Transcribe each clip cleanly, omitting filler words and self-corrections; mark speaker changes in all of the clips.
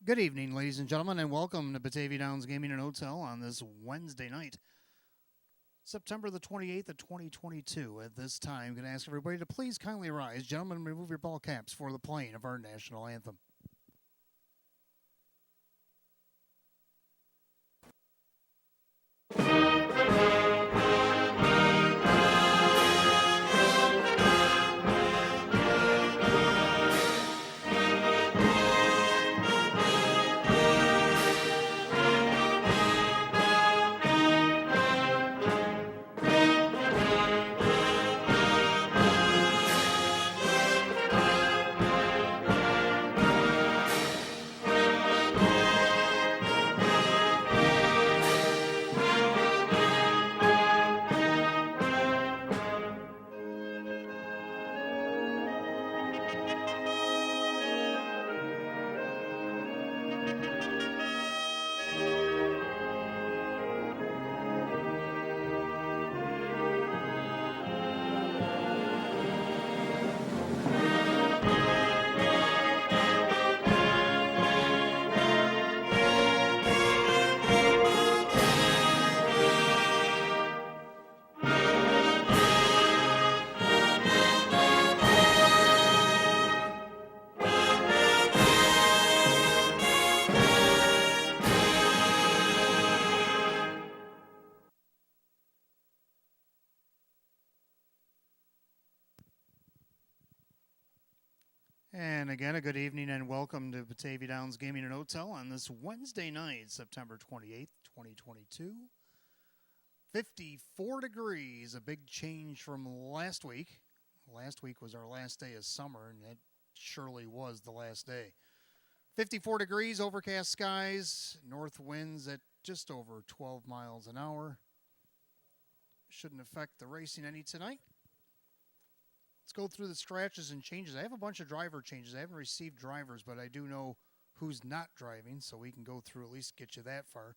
Speaker 1: Good evening, ladies and gentlemen, and welcome to Batavia Downs Gaming and Hotel on this Wednesday night, September the 28th of 2022. At this time, I'm going to ask everybody to please kindly rise. Gentlemen, remove your ball caps for the playing of our national anthem. And again, a good evening and welcome to Batavia Downs Gaming and Hotel on this Wednesday night, September 28th, 2022. 54 degrees, a big change from last week. Last week was our last day of summer, and it surely was the last day. 54 degrees, overcast skies, north winds at just over 12 miles an hour. Shouldn't affect the racing any tonight. Let's go through the scratches and changes. I have a bunch of driver changes. I haven't received drivers, but I do know who's not driving, so we can go through, at least get you that far.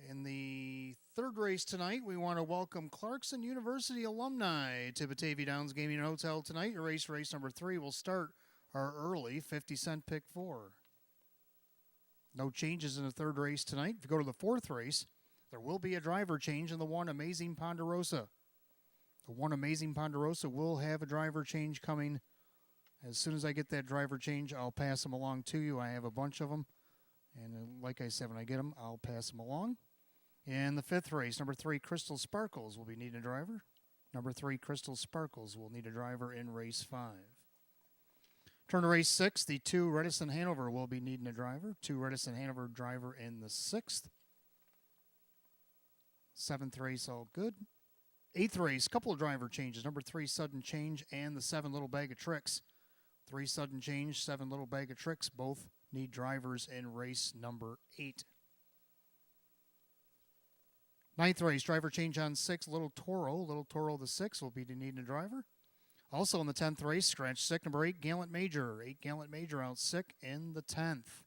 Speaker 1: In the third race tonight, we want to welcome Clarkson University alumni to Batavia Downs Gaming and Hotel tonight. Your race number 3 will start our early 50-cent pick 4. No changes in the third race tonight. If you go to the fourth race, there will be a driver change in the one Amazing Ponderosa. The one Amazing Ponderosa will have a driver change coming. As soon as I get that driver change, I'll pass them along to you. I have a bunch of them. And like I said, when I get them, I'll pass them along. In the fifth race, number 3, Crystal Sparkles will be needing a driver. Number 3, Crystal Sparkles will need a driver in race 5. Turn to race 6, the 2 Redison Hanover will be needing a driver. 2 Redison Hanover driver in the 6th. 7th race, all good. 8th race, couple of driver changes. Number 3, Sudden Change, and the 7 Little Bag of Tricks. 3 Sudden Change, 7 Little Bag of Tricks, both need drivers in race number 8. 9th race, driver change on 6, Little Toro. Little Toro, the 6, will be needing a driver. Also in the 10th race, scratch sick, number 8, Gallant Major. 8 Gallant Major out sick in the 10th.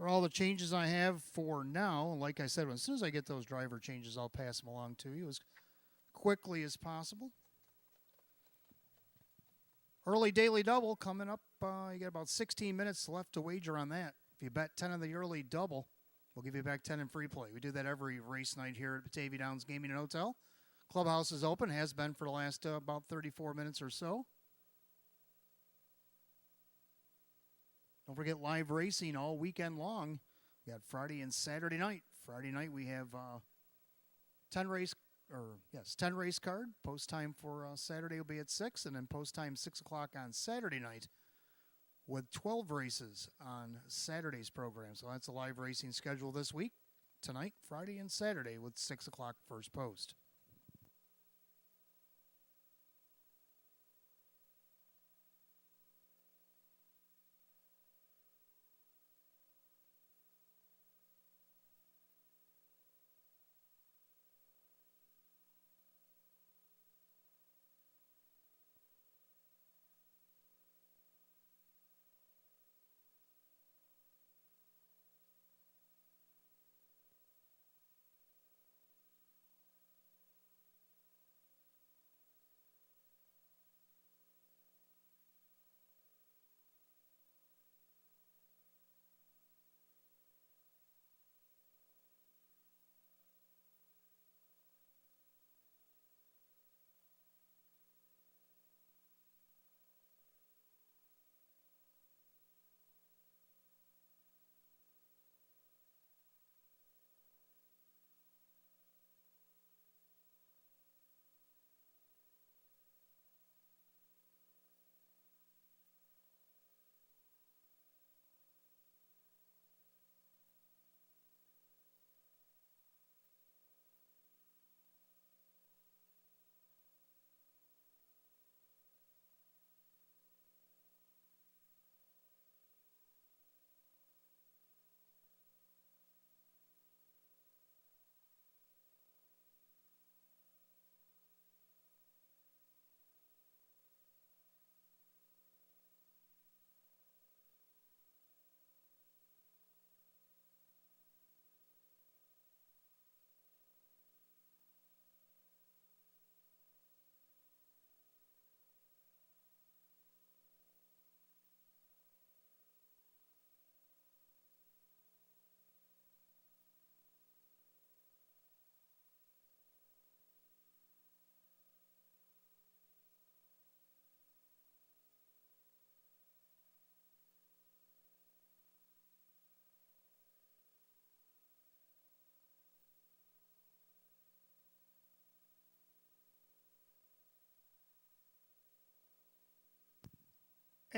Speaker 1: Are all the changes I have for now. Like I said, as soon as I get those driver changes, I'll pass them along to you as quickly as possible. Early daily double coming up. You got about 16 minutes left to wager on that. If you bet 10 on the early double, we'll give you back 10 in free play. We do that every race night here at Batavia Downs Gaming and Hotel. Clubhouse is open, has been for the last about 34 minutes or so. Don't forget live racing all weekend long. We got Friday and Saturday night. Friday night we have 10 race card. Post time for Saturday will be at 6, and then post time 6 o'clock on Saturday night with 12 races on Saturday's program. So that's a live racing schedule this week. Tonight, Friday, and Saturday with 6 o'clock first post.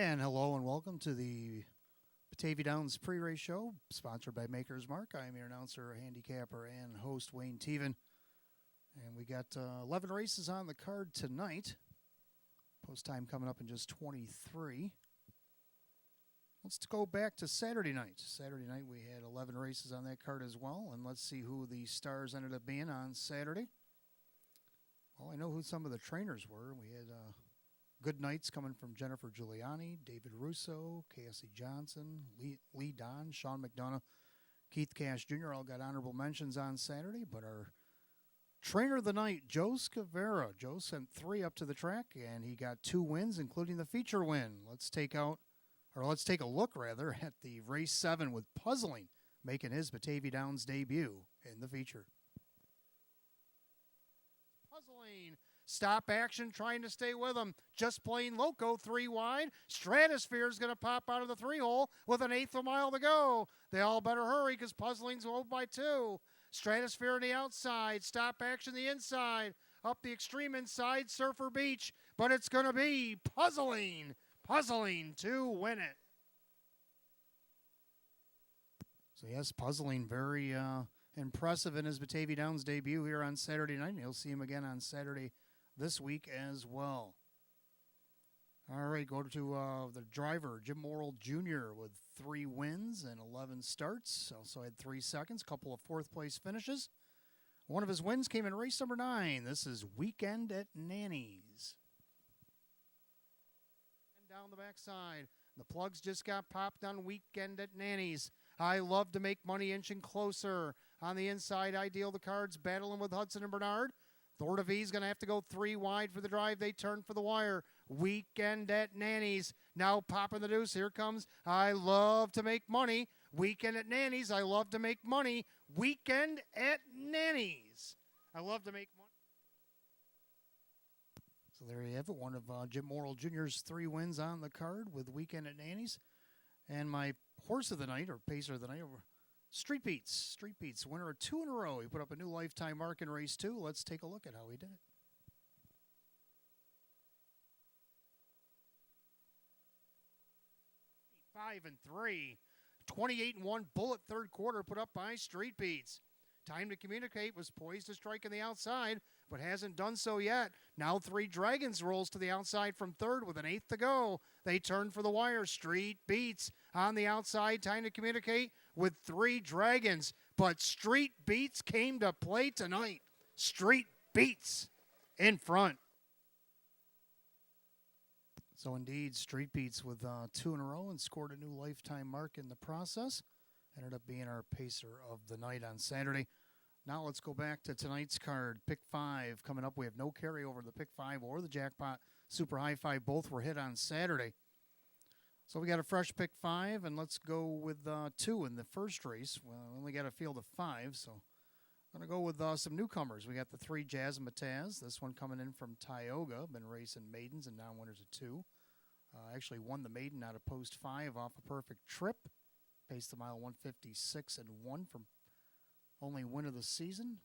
Speaker 1: And hello and welcome to the Batavia Downs pre-race show, sponsored by Maker's Mark. I am your announcer, handicapper, and host, Wayne Teven. And we got 11 races on the card tonight. Post time coming up in just 23. Let's go back to Saturday night. Saturday night we had 11 races on that card as well. And let's see who the stars ended up being on Saturday. Well, I know who some of the trainers were. We had good nights coming from Jennifer Giuliani, David Russo, Cassie Johnson, Lee Don, Sean McDonough, Keith Cash Jr. all got honorable mentions on Saturday. But our trainer of the night, Joe Scavera. Joe sent 3 up to the track, and he got 2 wins, including the feature win. Let's take a look at the race 7 with Puzzling, making his Batavia Downs debut in the feature. Puzzling. Stop action, trying to stay with him. Just Plain Loco, 3 wide. Stratosphere is going to pop out of the 3-hole with an 1/8 of a mile to go. They all better hurry because Puzzling's owed by 2. Stratosphere on the outside. Stop action the inside. Up the extreme inside, Surfer Beach. But it's going to be Puzzling. Puzzling to win it. So yes, Puzzling very impressive in his Batavia Downs debut here on Saturday night. And you'll see him again on Saturday this week as well. All right, go to the driver, Jim Morrill Jr. with 3 wins and 11 starts. Also had 3 seconds, couple of 4th place finishes. One of his wins came in race number 9. This is Weekend at Nanny's. And down the backside, the plugs just got popped on Weekend at Nanny's. I love to make money inching closer. On the inside, I deal the cards, battling with Hudson and Bernard. Thorda V's going to have to go 3 wide for the drive. They turn for the wire. Weekend at Nanny's. Now popping the deuce. Here comes I love to make money. Weekend at Nanny's. I love to make money. Weekend at Nanny's. I love to make money. So there you have it. One of Jim Morrill Jr.'s 3 wins on the card with Weekend at Nanny's. And my horse of the night, or pacer of the night, Street Beats. Street Beats, winner of 2 in a row. He put up a new lifetime mark in race 2. Let's take a look at how he did it. 5-3. 28-1 bullet third quarter put up by Street Beats. Time to Communicate was poised to strike on the outside, but hasn't done so yet. Now 3 Dragons rolls to the outside from third with an 1/8 to go. They turn for the wire. Street Beats on the outside. Time to Communicate with 3 Dragons. But Street Beats came to play tonight. Street Beats in front. So indeed, Street Beats with 2 in a row and scored a new lifetime mark in the process. Ended up being our pacer of the night on Saturday. Now let's go back to tonight's card. Pick 5 coming up. We have no carryover. The Pick 5 or the Jackpot Super High 5 both were hit on Saturday. So we got a fresh Pick 5, and let's go with 2 in the first race. Well, we only got a field of 5, so I'm going to go with some newcomers. We got the 3 Jazzmatazz. This one coming in from Tioga. Been racing maidens and now winners of 2. Actually won the maiden out of post 5 off a perfect trip. Paced the mile 156 and 1 from only win of the season,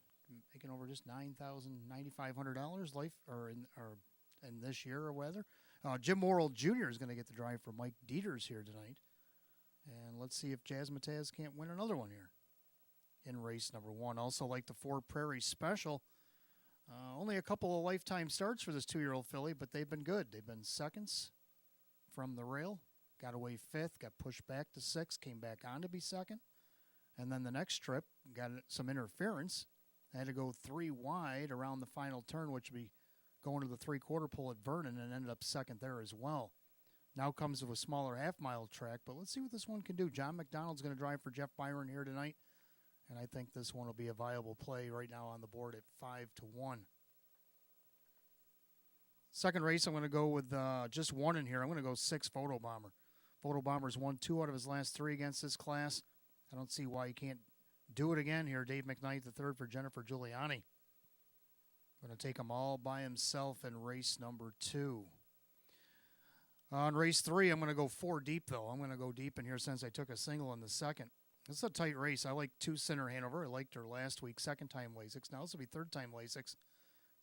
Speaker 1: making over just $9,500 in this year or whether. Jim Morrill Jr. is going to get the drive for Mike Dieters here tonight. And let's see if Jazzmatazz can't win another one here in race number 1. Also like the 4 Prairie Special. Only a couple of lifetime starts for this 2-year-old filly, but they've been good. They've been seconds from the rail. Got away 5th, got pushed back to 6th, came back on to be 2nd. And then the next trip, got some interference. Had to go 3 wide around the final turn, which would be going to the 3/4 pull at Vernon, and ended up 2nd there as well. Now comes to a smaller half-mile track, but let's see what this one can do. John McDonald's going to drive for Jeff Byron here tonight, and I think this one will be a viable play right now on the board at 5-1. Second race, I'm going to go with just 1 in here. I'm going to go 6 Photo Bomber. Photo Bomber's won 2 out of his last 3 against this class. I don't see why he can't do it again here. Dave McKnight, the 3rd for Jennifer Giuliani. Going to take him all by himself in race number 2. On race 3, I'm going to go 4 deep, though. I'm going to go deep in here since I took a single in the second. This is a tight race. I like 2 Center Hanover. I liked her last week, 2nd time Lasix. Now this will be 3rd time Lasix.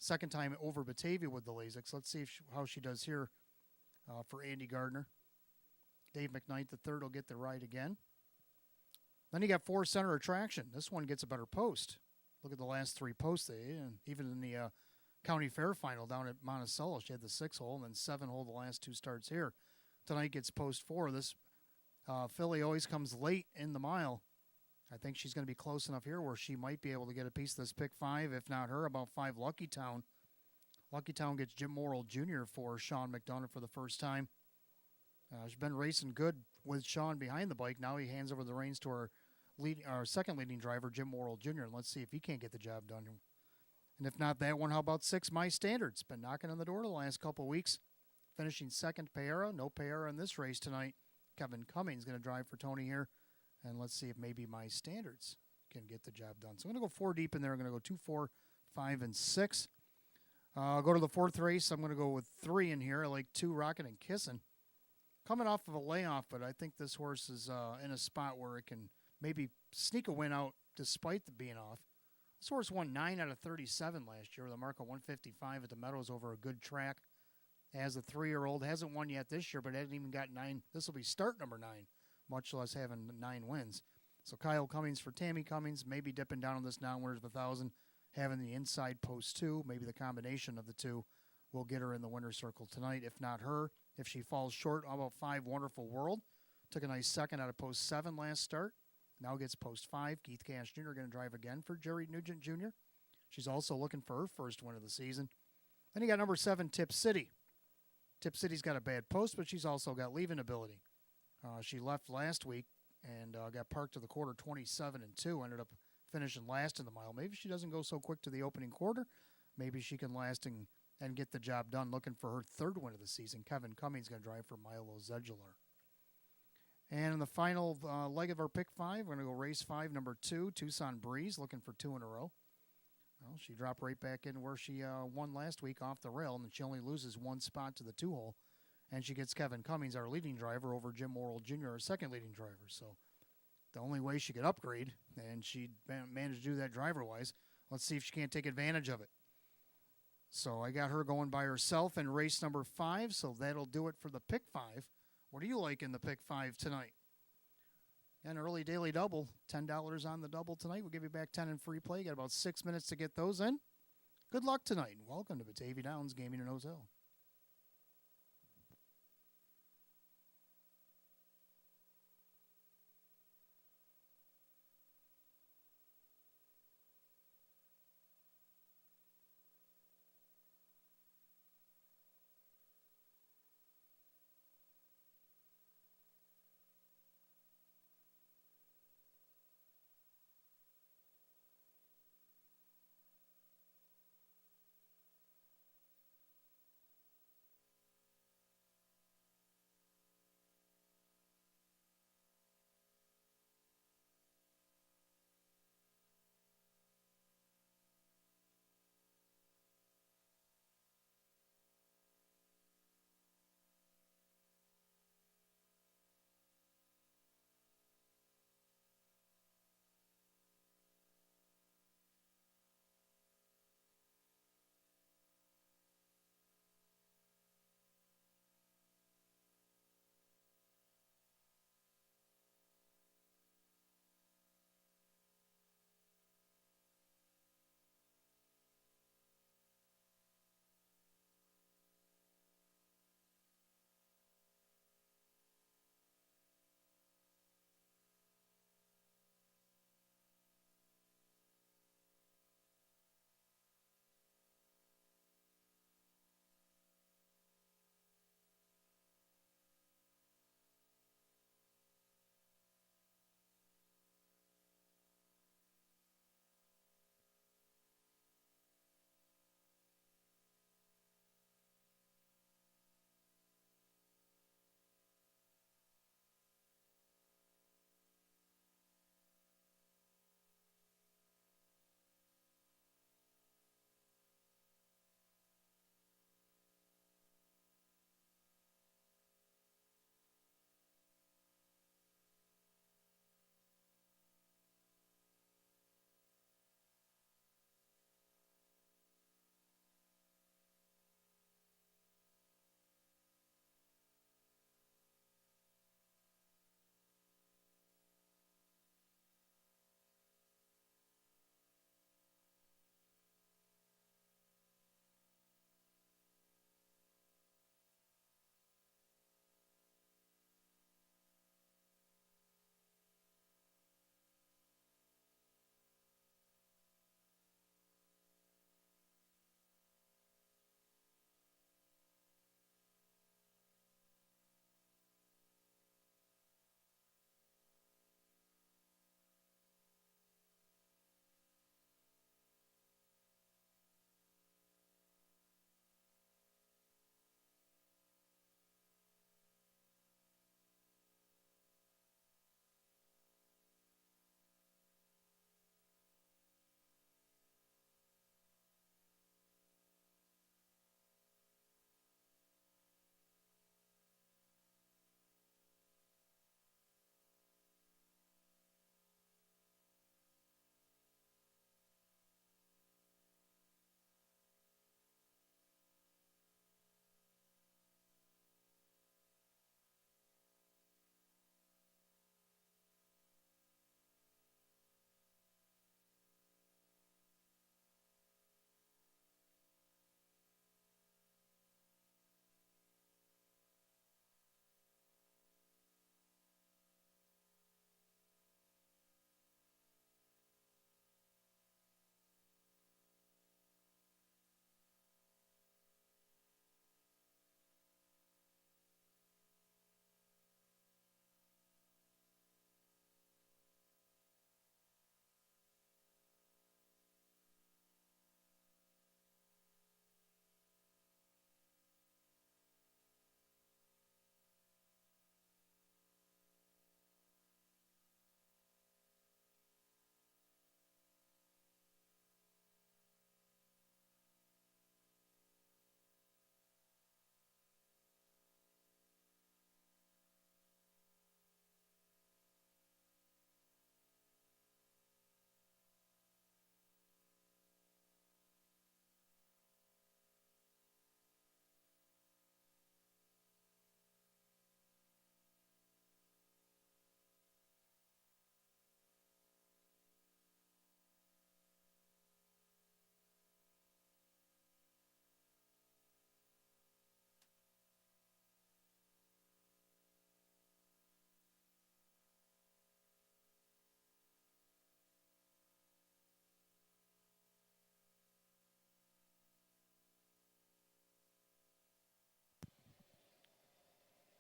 Speaker 1: 2nd time over Batavia with the Lasix. Let's see how she does here for Andy Gardner. Dave McKnight III will get the ride again. Then you got 4 Center Attraction. This one gets a better post. Look at the last 3 posts. Even in the County Fair final down at Monticello, she had the 6-hole and then 7-hole the last 2 starts here. Tonight gets post 4. This filly always comes late in the mile. I think she's going to be close enough here where she might be able to get a piece of this pick 5, if not her, about 5 Lucky Town. Lucky Town gets Jim Morrill Jr. for Sean McDonough for the first time. She's been racing good with Sean behind the bike. Now he hands over the reins to our second leading driver, Jim Morrill Jr., and let's see if he can't get the job done. And if not that one, how about 6 My Standards? Been knocking on the door the last couple of weeks. Finishing second, Pereira. No Pereira in this race tonight. Kevin Cummings going to drive for Tony here. And let's see if maybe My Standards can get the job done. So I'm going to go 4 deep in there. I'm going to go 2, 4, 5, and 6. I'll go to the 4th race. I'm going to go with 3 in here. I like 2, Rockin' and Kissin'. Coming off of a layoff, but I think this horse is in a spot where it can maybe sneak a win out despite the being off. This horse won 9 out of 37 last year with a mark of 155 at the Meadows over a good track. As a 3-year-old, hasn't won yet this year, but hasn't even got 9. This will be start number 9, much less having 9 wins. So Kyle Cummings for Tammy Cummings, maybe dipping down on this downwards of 1,000, having the inside post 2, maybe the combination of the 2 will get her in the winner's circle tonight. If not her, if she falls short, how about 5 Wonderful World? Took a nice second out of post 7 last start. Now gets post 5. Keith Cash Jr. going to drive again for Jerry Nugent Jr. She's also looking for her first win of the season. Then you got number 7, Tip City. Tip City's got a bad post, but she's also got leaving ability. She left last week and got parked to the quarter 27-2. Ended up finishing last in the mile. Maybe she doesn't go so quick to the opening quarter. Maybe she can last and get the job done. Looking for her 3rd win of the season. Kevin Cummings going to drive for Milo Zedular. And in the final leg of our pick 5, we're going to go race 5, number 2, Tucson Breeze, looking for 2 in a row. Well, she dropped right back in where she won last week off the rail, and she only loses 1 spot to the 2-hole. And she gets Kevin Cummings, our leading driver, over Jim Morrill Jr., our second leading driver. So the only way she could upgrade, and she managed to do that driver-wise. Let's see if she can't take advantage of it. So I got her going by herself in race number 5, so that'll do it for the pick 5. What do you like in the pick 5 tonight? An early daily double, $10 on the double tonight. We'll give you back 10 in free play. You got about 6 minutes to get those in. Good luck tonight, and welcome to Batavia Downs Gaming and Hotel.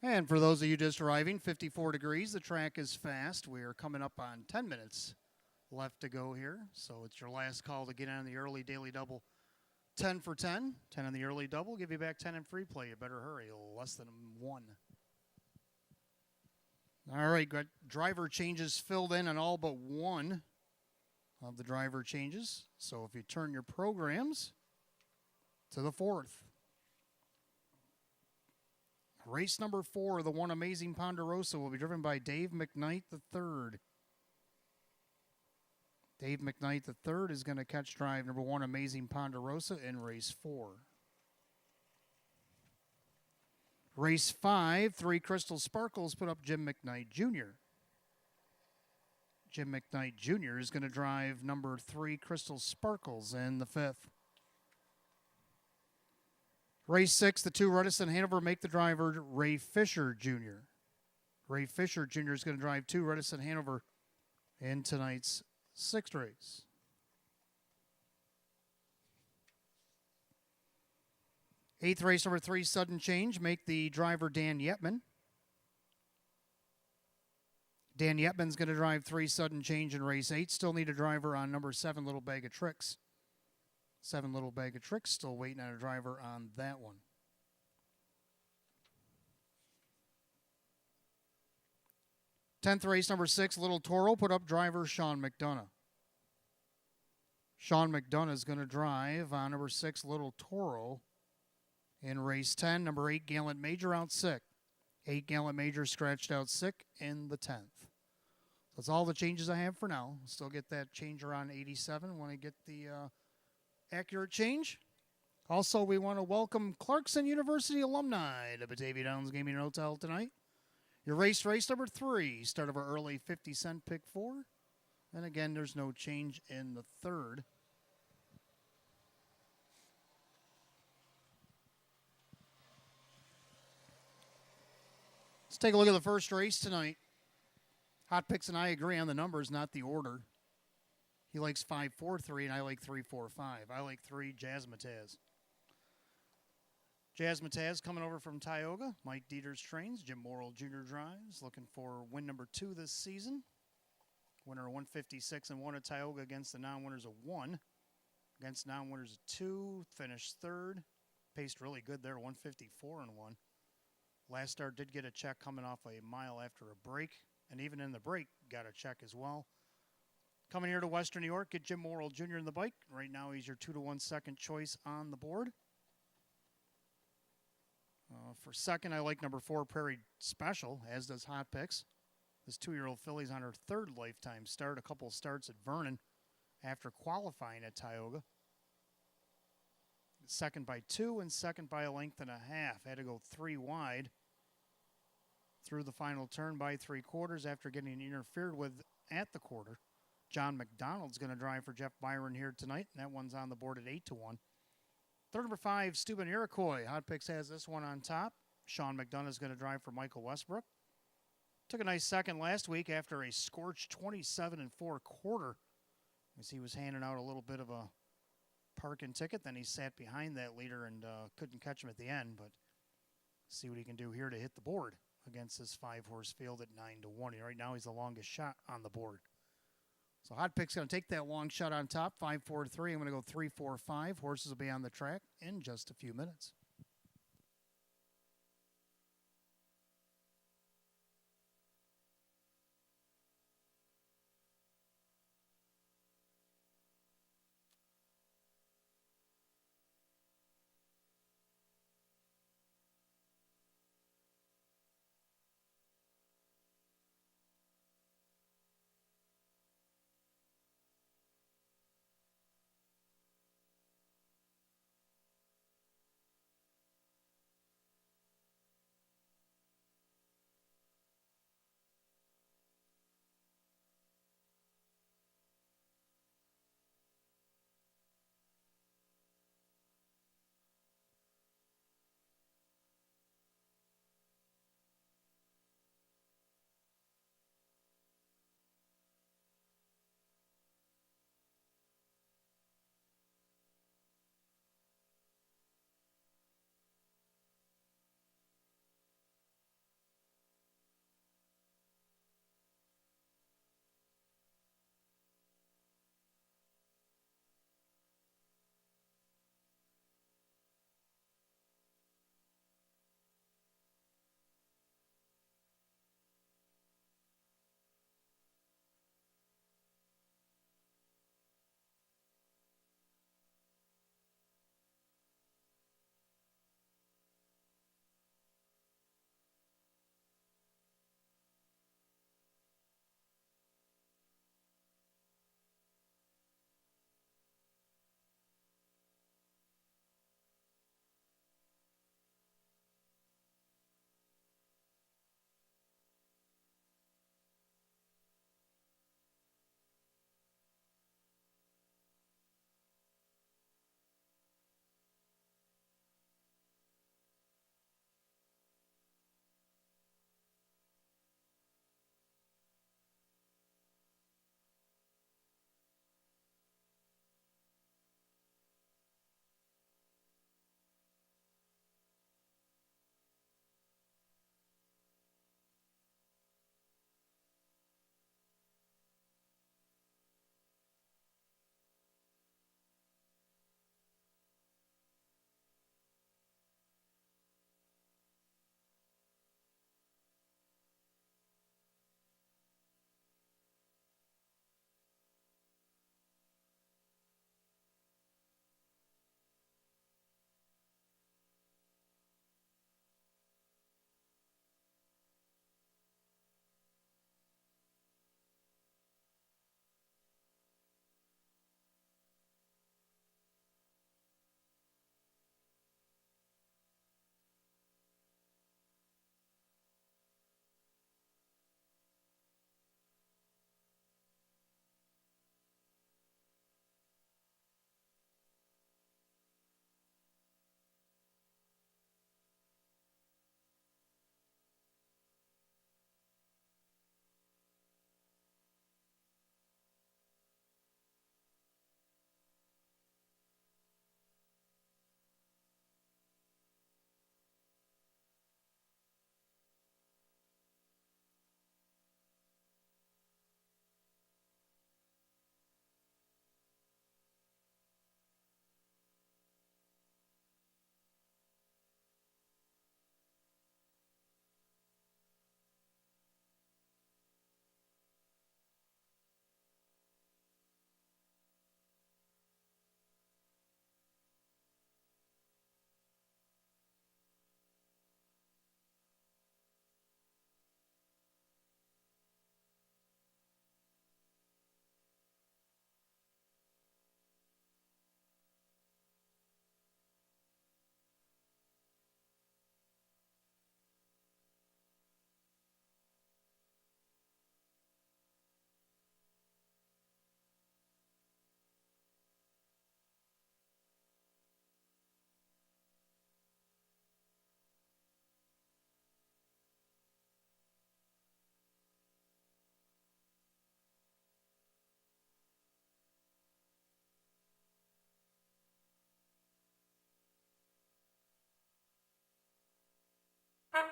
Speaker 1: And for those of you just arriving, 54 degrees. The track is fast. We are coming up on 10 minutes left to go here. So it's your last call to get on the early daily double. 10 for 10. 10 on the early double. Give you back 10 in free play. You better hurry. Less than 1. All right, got driver changes filled in on all but one of the driver changes. So if you turn your programs to the 4th. Race number 4, the One Amazing Ponderosa, will be driven by Dave McKnight III. Dave McKnight III is going to catch drive number 1, Amazing Ponderosa, in race 4. Race 5, 3 Crystal Sparkles put up Jim McKnight Jr. Jim McKnight Jr. is going to drive number 3 Crystal Sparkles in the 5th. Race 6, the 2 Redison Hanover make the driver Ray Fisher Jr. Ray Fisher Jr. is going to drive 2 Redison Hanover in tonight's 6th race. Eighth race, number 3, Sudden Change, make the driver Dan Yetman. Dan Yetman's going to drive 3 Sudden Change in race 8. Still need a driver on number 7, Little Bag of Tricks. 7 Little Bag of Tricks, still waiting on a driver on that one. 10th race, number 6, Little Toro, put up driver Sean McDonough. Sean McDonough is going to drive on number 6, Little Toro, in race 10. Number 8, Gallant Major, out sick. 8 Gallant Major scratched out sick in the 10th. That's all the changes I have for now. Still get that changer on 87 when I get the accurate change. Also, we want to welcome Clarkson University alumni to Batavia Downs Gaming and Hotel tonight. Your race number 3, start of our early 50-cent pick 4. And again, there's no change in the 3rd. Let's take a look at the first race tonight. Hot Picks and I agree on the numbers, not the order. He likes 5-4-3, and I like 3-4-5. I like 3 Jazzmatazz. Jazzmatazz coming over from Tioga. Mike Dieters trains. Jim Morrill Jr. drives. Looking for win number 2 this season. Winner of 156-1 at Tioga against the non-winners of 1. Against non-winners of 2. Finished 3rd. Paced really good there, 154-1. Last start did get a check coming off a mile after a break. And even in the break, got a check as well. Coming here to Western New York, get Jim Morrill Jr. in the bike. Right now, he's your 2-to-1 second choice on the board. For second, I like number 4, Prairie Special, as does Hot Picks. This 2-year-old filly's on her 3rd lifetime start. A couple starts at Vernon after qualifying at Tioga. Second by 2 and second by 1.5 lengths. Had to go 3 wide through the final turn by 3/4 after getting interfered with at the quarter. John McDonald's going to drive for Jeff Byron here tonight, and that one's on the board at 8-1. Third, number 5, Steuben Iroquois. Hot Picks has this one on top. Sean McDonough is going to drive for Michael Westbrook. Took a nice second last week after a scorched 27 4/4 as he was handing out a little bit of a parking ticket. Then he sat behind that leader and couldn't catch him at the end, but see what he can do here to hit the board against this 5-horse field at 9-1. Right now he's the longest shot on the board. So Hot Pick's going to take that long shot on top, 5-4-3. I'm going to go 3-4-5. Horses will be on the track in just a few minutes. And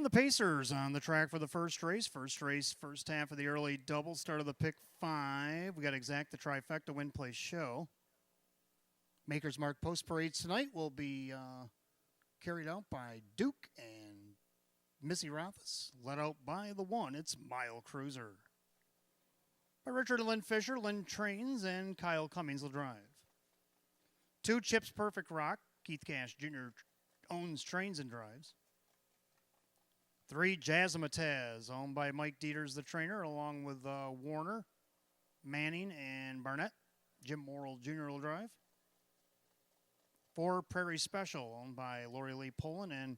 Speaker 1: the Pacers on the track for the first race. First half of the early double. Start of the pick 5. We got Exact the Trifecta Win Place Show. Maker's Mark Post Parades tonight will be carried out by Duke and Missy Rothis. Led out by the one. It's Mile Cruiser. By Richard and Lynn Fisher, Lynn trains, and Kyle Cummings will drive. 2 Chips Perfect Rock. Keith Cash Jr. owns, trains, and drives. 3 Jazzamataz, owned by Mike Dieters, the trainer, along with Warner, Manning, and Barnett. Jim Morrill Jr. will drive. 4 Prairie Special, owned by Lori Lee Poland and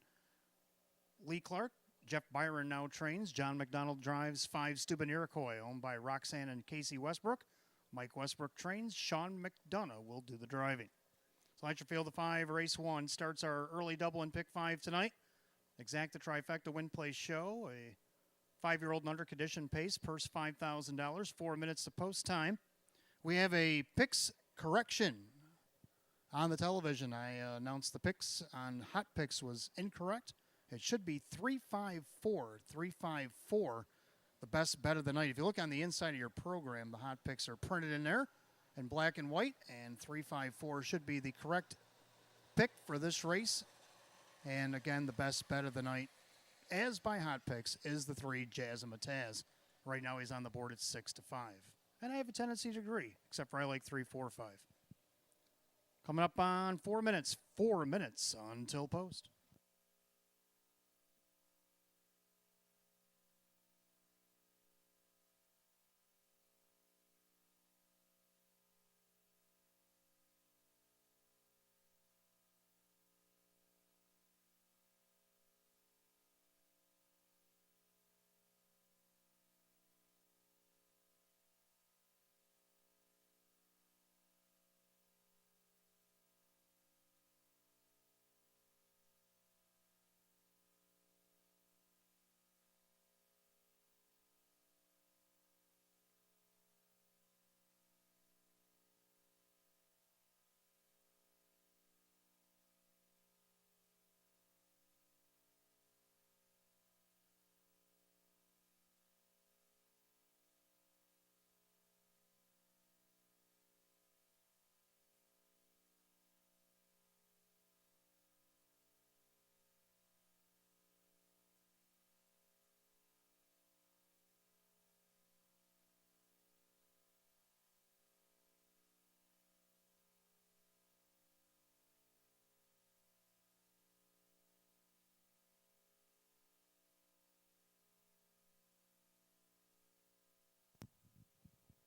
Speaker 1: Lee Clark. Jeff Byron now trains. John McDonald drives. 5 Steuben Iroquois, owned by Roxanne and Casey Westbrook. Mike Westbrook trains. Sean McDonough will do the driving. So at your field of 5, race 1 starts our early double in pick 5 tonight. Exact the Trifecta Win Place Show, a 5-year-old and under condition pace, purse $5,000, 4 minutes to post time. We have a picks correction on the television. I announced the picks on Hot Picks was incorrect. It should be 354, 354, the best bet of the night. If you look on the inside of your program, the Hot Picks are printed in there in black and white, and 354 should be the correct pick for this race. And again, the best bet of the night, as by Hot Picks, is the 3 Jazzamataz. Right now he's on the board at 6-5. And I have a tendency to agree, except for I like 3, 4, 5. Coming up on 4 minutes. 4 minutes until post.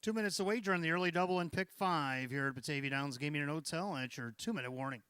Speaker 1: Two minutes away during the early double in pick 5 here at Batavia Downs Gaming and Hotel. And it's your 2-minute warning.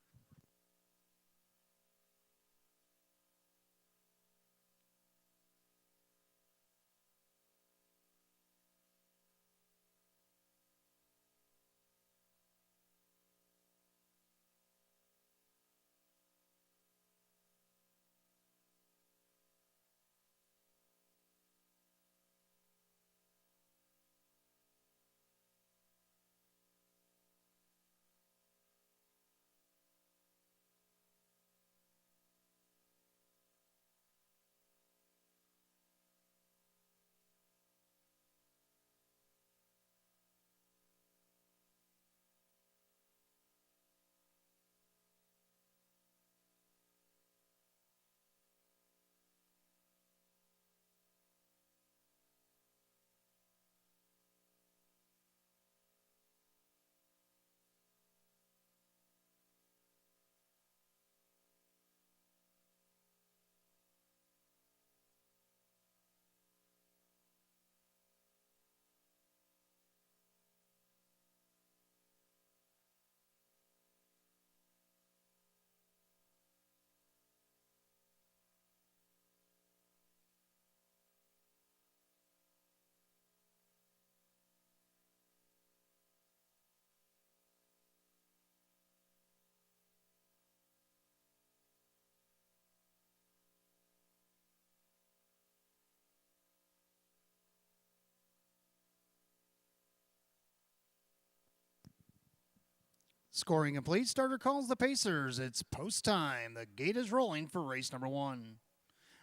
Speaker 1: Scoring complete. Starter calls the Pacers. It's post time. The gate is rolling for race number 1.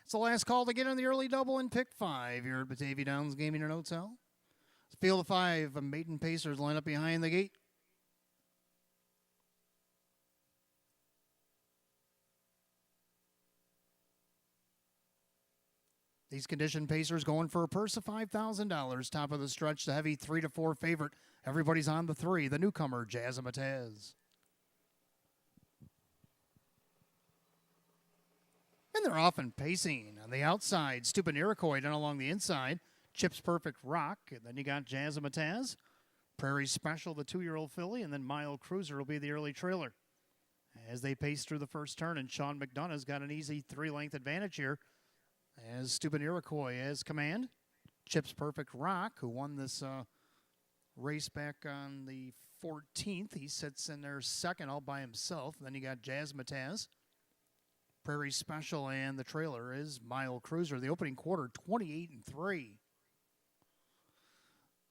Speaker 1: It's the last call to get in the early double in pick 5 here at Batavia Downs Gaming and Hotel. Field of 5, Maiden Pacers line up behind the gate. These conditioned Pacers going for a purse of $5,000. Top of the stretch, the heavy 3-4 favorite. Everybody's on the 3, the newcomer, Jazzmataz. And they're often pacing on the outside. Stupid Iroquois down along the inside. Chip's Perfect Rock. And then you got Jazzmataz. Prairie Special, the 2-year-old filly. And then Mile Cruiser will be the early trailer. As they pace through the first turn, and Sean McDonough's got an easy 3-length advantage here. As Stupid Iroquois has command. Chip's Perfect Rock, who won this race back on the 14th. He sits in there second all by himself. Then you got Jazzmataz. Prairie Special, and the trailer is Mile Cruiser. The opening quarter, 28-3.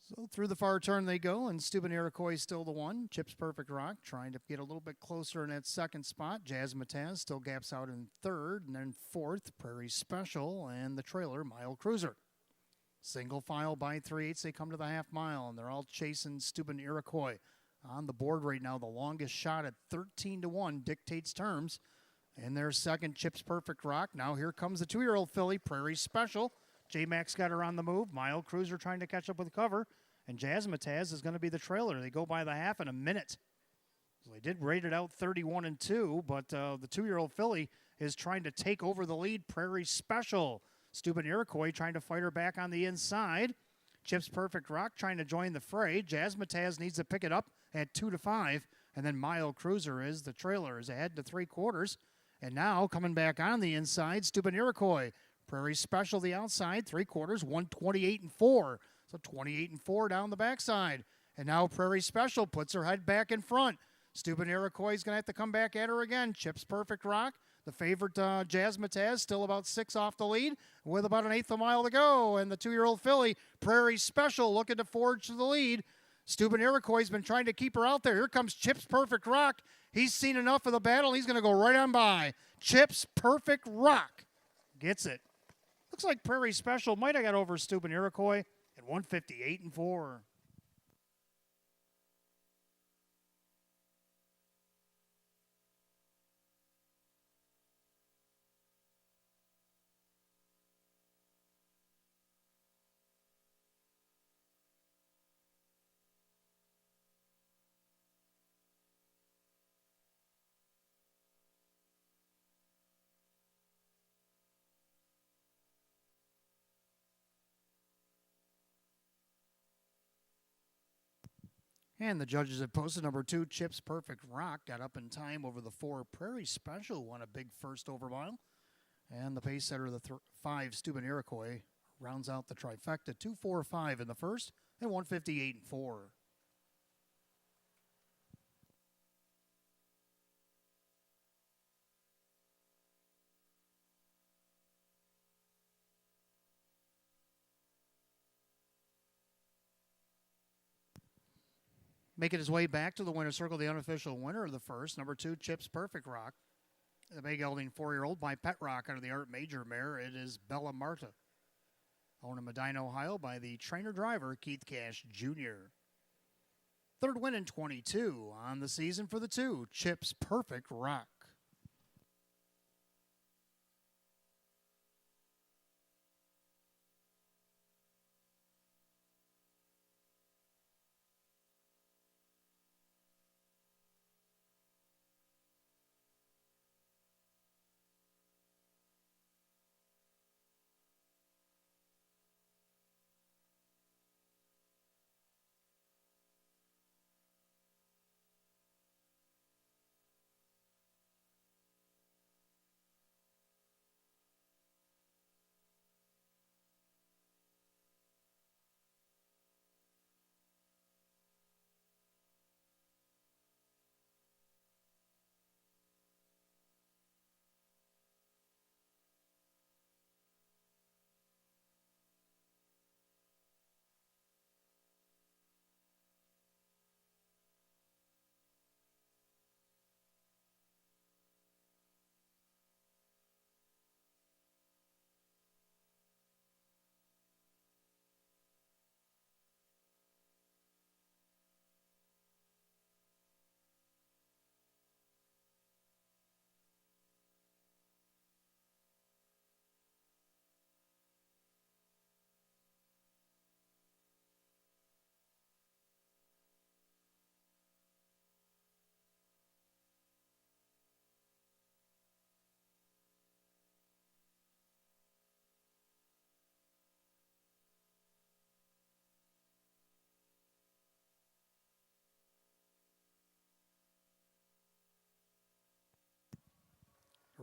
Speaker 1: So through the far turn they go, and Stupid Iroquois still the 1. Chip's Perfect Rock trying to get a little bit closer in that second spot. Jazzmataz still gaps out in 3rd, and then 4th, Prairie Special, and the trailer, Mile Cruiser. Single file by 3/8, they come to the half mile, and they're all chasing Stupid Iroquois. On the board right now, the longest shot at 13-1 dictates terms. And their second, Chip's Perfect Rock. Now here comes the 2-year-old filly, Prairie Special. J-Max got her on the move. Mile Cruiser trying to catch up with cover. And Jazzmataz is going to be the trailer. They go by the half in a minute. So they did rate it out 31-2, but the 2-year-old filly is trying to take over the lead. Prairie Special. Stupid Iroquois trying to fight her back on the inside. Chip's Perfect Rock trying to join the fray. Jazzmataz needs to pick it up at 2-5. And then Mile Cruiser is the trailer, is ahead to 3/4. And now, coming back on the inside, Stupid Iroquois. Prairie Special, the outside, 3/4, 128-4. So 28-4 down the backside. And now Prairie Special puts her head back in front. Stupid Iroquois is going to have to come back at her again. Chip's Perfect Rock, the favorite Jazzmataz, still about 6 off the lead with about an 1/8 of a mile to go. And the 2-year-old filly, Prairie Special, looking to forge to the lead. Stupid Iroquois has been trying to keep her out there. Here comes Chip's Perfect Rock. He's seen enough of the battle. He's going to go right on by. Chip's Perfect Rock gets it. Looks like Prairie Special might have got over Stupid Iroquois at 158-4. And the judges have posted number 2, Chip's Perfect Rock. Got up in time over the 4, Prairie Special. Won a big first over mile. And the pace setter, the 5, Stupid Iroquois, rounds out the trifecta. 2-4-5 in the first and 158-4. Making his way back to the winner's circle, the unofficial winner of the first, number 2, Chip's Perfect Rock. The big gelding 4-year-old by Pet Rock under the Art Major mare. It is Bella Marta. Owned in Medina, Ohio by the trainer-driver Keith Cash Jr. Third win in 22 on the season for the 2, Chip's Perfect Rock.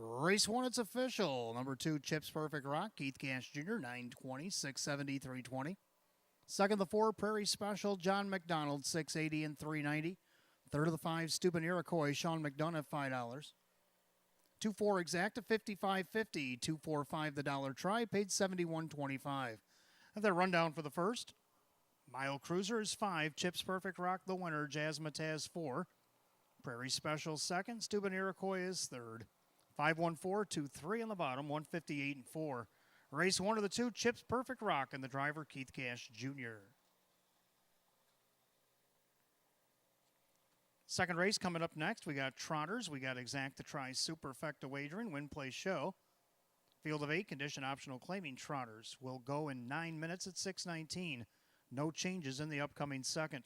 Speaker 1: Race 1, it's official. Number 2, Chips Perfect Rock, Keith Cash Jr., 920, 670, 320. Second, the 4, Prairie Special, John McDonald, 680 and 390. Third of the 5, Stupid Iroquois, Sean McDonough, $5. 2-4 Exacta, 55.50. 2-4-5 the dollar try, paid 71.25. Have that rundown for the first. Mile Cruiser is 5. Chips Perfect Rock, the winner. Jazzmatazz, 4. Prairie Special, second. Stupid Iroquois is third. 5-1-4-2-3 on the bottom, 158 and 4. Race 1 of the 2, Chips Perfect Rock, and the driver, Keith Cash Jr. Second race coming up next. We got Trotters. We got Exacta Try Superfecta Wagering, Win Play Show. Field of 8, condition optional claiming Trotters will go in 9 minutes at 6:19. No changes in the upcoming second.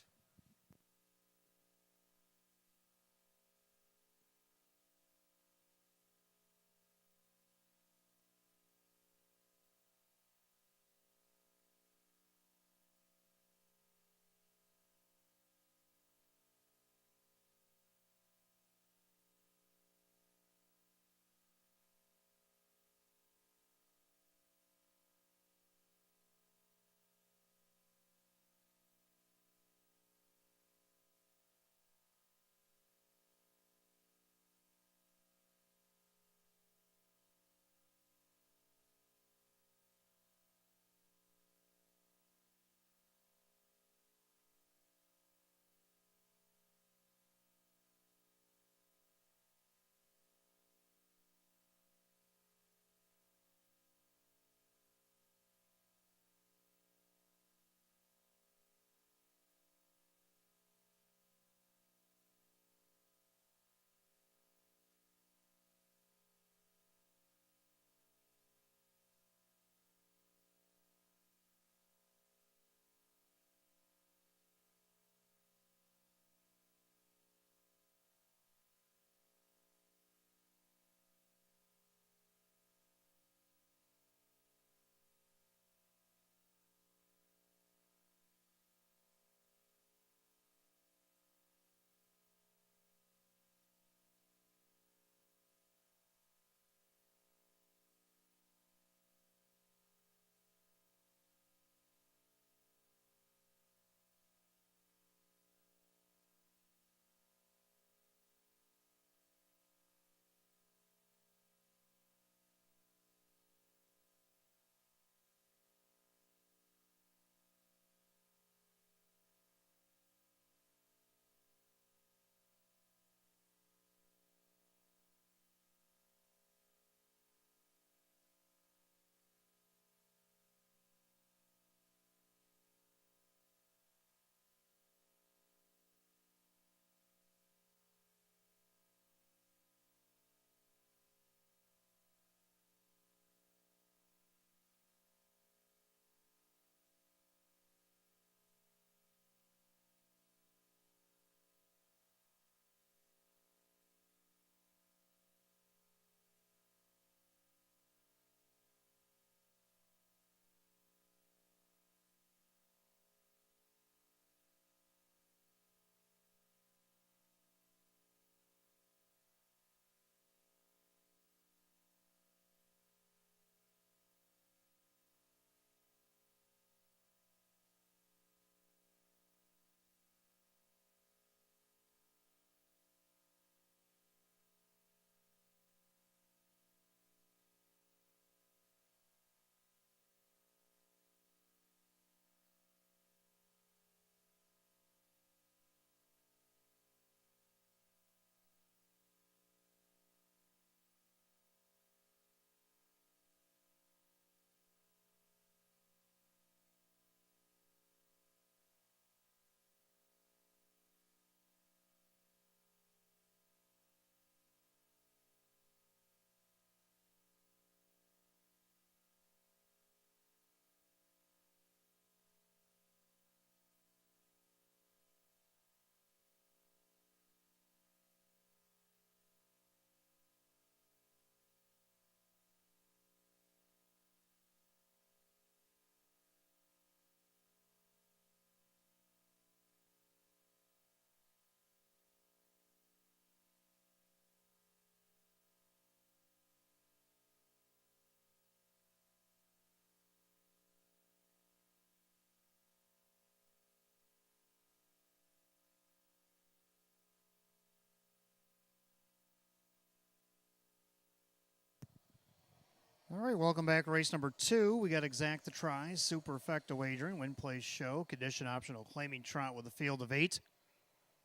Speaker 1: All right, welcome back. Race number 2. We got Exact the Try, Superfecta Wagering, Win Place Show, Condition Optional, Claiming Trot with a field of 8.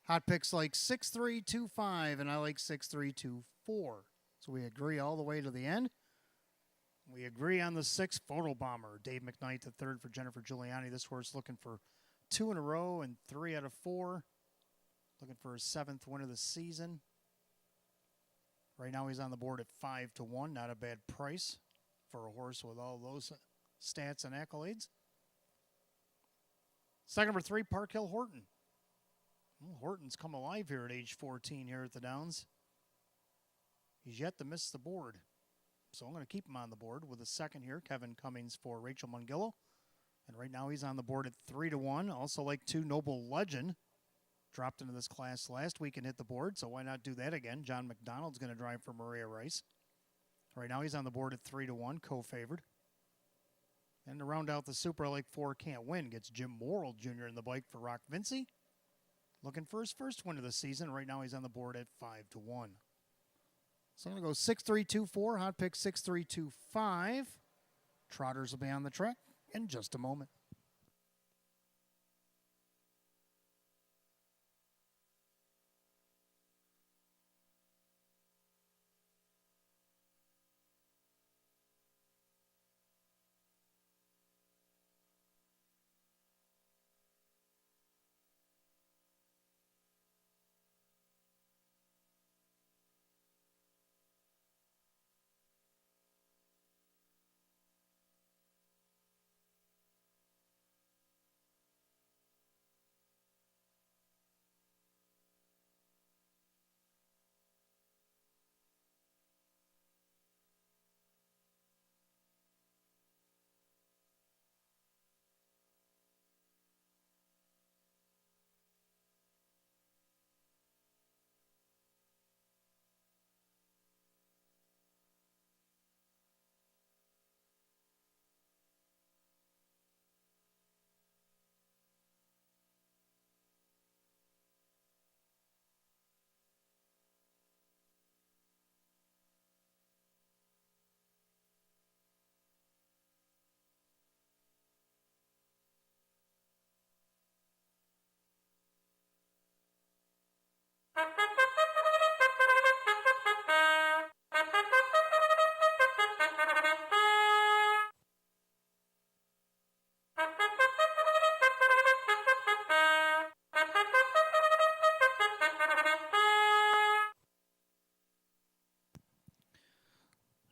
Speaker 1: Hot picks like 6-3-2-5, and I like 6-3-2-4. So we agree all the way to the end. We agree on the 6th Photo Bomber. Dave McKnight, the 3rd for Jennifer Giuliani. This horse looking for 2 in a row and 3 out of 4. Looking for his 7th win of the season. Right now he's on the board at 5-1. Not a bad price for a horse with all those stats and accolades. Second number 3, Park Hill Horton. Well, Horton's come alive here at age 14 here at the Downs. He's yet to miss the board. So I'm going to keep him on the board with a second here, Kevin Cummings for Rachel Mungillo. And right now he's on the board at 3-1. Also like 2 Noble Legend. Dropped into this class last week and hit the board, so why not do that again? John McDonald's going to drive for Maria Rice. Right now he's on the board at 3-1, co-favored. And to round out the Super, I like 4 Can't Win. Gets Jim Morrill Jr. in the bike for Rock Vinci. Looking for his first win of the season. Right now he's on the board at 5-1. So I'm going to go 6-3-2-4, hot pick 6-3-2-5. Trotters will be on the track in just a moment.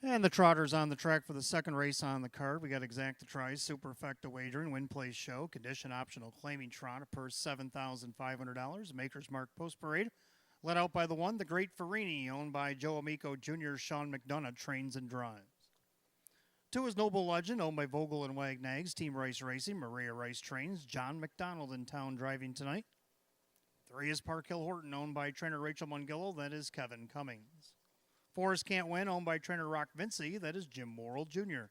Speaker 1: And the Trotters on the track for the second race on the card. We got Exact the Try, Superfecta Wagering, Win Place Show, Condition Optional, Claiming Trot, a purse $7,500. Maker's Mark Post Parade, led out by the 1, the Great Farini, owned by Joe Amico Jr., Sean McDonough, trains and drives. 2 is Noble Legend, owned by Vogel and Wagnags, Team Rice Racing, Maria Rice trains, John McDonald in town driving tonight. 3 is Park Hill Horton, owned by trainer Rachel Mungillo, that is Kevin Cummings. 4 is Can't Win, owned by trainer Rock Vinci. That is Jim Morrill Jr.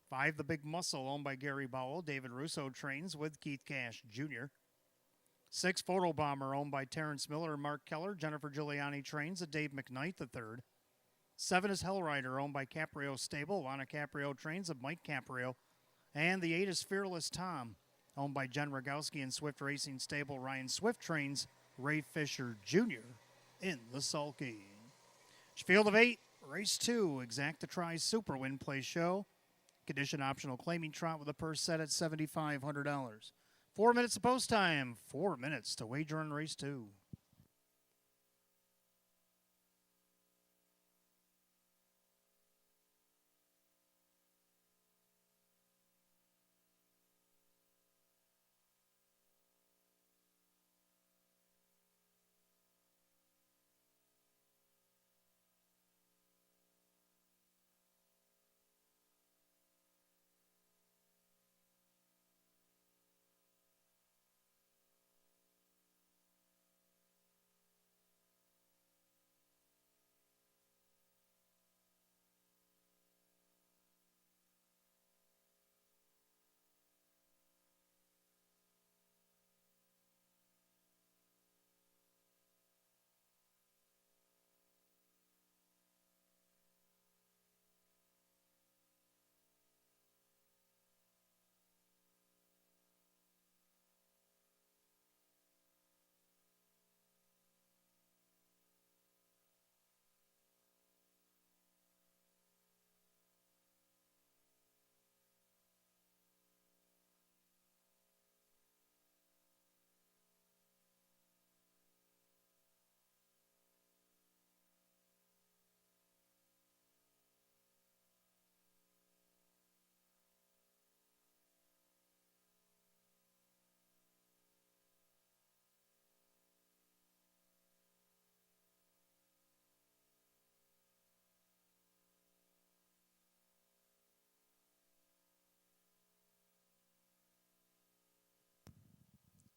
Speaker 1: 5, The Big Muscle, owned by Gary Bowell. David Russo trains with Keith Cash Jr. 6, Photo Bomber, owned by Terrence Miller and Mark Keller. Jennifer Giuliani trains at Dave McKnight III. 7 is Hellrider, owned by Caprio Stable. Lana Caprio trains of Mike Caprio. And the 8 is Fearless Tom, owned by Jen Rogowski and Swift Racing Stable. Ryan Swift trains Ray Fisher Jr. in the sulky. Field of 8, race 2, Exact the Try Super Win Place Show. Condition Optional, Claiming Trot with a purse set at $7,500. 4 minutes of post time, 4 minutes to wager on race 2.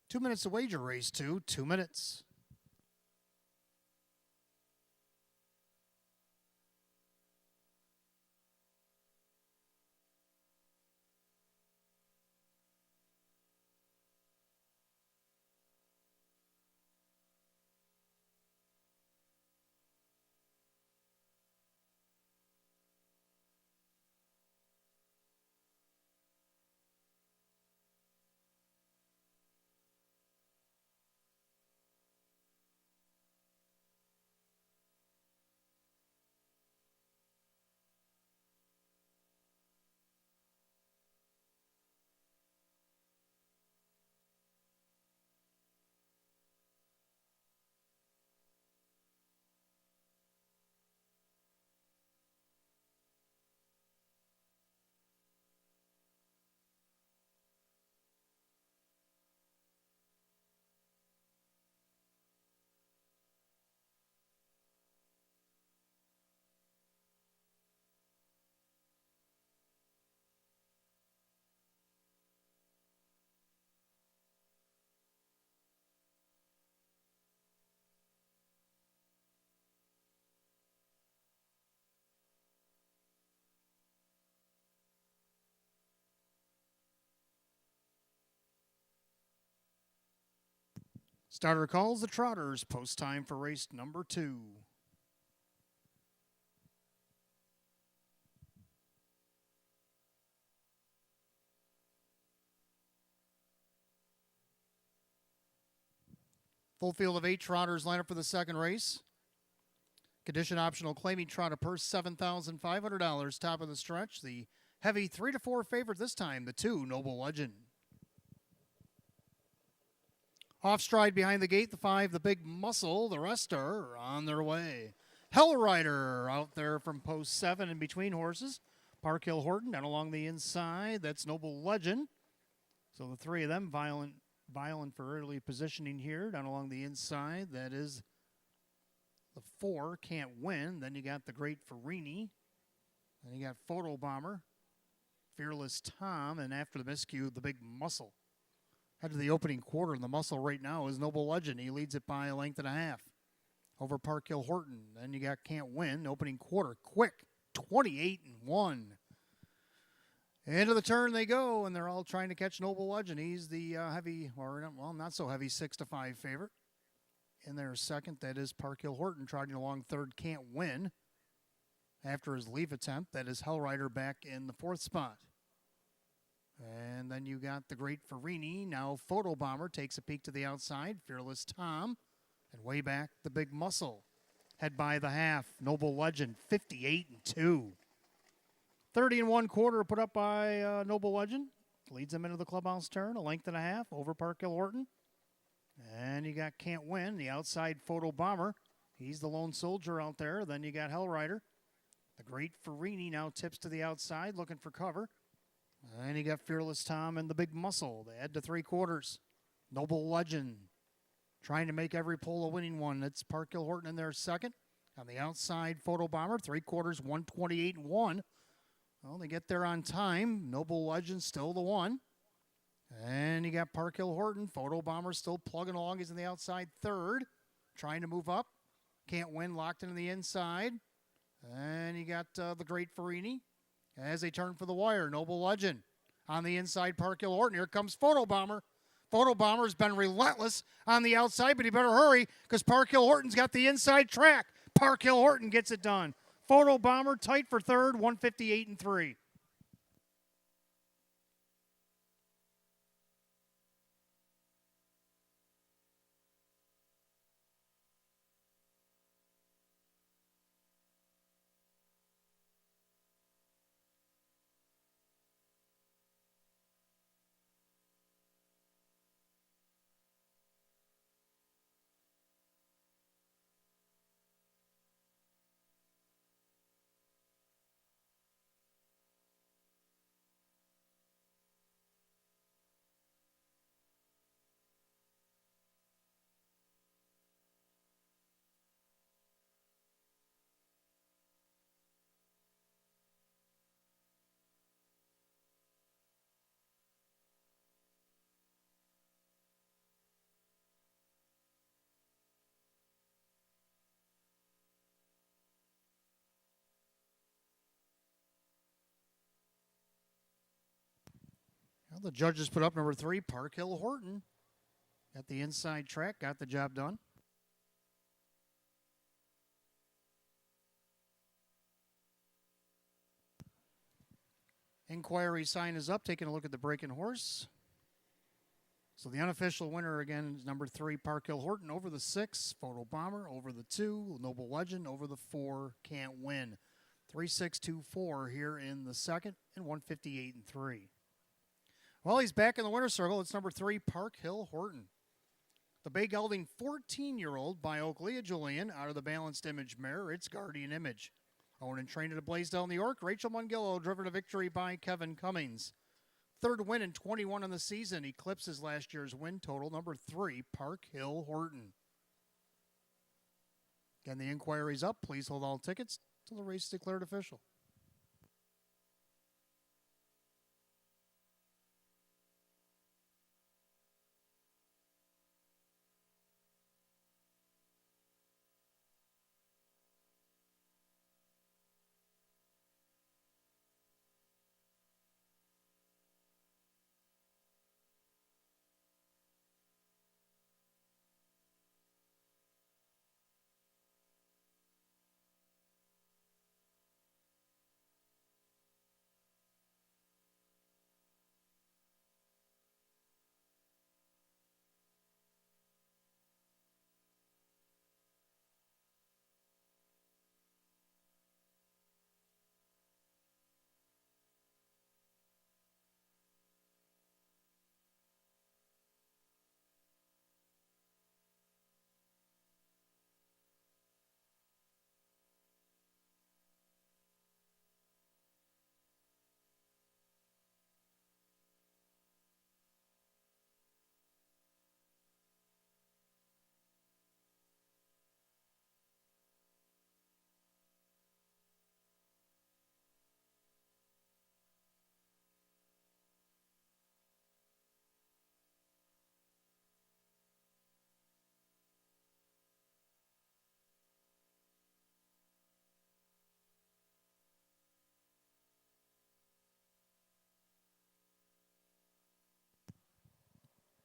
Speaker 1: 2 minutes to wager, race 2, 2 minutes. Starter calls the Trotters. Post time for race number 2. Full field of 8 Trotters line up for the second race. Condition optional claiming Trotter purse $7,500. Top of the stretch. The heavy 3 to 4 favorite this time. The 2 Noble Legend. Off stride behind the gate. The 5 the Big Muscle. The rest are on their way. Hell Rider out there from post 7 in between horses. Park Hill Horton down along the inside. That's Noble Legend. So the 3 of them violent for early positioning here down along the inside. That is the 4 Can't Win. Then you got the Great Farini. Then you got Photo Bomber, Fearless Tom, and after the miscue, the Big Muscle. Head to the opening quarter, and the Muscle right now is Noble Legend. He leads it by a length and a half over Park Hill Horton. Then you got Can't Win, opening quarter, quick, 28-1. Into the turn they go, and they're all trying to catch Noble Legend. He's the heavy, or well, not so heavy, 6 to 5 favorite. In there second, that is Park Hill Horton, trotting along third, Can't Win. After his leave attempt, that is Hell Rider back in the 4th spot. And then you got the Great Farini. Now Photo Bomber takes a peek to the outside. Fearless Tom. And way back, the Big Muscle. Head by the half. Noble Legend, 58-2. 30-1/4 put up by Noble Legend. Leads them into the clubhouse turn. A length and a half over Park Hill Horton. And you got Can't Win. The outside Photo Bomber. He's the lone soldier out there. Then you got Hell Rider. The Great Farini now tips to the outside looking for cover. And you got Fearless Tom and the Big Muscle. They head to 3/4. Noble Legend trying to make every pole a winning one. It's Park Hill Horton in there second. On the outside, Photo Bomber, 3/4, 128-1. Well, they get there on time. Noble Legend still the 1. And you got Park Hill Horton. Photo Bomber still plugging along. He's in the outside third. Trying to move up. Can't Win locked into the inside. And you got the Great Farini. As they turn for the wire, Noble Legend on the inside, Park Hill Horton. Here comes Photo Bomber. Photo Bomber's been relentless on the outside, but he better hurry because Park Hill Horton's got the inside track. Park Hill Horton gets it done. Photo Bomber tight for third, 158-3. The judges put up number 3, Park Hill Horton. At the inside track, got the job done. Inquiry sign is up. Taking a look at the breaking horse. So the unofficial winner again is number 3, Park Hill Horton over the 6, Photo Bomber over the 2, Noble Legend over the 4, Can't Win. 3-6-2-4 here in the second and 158-3. Well, he's back in the winner's circle. It's number 3, Park Hill Horton. The bay gelding 14-year-old by Oakley Julian out of the Balanced Image mare. It's Guardian Image. Owned and trained at Blaisdell, New York. Rachel Mungillo driven to victory by Kevin Cummings. Third win in 21 on the season. Eclipses last year's win total. Number 3, Park Hill Horton. Again, the inquiry's up. Please hold all tickets till the race is declared official.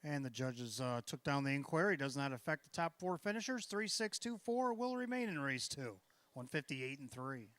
Speaker 1: And the judges took down the inquiry. Does not affect the top 4 finishers. 3-6-2-4 will remain in race 2. 158-3.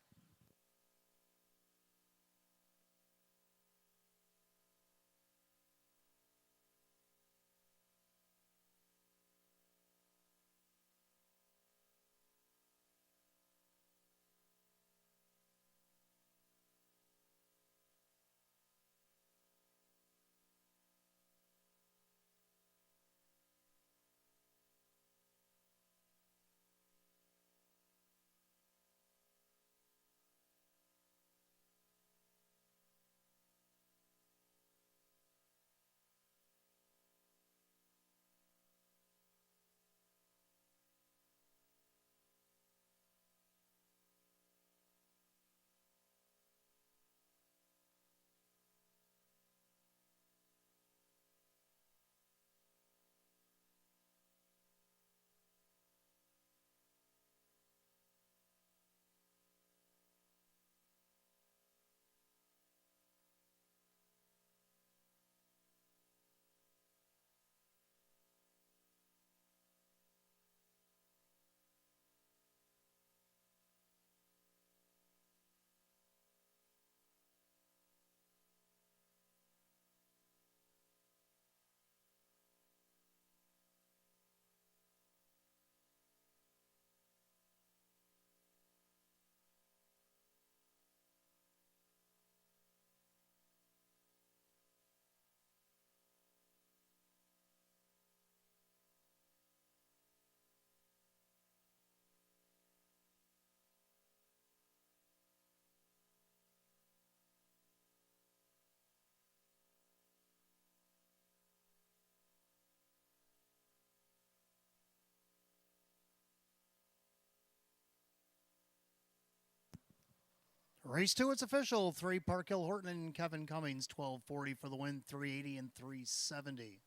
Speaker 1: Race 2, it's official. 3, Park Hill Horton and Kevin Cummings. 1240 for the win. 380 and 370.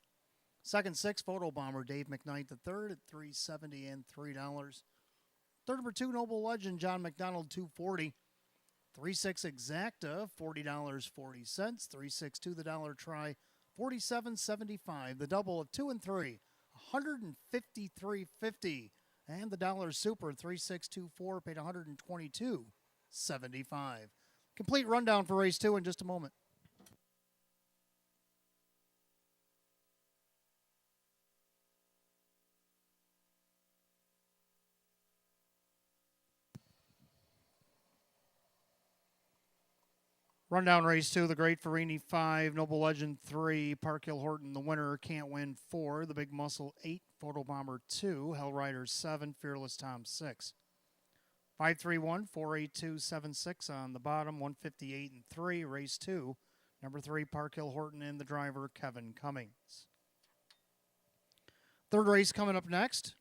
Speaker 1: Second 6, Photo Bomber Dave McKnight III at 370 and $3. Third number 2, Noble Legend John McDonald 240. 3-6 Exacta $40.40. 3-6-2 the dollar try $47.75. The double of 2 and 3, $153.50. And the dollar super 3624 paid $122.75. Complete rundown for race 2 in just a moment. Rundown race 2, the Great Farini 5, Noble Legend 3, Park Hill Horton the winner, Can't Win 4, the Big Muscle 8, Photo Bomber 2, Hell Rider 7, Fearless Tom 6. 531 482 76 on the bottom, 158 and 3, race 2. Number 3, Park Hill Horton, and the driver, Kevin Cummings. Third race coming up next.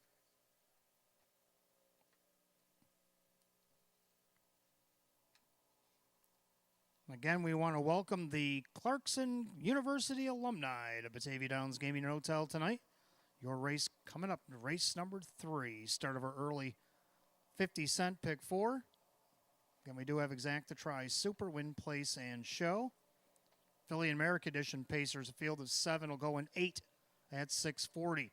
Speaker 1: Again, we want to welcome the Clarkson University alumni to Batavia Downs Gaming and Hotel tonight. Your race coming up, race number 3, start of our early 50-cent pick 4. Again, we do have exacta try, super, win, place, and show. Philly and Merrick Edition Pacers, a field of 7 will go in 8 at 640.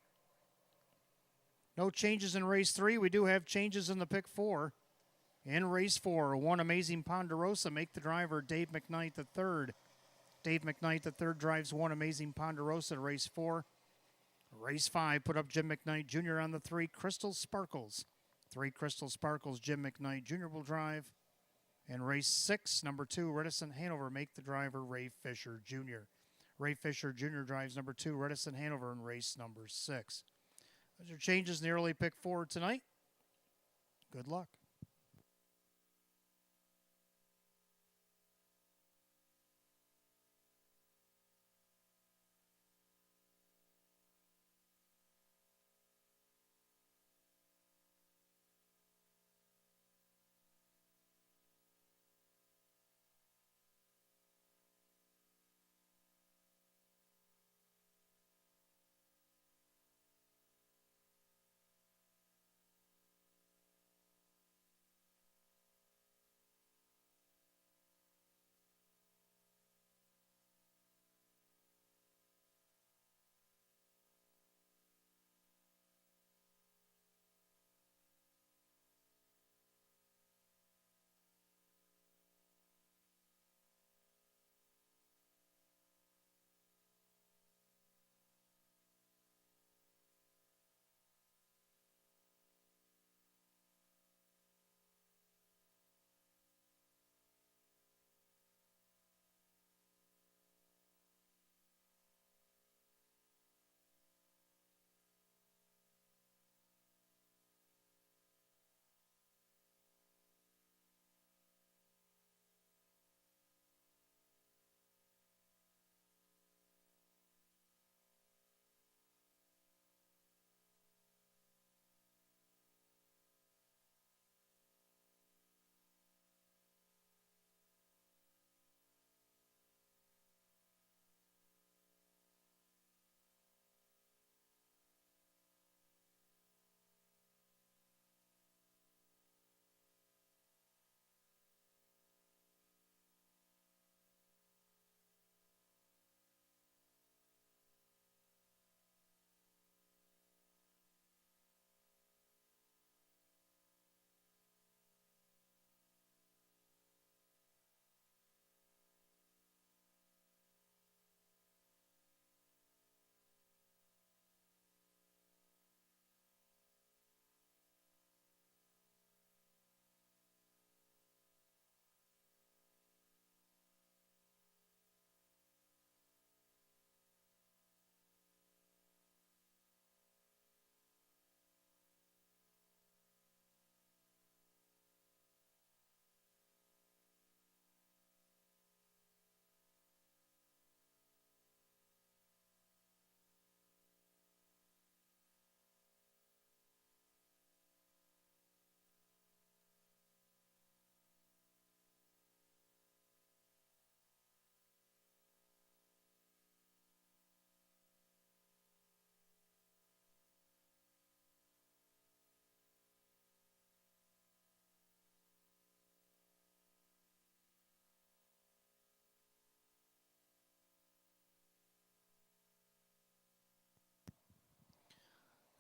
Speaker 1: No changes in race 3. We do have changes in the pick 4. In race 4, One Amazing Ponderosa, make the driver Dave McKnight III. Dave McKnight III drives One Amazing Ponderosa to race 4. Race 5, put up Jim McKnight Jr. on the 3, Crystal Sparkles. 3 Crystal Sparkles, Jim McKnight Jr. will drive. And race 6, number 2, Reticent Hanover, make the driver Ray Fisher Jr. Ray Fisher Jr. drives number 2, Reticent Hanover, in race number 6. Those are changes in the early pick 4 tonight. Good luck.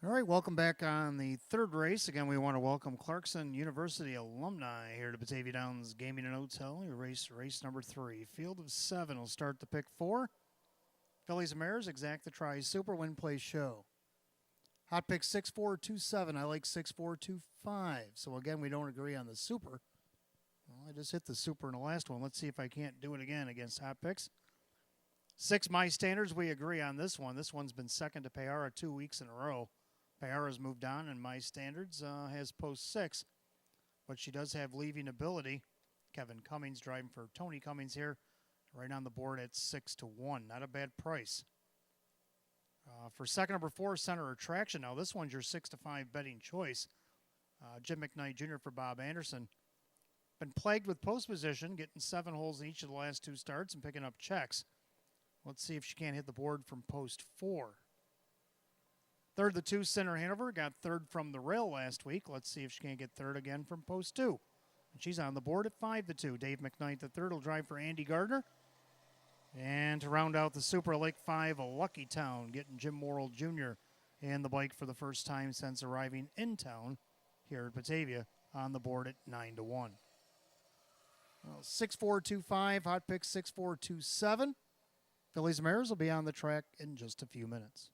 Speaker 1: All right, welcome back on the third race. Again, we want to welcome Clarkson University alumni here to Batavia Downs Gaming and Hotel. Your race number 3. Field of 7 will start the pick 4. Fillies and Mares, Exact the Try, Super Win Play Show. Hot pick 6427. I like 6425. So again, we don't agree on the Super. Well, I just hit the Super in the last one. Let's see if I can't do it again against Hot Picks. 6 My Standards, we agree on this one. This one's been second to Payara 2 weeks in a row. Payara's moved on, and My Standards has post 6. But she does have leaving ability. Kevin Cummings driving for Tony Cummings here. Right on the board at 6-1. Not a bad price. For second number 4, Center Attraction. Now, this one's your 6-5 betting choice. Jim McKnight Jr. for Bob Anderson. Been plagued with post position, getting 7 holes in each of the last 2 starts and picking up checks. Let's see if she can't hit the board from post 4. Third, the 2, Center Hanover. Got third from the rail last week. Let's see if she can't get third again from post 2. And she's on the board at 5-2. Dave McKnight the third will drive for Andy Gardner. And to round out the Super Lake 5, a Lucky Town, getting Jim Morrill Jr. in the bike for the first time since arriving in town here at Batavia, on the board at 9-1. Well, 6425, hot pick 6427. Fillies and Mares will be on the track in just a few minutes.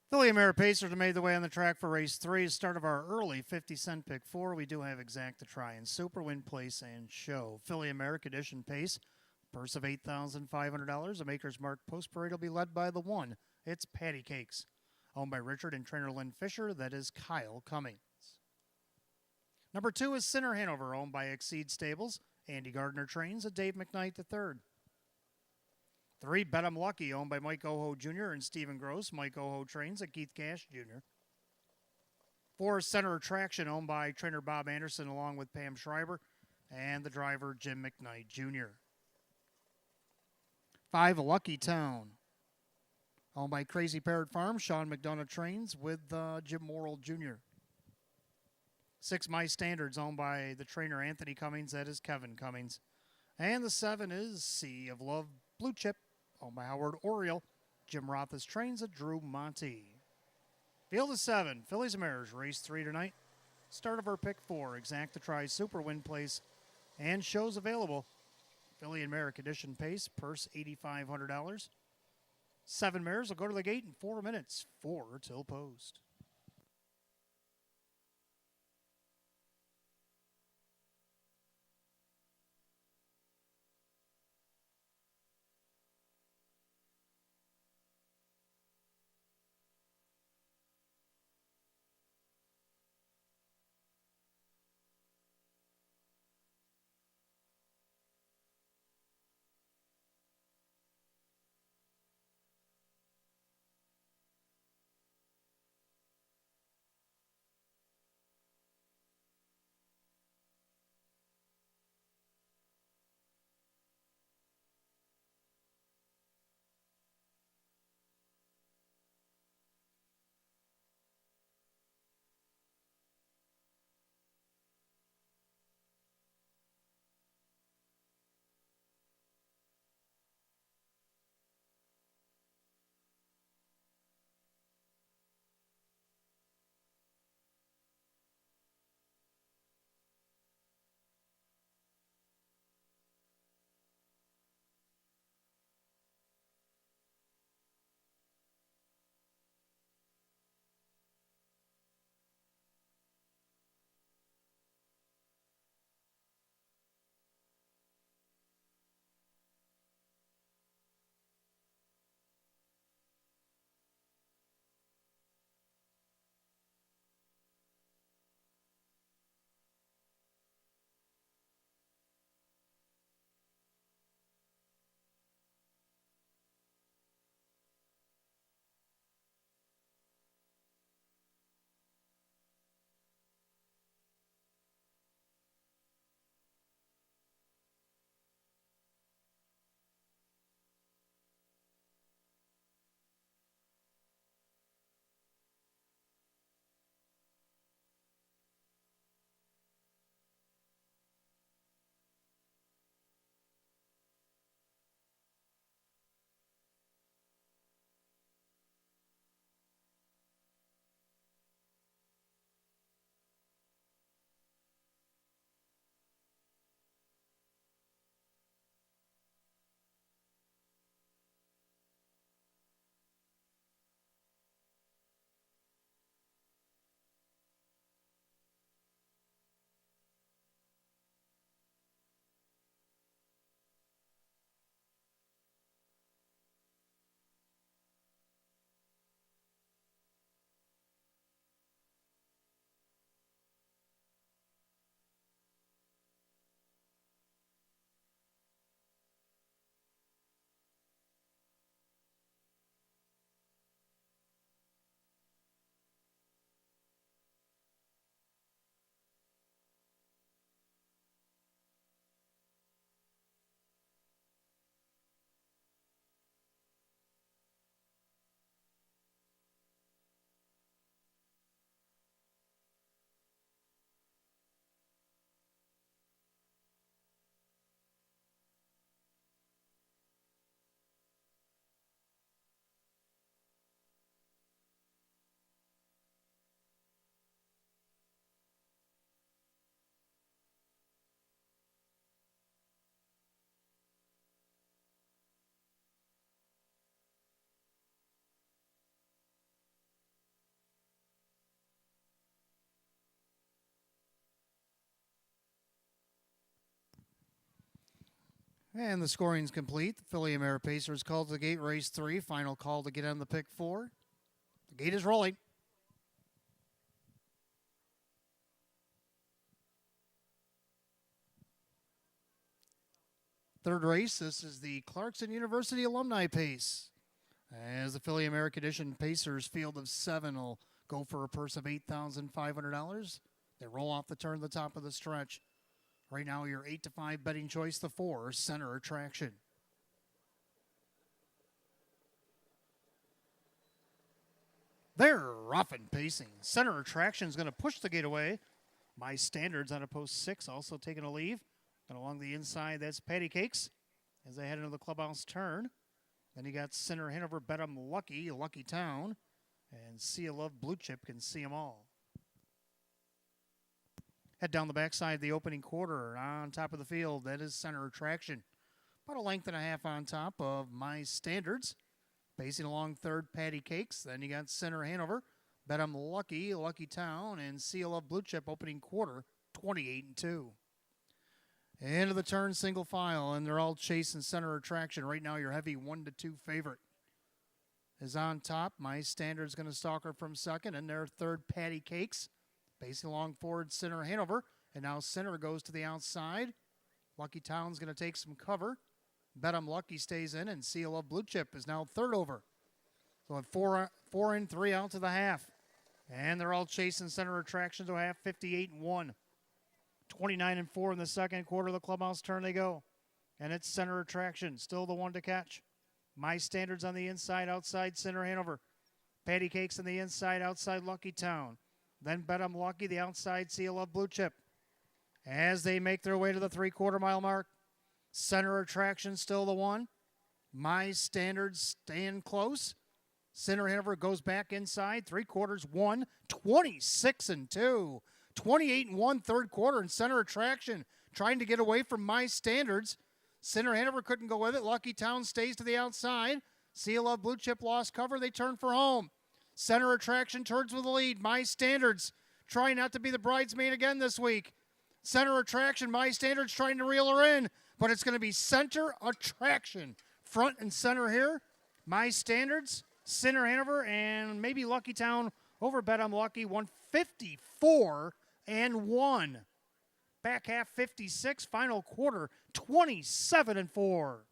Speaker 1: Philly and Mare Pacers have made the way on the track for race 3. Start of our early 50-cent pick 4. We do have Exact to Try and Super Win Place and Show. Philly America Edition Pace. Purse of $8,500. A Maker's Mark Post Parade will be led by the 1. It's Patty Cakes. Owned by Richard and trainer Lynn Fisher. That is Kyle Cummings. Number 2 is Center Hanover. Owned by Exceed Stables. Andy Gardner trains. A Dave McKnight III. 3, Bet I'm Lucky, owned by Mike Oho Jr. and Stephen Gross. Mike Oho trains at Keith Cash Jr. 4, Center Attraction, owned by trainer Bob Anderson along with Pam Schreiber and the driver Jim McKnight Jr. 5, Lucky Town, owned by Crazy Parrot Farm. Sean McDonough trains with Jim Morrill Jr. 6, My Standards, owned by the trainer Anthony Cummings. That is Kevin Cummings. And the 7 is Sea of Love Blue Chip, owned by Howard Oriole. Jim Rothis trains at Drew Monty. Field of 7, Fillies and Mares, race 3 tonight. Start of our pick 4, Exact to Try, Super Win Place, and shows available. Philly and Mare Condition Pace, purse $8,500. 7 mares will go to the gate in 4 minutes, 4 till post. And the scoring's complete. The Philly Mare Pacers called to the gate, race 3. Final call to get on the pick 4. The gate is rolling. Third race, this is the Clarkson University Alumni Pace. As the Philly American Edition Pacers field of 7 will go for a purse of $8,500. They roll off the turn to the top of the stretch. Right now, your 8 to 5 betting choice, the 4, Center Attraction. They're rough and pacing. Center Attraction is going to push the gate away. My Standards on a post 6, also taking a leave. And along the inside, that's Patty Cakes as they head into the clubhouse turn. Then you got Center Hanover, Bet 'em Lucky, Lucky Town. And Sea of Love, Blue Chip can see them all. Head down the backside of the opening quarter on top of the field. That is Center Attraction. About a length and a half on top of My Standards. Pacing along third, Patty Cakes. Then you got Center Hanover, Bet 'em Lucky, Lucky Town, and Sea of Love, Blue Chip opening quarter, 28-2. Into the turn, single file, and they're all chasing Center Attraction. Right now, your heavy 1-2 favorite is on top. My Standard's going to stalk her from second, and their third, Patty Cakes. Pacing along forward, Center Hanover, and now Center goes to the outside. Lucky Town's going to take some cover. Bet 'em Lucky stays in, and Sea of Love, Blue Chip is now third over. So at 4 in, 3 out to the half. And they're all chasing Center Attraction to a half, 58-1. 29-4 in the second quarter of the clubhouse turn they go. And it's Center Attraction, still the one to catch. My Standards on the inside, outside Center Hanover. Patty Cakes on the inside, outside Lucky Town. Then Bet 'em Lucky, the outside Sea of Love, Blue Chip. As they make their way to the 3/4 mile mark, Center Attraction still the one. My Standards staying close. Center Hanover goes back inside, 3/4, 1, 26-2. 28-1 third quarter, and Center Attraction trying to get away from My Standards. Center Hanover couldn't go with it. Lucky Town stays to the outside. Sea of Love, Blue Chip lost cover. They turn for home. Center Attraction turns with the lead. My Standards trying not to be the bridesmaid again this week. Center Attraction, My Standards trying to reel her in, but it's going to be Center Attraction front and center here. My Standards, Center Hanover, and maybe Lucky Town over Bet 'em Lucky, 154-1. Back half 56, final quarter 27-4.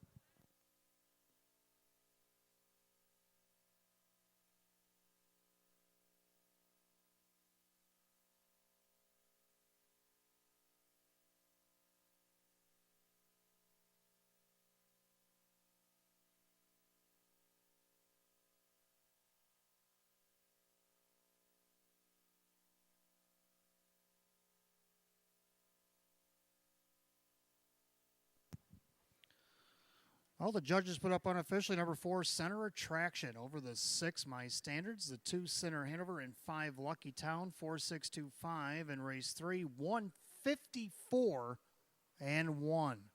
Speaker 1: All the judges put up unofficially number 4, Center Attraction. Over the 6, My Standards. The 2, Center Hanover, and 5, Lucky Town. 4-6-2-5 in race 3. 154-1.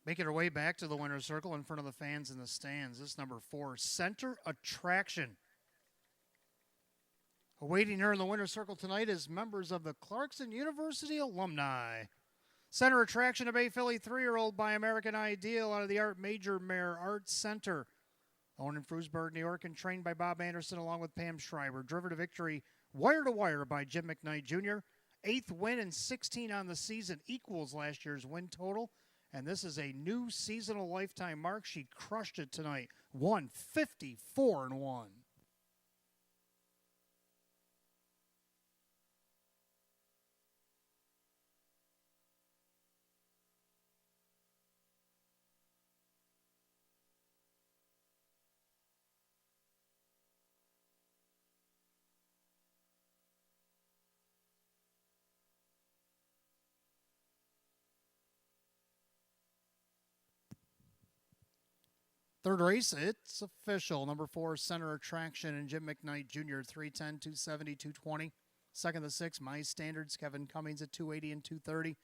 Speaker 1: Making her way back to the winner's circle in front of the fans in the stands. This number 4, Center Attraction. Awaiting her in the winner's circle tonight is members of the Clarkson University alumni. Center Attraction, a Bay Philly 3-year-old by American Ideal out of the Art Major Mare Arts Center. Owned in Frewsburg, New York, and trained by Bob Anderson along with Pam Schreiber. Driven to victory wire to wire by Jim McKnight Jr. 8th win and 16 on the season, equals last year's win total. And this is a new seasonal lifetime mark. She crushed it tonight. 154-1. Third race, it's official. Number 4, Center Attraction and Jim McKnight Jr. 310, 270, 220. Second, the 6, My Standards, Kevin Cummings at 280 and 230.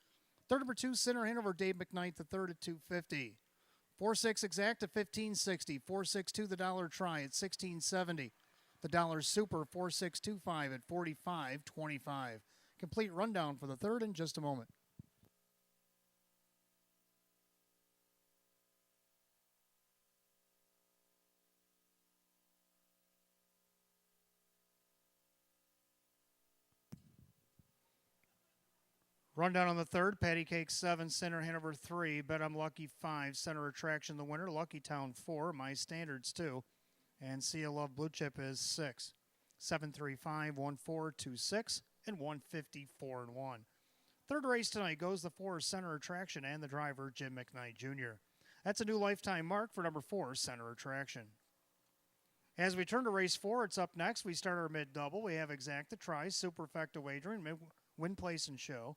Speaker 1: Third, number 2, Center Hanover, Dave McKnight, the third at 250. 4-6 Exact at 1560. 4-6-2 the Dollar Try at 1670. The Dollar Super 4-6-2-5 at 45.25. Complete rundown for the third in just a moment. Rundown on the third, Patty Cake 7, Center Hanover 3, Bet I'm Lucky 5, Center Attraction the winner, Lucky Town 4, My Standards 2, and Sea Love Blue Chip is 6. 735, 1426, and 154 and 1. Third race tonight goes the 4, Center Attraction, and the driver, Jim McKnight Jr. That's a new lifetime mark for number 4, Center Attraction. As we turn to race 4, it's up next. We start our mid-double. We have Exacta Try, Superfecta Wagering, Win, Place, and Show.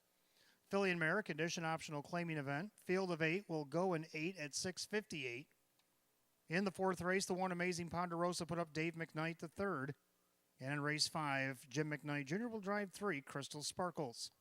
Speaker 1: Filly and Mare, condition optional claiming event. Field of 8 will go in 8 at 6:58. In the fourth race, the one Amazing Ponderosa put up Dave McKnight the third. And in race 5, Jim McKnight Jr. will drive 3, Crystal Sparkles.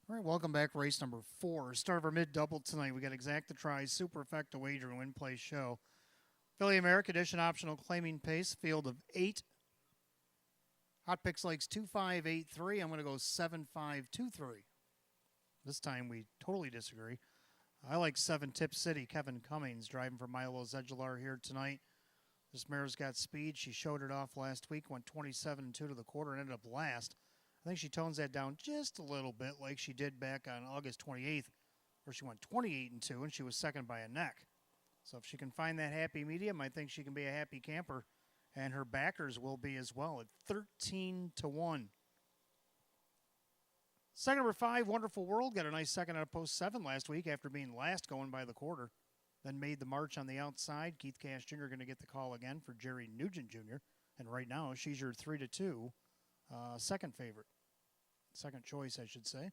Speaker 1: All right, welcome back. Race number 4. Start of our mid-double tonight. We got Exacta Try, Superfecta Wager, and Win, Place, Show. Filly America Edition optional claiming pace. Field of 8. Hot Picks Lakes 2583. I'm going to go 7523. This time we totally disagree. I like 7 Tip City. Kevin Cummings driving for Milo Zedular here tonight. This mare's got speed. She showed it off last week, went 27-2 to the quarter and ended up last. I think she tones that down just a little bit like she did back on August 28th, where she went 28-2 and she was second by a neck. So if she can find that happy medium, I think she can be a happy camper. And her backers will be as well at 13-1. Second number 5, Wonderful World, got a nice second out of post 7 last week after being last going by the quarter. Then made the march on the outside. Keith Cash Jr. going to get the call again for Jerry Nugent Jr. And right now, she's your 3-2 second favorite. Second choice, I should say.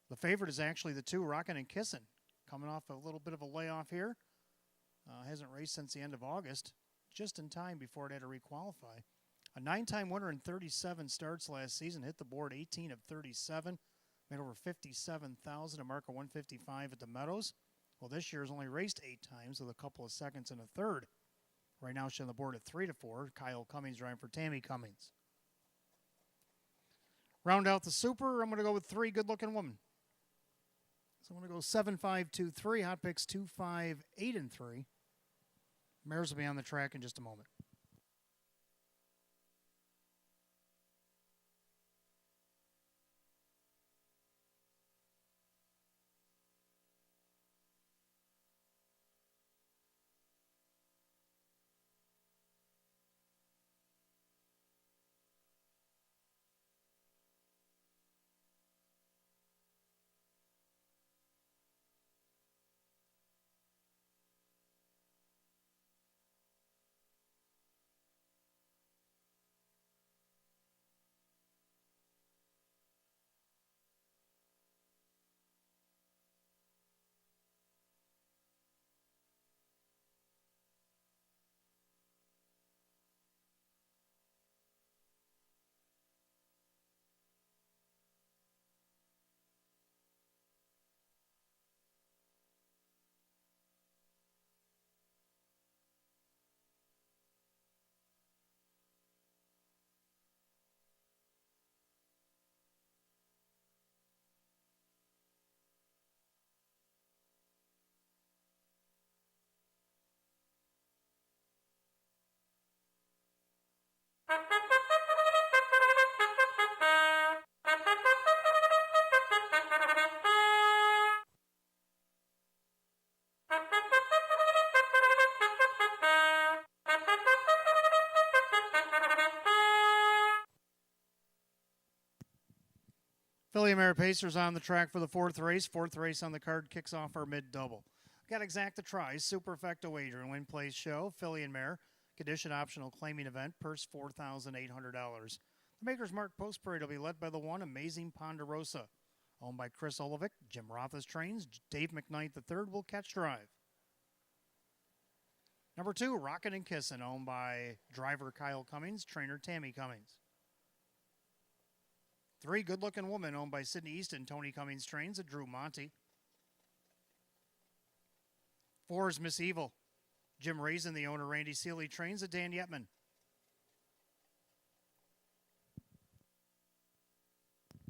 Speaker 1: The favorite is actually the 2, Rockin' and Kissin'. Coming off a little bit of a layoff here. Hasn't raced since the end of August. Just in time before it had to requalify. A 9-time winner in 37 starts last season. Hit the board 18 of 37. Made over 57,000, a mark of 155 at the Meadows. Well, this year has only raced 8 times with a couple of seconds and a third. Right now she's on the board at 3-4. Kyle Cummings driving for Tammy Cummings. Round out the Super, I'm going to go with 3 Good-Looking Women. So I'm going to go 7-5-2-3. Hot Picks 2-5-8-3. Mares will be on the track in just a moment. Philly Mare Pacers on the track for the 4th race. 4th race on the card kicks off our mid-double. Got Exacta Tries, Superfecta Wager, and Win Place Show, Philly and Mare, condition optional claiming event, purse $4,800. The Maker's Mark Post Parade will be led by the 1 Amazing Ponderosa, owned by Chris Olovic. Jim Roth's trains. Dave McKnight III will catch drive. Number 2, Rockin' and Kissin', owned by driver Kyle Cummings, trainer Tammy Cummings. 3, Good Looking Woman, owned by Sydney Easton, Tony Cummings trains, and Drew Monty. 4 is Miss Evil. Jim Raisin, the owner, Randy Seeley trains, and Dan Yetman.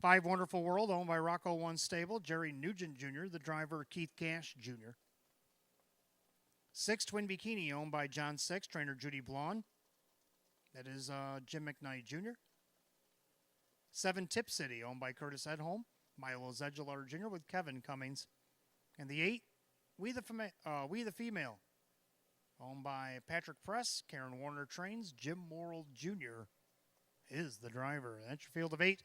Speaker 1: 5, Wonderful World, owned by Rocco One Stable, Jerry Nugent Jr., the driver Keith Cash Jr. 6, Twin Bikini, owned by John Six, trainer Judy Blonde. That is Jim McKnight Jr. 7, Tip City, owned by Curtis Edholm, Milo Zedular Jr. with Kevin Cummings. And the 8, We the Female, owned by Patrick Press, Karen Warner trains, Jim Morrill Jr. is the driver. That's your field of 8.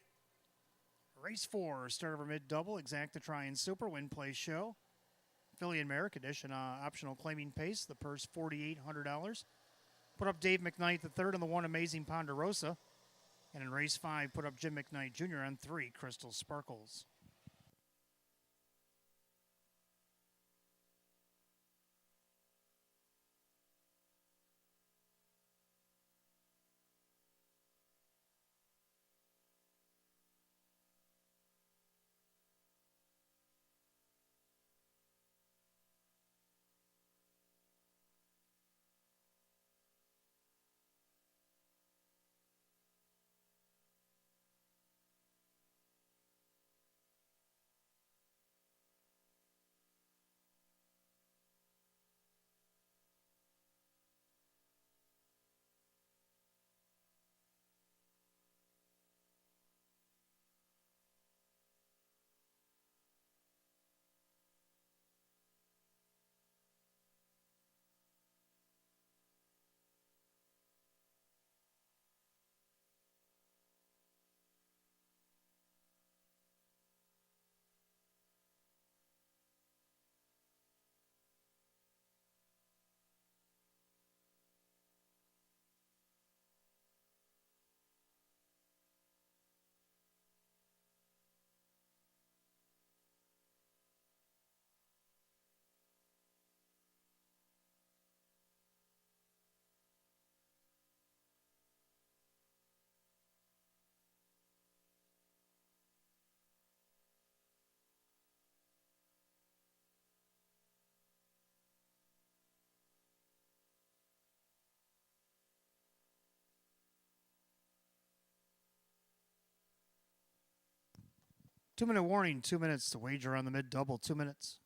Speaker 1: Race 4, start of our mid-double, Exacta Try and Super, Win Place Show. Philly and Mare, condition optional claiming pace, the purse $4,800. Put up Dave McKnight III on the 1 Amazing Ponderosa. And in race 5, put up Jim McKnight Jr. on 3 Crystal Sparkles. 2-minute warning, 2 minutes to wager on the mid-double, 2 minutes.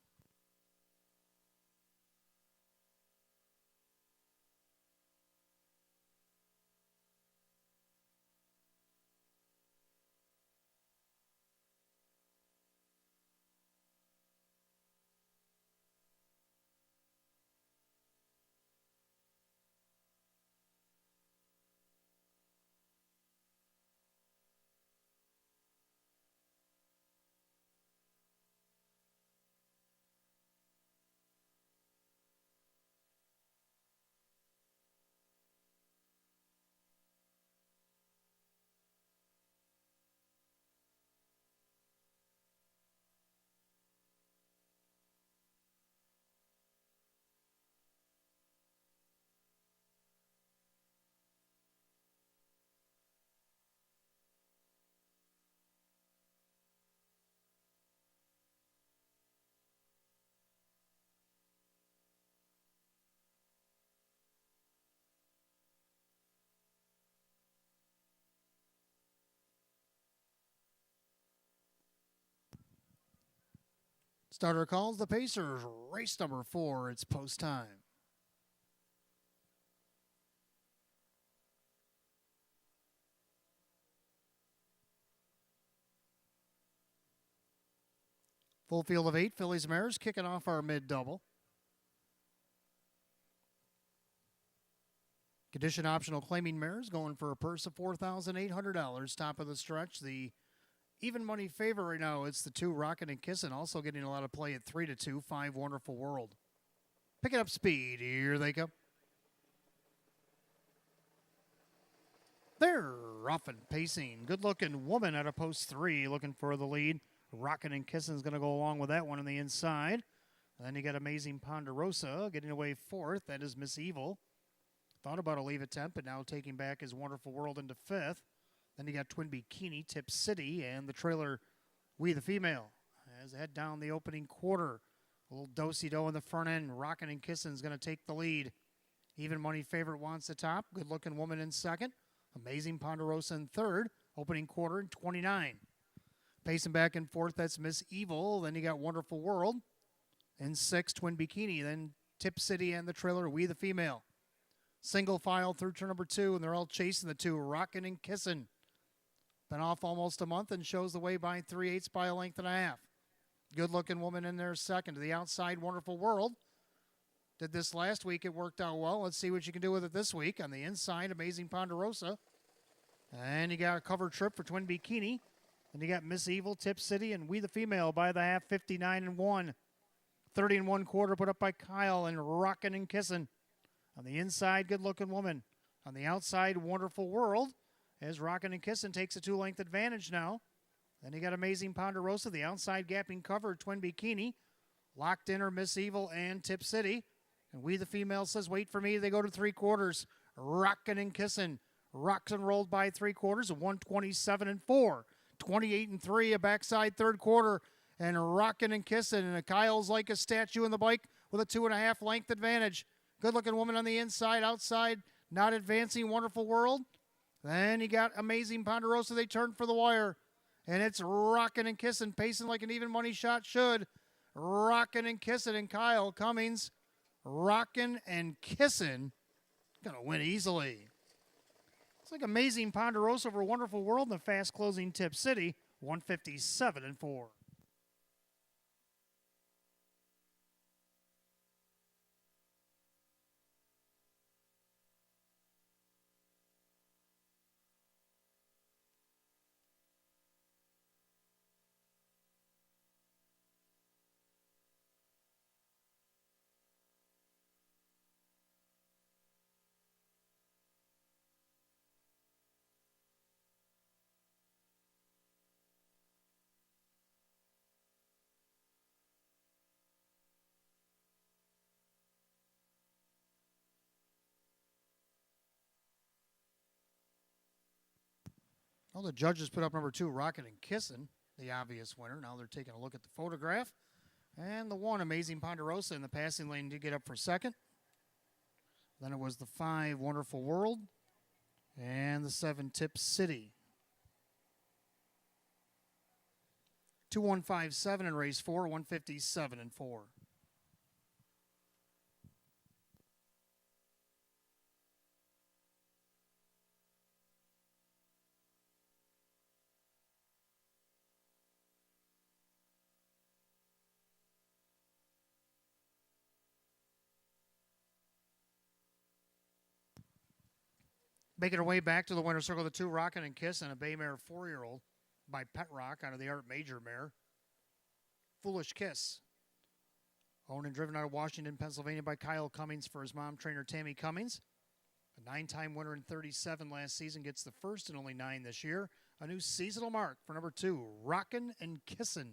Speaker 1: Starter calls the Pacers. Race number 4. It's post time. Full field of 8. Phillies Mares kicking off our mid-double. Condition optional claiming mares going for a purse of $4,800. Top of the stretch. The even money favorite right now, it's the 2 Rockin' and Kissin', also getting a lot of play at 3-2. 5 Wonderful World. Picking up speed. Here they come. They're off and pacing. Good-looking woman out of post 3 looking for the lead. Rockin' and Kissin' is going to go along with that one on the inside. Then you got Amazing Ponderosa getting away 4th. That is Miss Evil. Thought about a leave attempt, but now taking back his Wonderful World into 5th. Then you got Twin Bikini, Tip City, and the trailer, We the Female. As they head down the opening quarter, a little do-si-do in the front end. Rockin' and Kissin' is going to take the lead. Even money favorite wants the top. Good-looking woman in 2nd. Amazing Ponderosa in 3rd. Opening quarter in 29. Pacing back and forth, that's Miss Evil. Then you got Wonderful World. In 6th, Twin Bikini. Then Tip City and the trailer, We the Female. Single file through turn number 2, and they're all chasing the 2, Rockin' and Kissin'. Been off almost a month and shows the way by 3/8 by a length and a half. Good-looking woman in there 2nd. To the outside, Wonderful World. Did this last week. It worked out well. Let's see what you can do with it this week. On the inside, Amazing Ponderosa. And you got a cover trip for Twin Bikini. And you got Miss Evil, Tip City, and We the Female by the half, 59-1. 30 1/4 put up by Kyle and Rockin' and Kissin'. On the inside, Good-Looking Woman. On the outside, Wonderful World. As Rockin' and Kissin' takes a 2-length advantage now. Then you got Amazing Ponderosa, the outside gapping cover, Twin Bikini. Locked in are Miss Evil and Tip City. And We the Female says, wait for me. They go to 3/4. Rockin' and Kissin'. Rocks and rolled by 3/4 of 127-4. 28-3, a backside 3rd quarter. And Rockin' and Kissin'. And Kyle's like a statue in the bike with a 2.5 length advantage. Good-looking woman on the inside, outside, not advancing, Wonderful World. Then you got Amazing Ponderosa. They turn for the wire. And it's Rockin' and Kissin', pacing like an even money shot should. Rockin' and Kissin' and Kyle Cummings. Rockin' and Kissin'. Gonna win easily. It's like Amazing Ponderosa over Wonderful World in the fast-closing Tip City, 157-4. Well, the judges put up number 2, Rockin' and Kissin', the obvious winner. Now they're taking a look at the photograph. And the 1, Amazing Ponderosa, in the passing lane did get up for 2nd. Then it was the 5, Wonderful World. And the 7, Tip City. 2157 in race 4, 157 and 4. Making her way back to the winner's circle, the 2 Rockin' and Kissin', a bay mare 4-year-old by Pet Rock out of the Art Major mare. Foolish Kiss. Owned and driven out of Washington, Pennsylvania by Kyle Cummings for his mom, trainer Tammy Cummings. A 9-time winner in 37 last season, gets the first and only 9 this year. A new seasonal mark for number 2, Rockin' and Kissin'.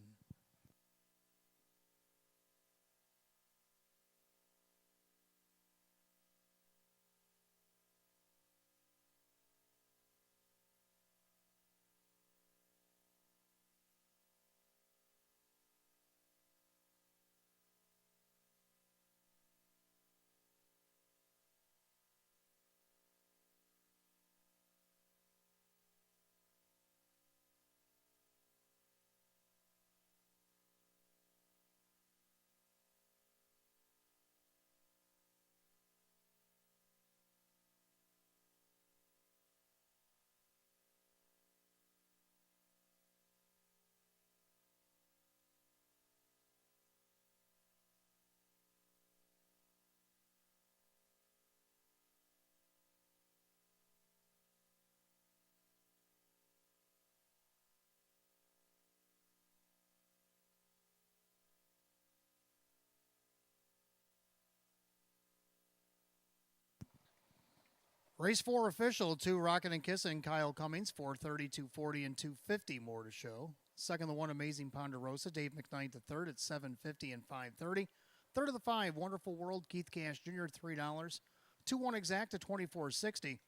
Speaker 1: Race 4 official, 2 Rockin' and Kissin', Kyle Cummings, 430, 240, and 250 more to show. Second, the 1 Amazing Ponderosa, Dave McKnight, the third at 750 and 530. Third of the 5, Wonderful World, Keith Cash Jr., $3. 2-1 Exact at 24.60.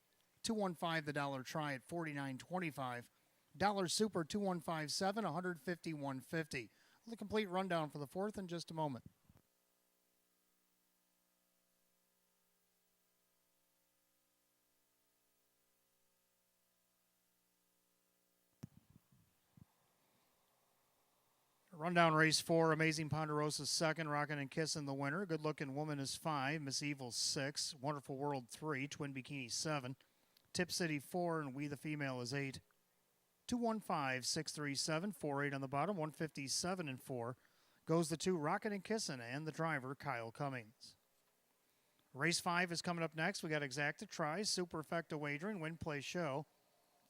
Speaker 1: 215 the Dollar Try at 49.25. Dollar Super 2157, 151.50. The complete rundown for the 4th in just a moment. Rundown race 4, Amazing Ponderosa second, Rockin' and Kissin' the winner. Good Looking Woman is 5, Miss Evil 6, Wonderful World 3, Twin Bikini 7, Tip City 4, and We the Female is 8. 215, 637, 48 on the bottom, 157 and 4. Goes the 2 Rockin' and Kissin' and the driver, Kyle Cummings. Race 5 is coming up next. We got Exacta Tries, Superfecta Wagering, Win Play Show,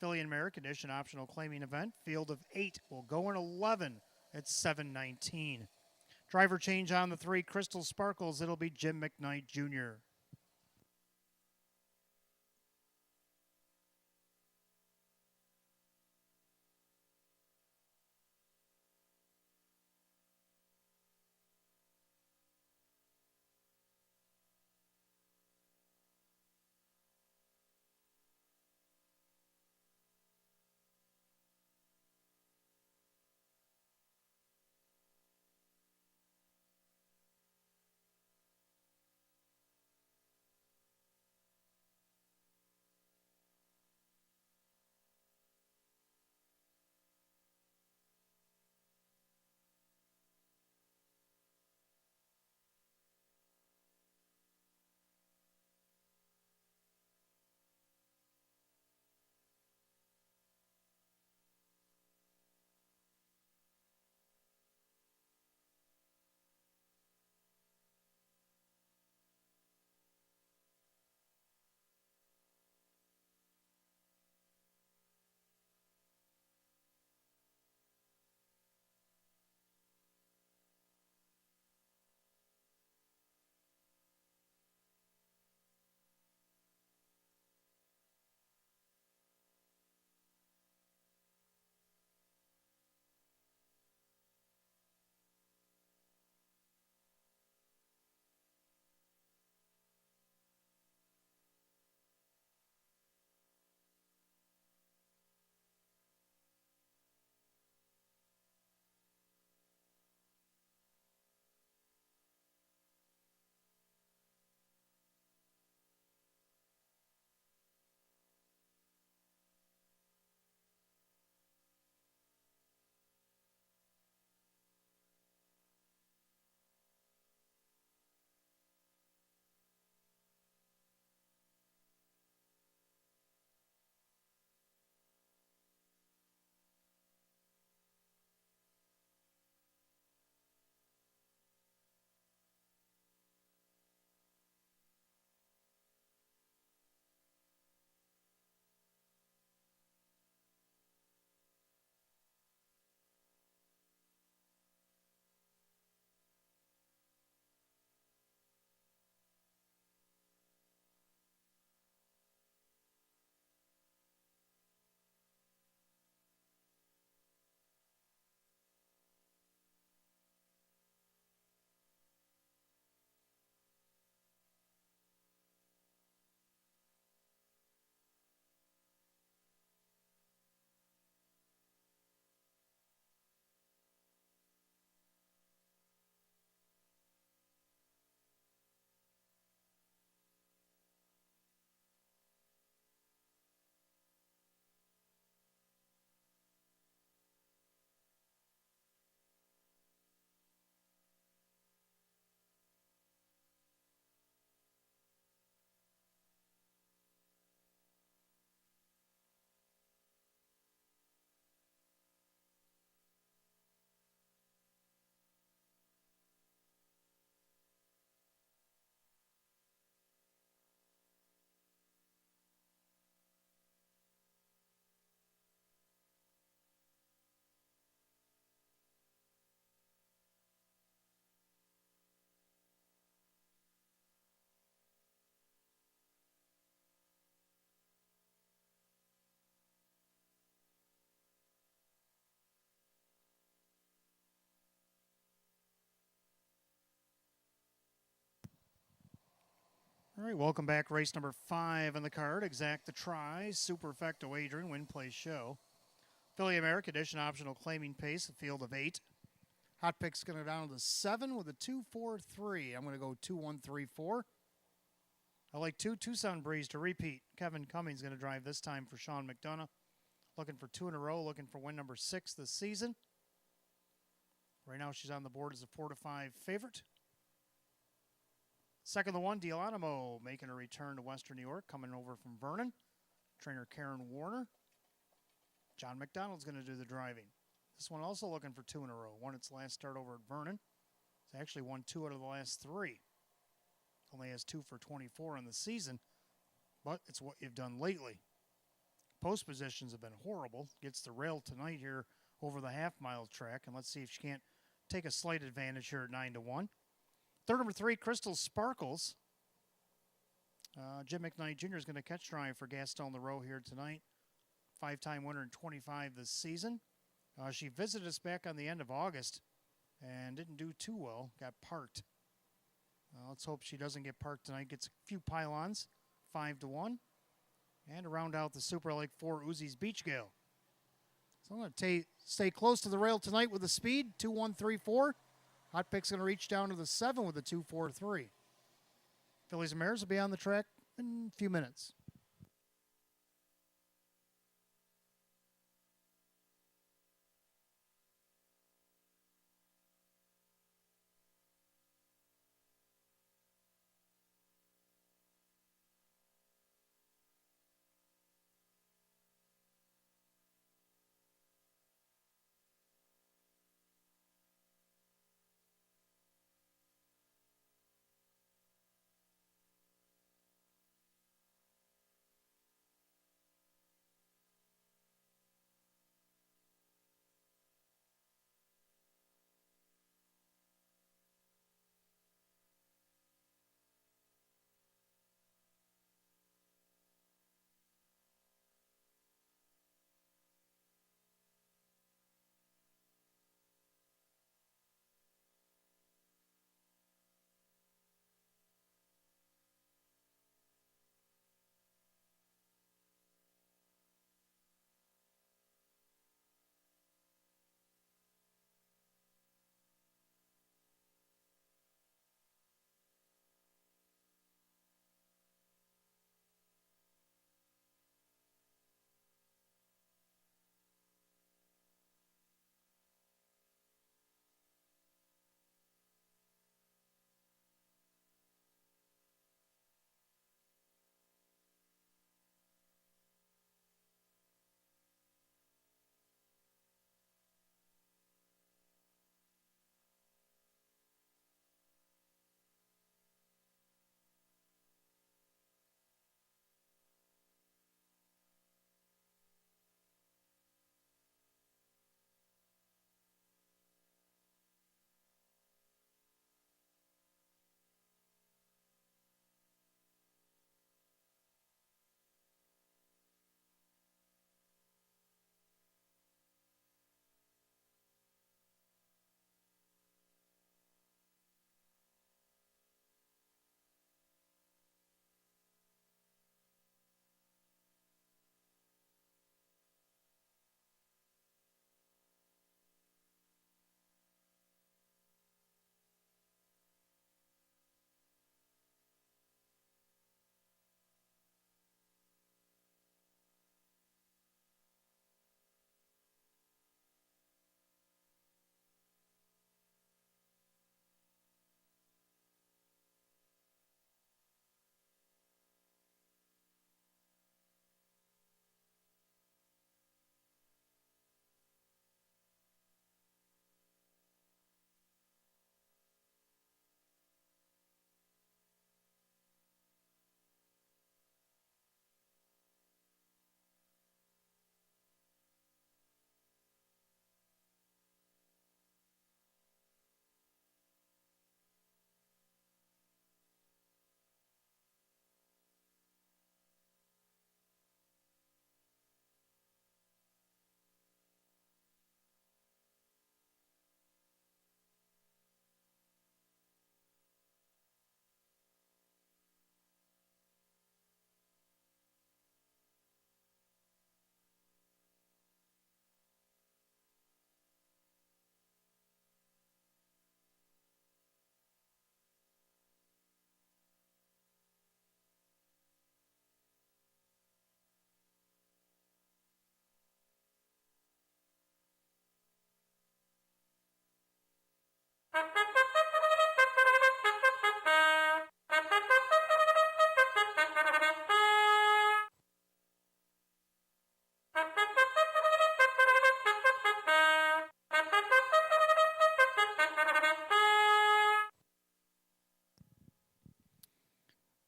Speaker 1: Philly and Mare Condition Optional Claiming Event. Field of 8 will go in 11 at 7:19. Driver change on the 3 Crystal Sparkles. It'll be Jim McKnight Jr. All right, welcome back. Race number 5 on the card. Exact the Try, Superfecto Adrian, Win Play Show. Philly America Edition optional claiming pace, a field of 8. Hot pick's going to go down to 7 with a 2-4-3. I'm going to go 2-1-3-4. I like 2 Tucson Breeze to repeat. Kevin Cummings going to drive this time for Sean McDonough. Looking for 2 in a row, looking for win number 6 this season. Right now she's on the board as a 4-5 favorite. Second, the 1, D'Alonimo, making a return to Western New York, coming over from Vernon. Trainer Karen Warner. John McDonald's going to do the driving. This one also looking for 2 in a row. Won its last start over at Vernon. It's actually won 2 out of the last 3. Only has 2 for 24 in the season, but it's what you've done lately. Post positions have been horrible. Gets the rail tonight here over the half-mile track, and let's see if she can't take a slight advantage here at 9-1. Third, number 3, Crystal Sparkles. Jim McKnight Jr. is going to catch drive for Gaston LaRoe here tonight. 5-time winner in 25 this season. She visited us back on the end of August and didn't do too well. Got parked. Let's hope she doesn't get parked tonight. Gets a few pylons. 5-1. And to round out the Super Lake 4, Uzi's Beach Gale. So I'm going to stay close to the rail tonight with the speed. 2-1-3-4. Hot pick's going to reach down to the 7 with a 2-4-3. Phillies and Mares will be on the track in a few minutes.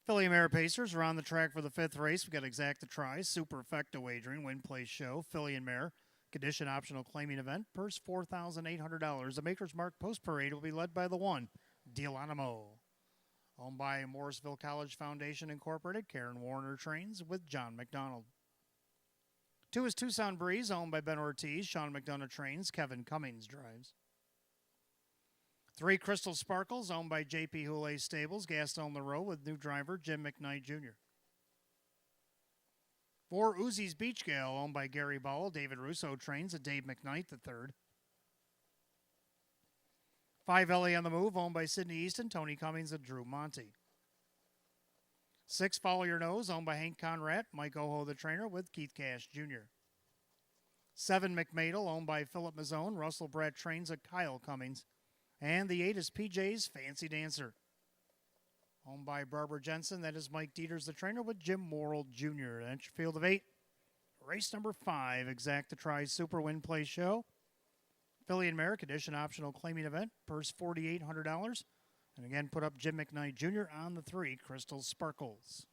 Speaker 1: Philly Mare Pacers are on the track for the fifth race. We've got Exacta Tries, Superfecta Wagering, Win Place Show, Philly and Mare, Condition Optional Claiming Event, purse $4,800. The Maker's Mark Post Parade will be led by the one, Delanimo. Owned by Morrisville College Foundation Incorporated, Karen Warner trains with John McDonald. 2 is Tucson Breeze, owned by Ben Ortiz. Sean McDonough trains, Kevin Cummings drives. 3 Crystal Sparkles, owned by J.P. Houlet Stables, Gaston Leroux with new driver Jim McKnight Jr. 4 Uzi's Beach Gale, owned by Gary Bowell. David Russo trains at Dave McKnight III. 5 Ellie on the Move, owned by Sidney Easton, Tony Cummings, and Drew Monty. 6 Follow Your Nose, owned by Hank Conrad, Mike Oho the trainer with Keith Cash Jr. 7 McMadel, owned by Philip Mazzone, Russell Brett trains at Kyle Cummings. And the 8 is PJ's Fancy Dancer, owned by Barbara Jensen. That is Mike Dieters, the trainer, with Jim Morrill Jr. That's your field of 8. Race number 5, Exacta Tries Super Win Play Show. Philly and Mare, Condition Optional Claiming Event, purse $4,800. And again, put up Jim McKnight Jr. on the 3 Crystal Sparkles.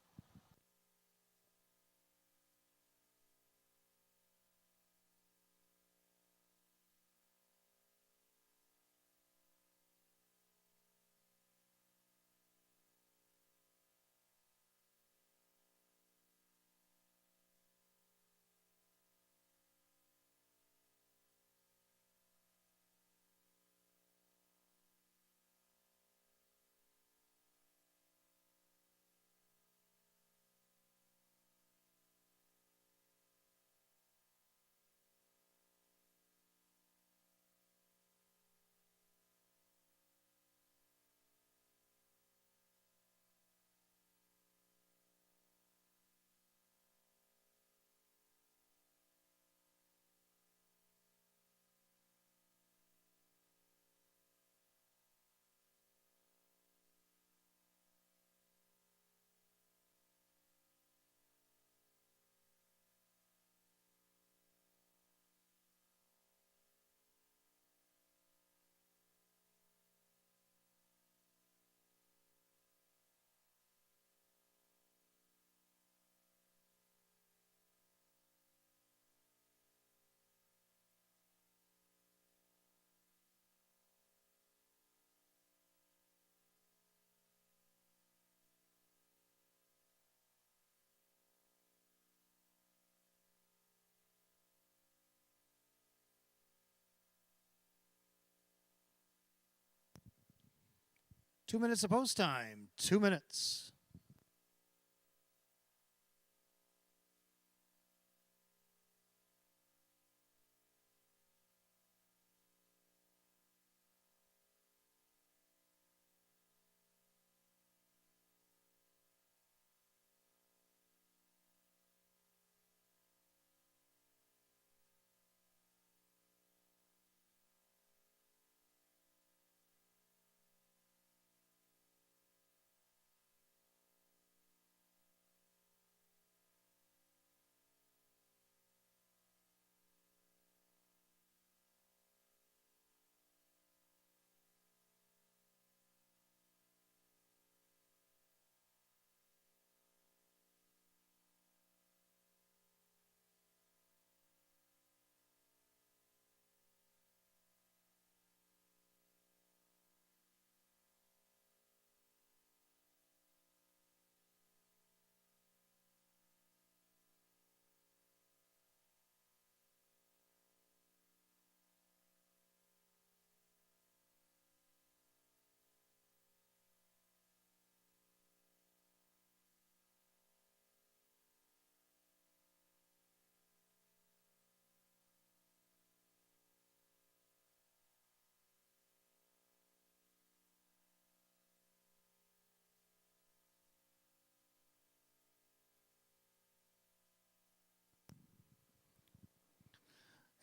Speaker 1: Two minutes of post time. 2 minutes.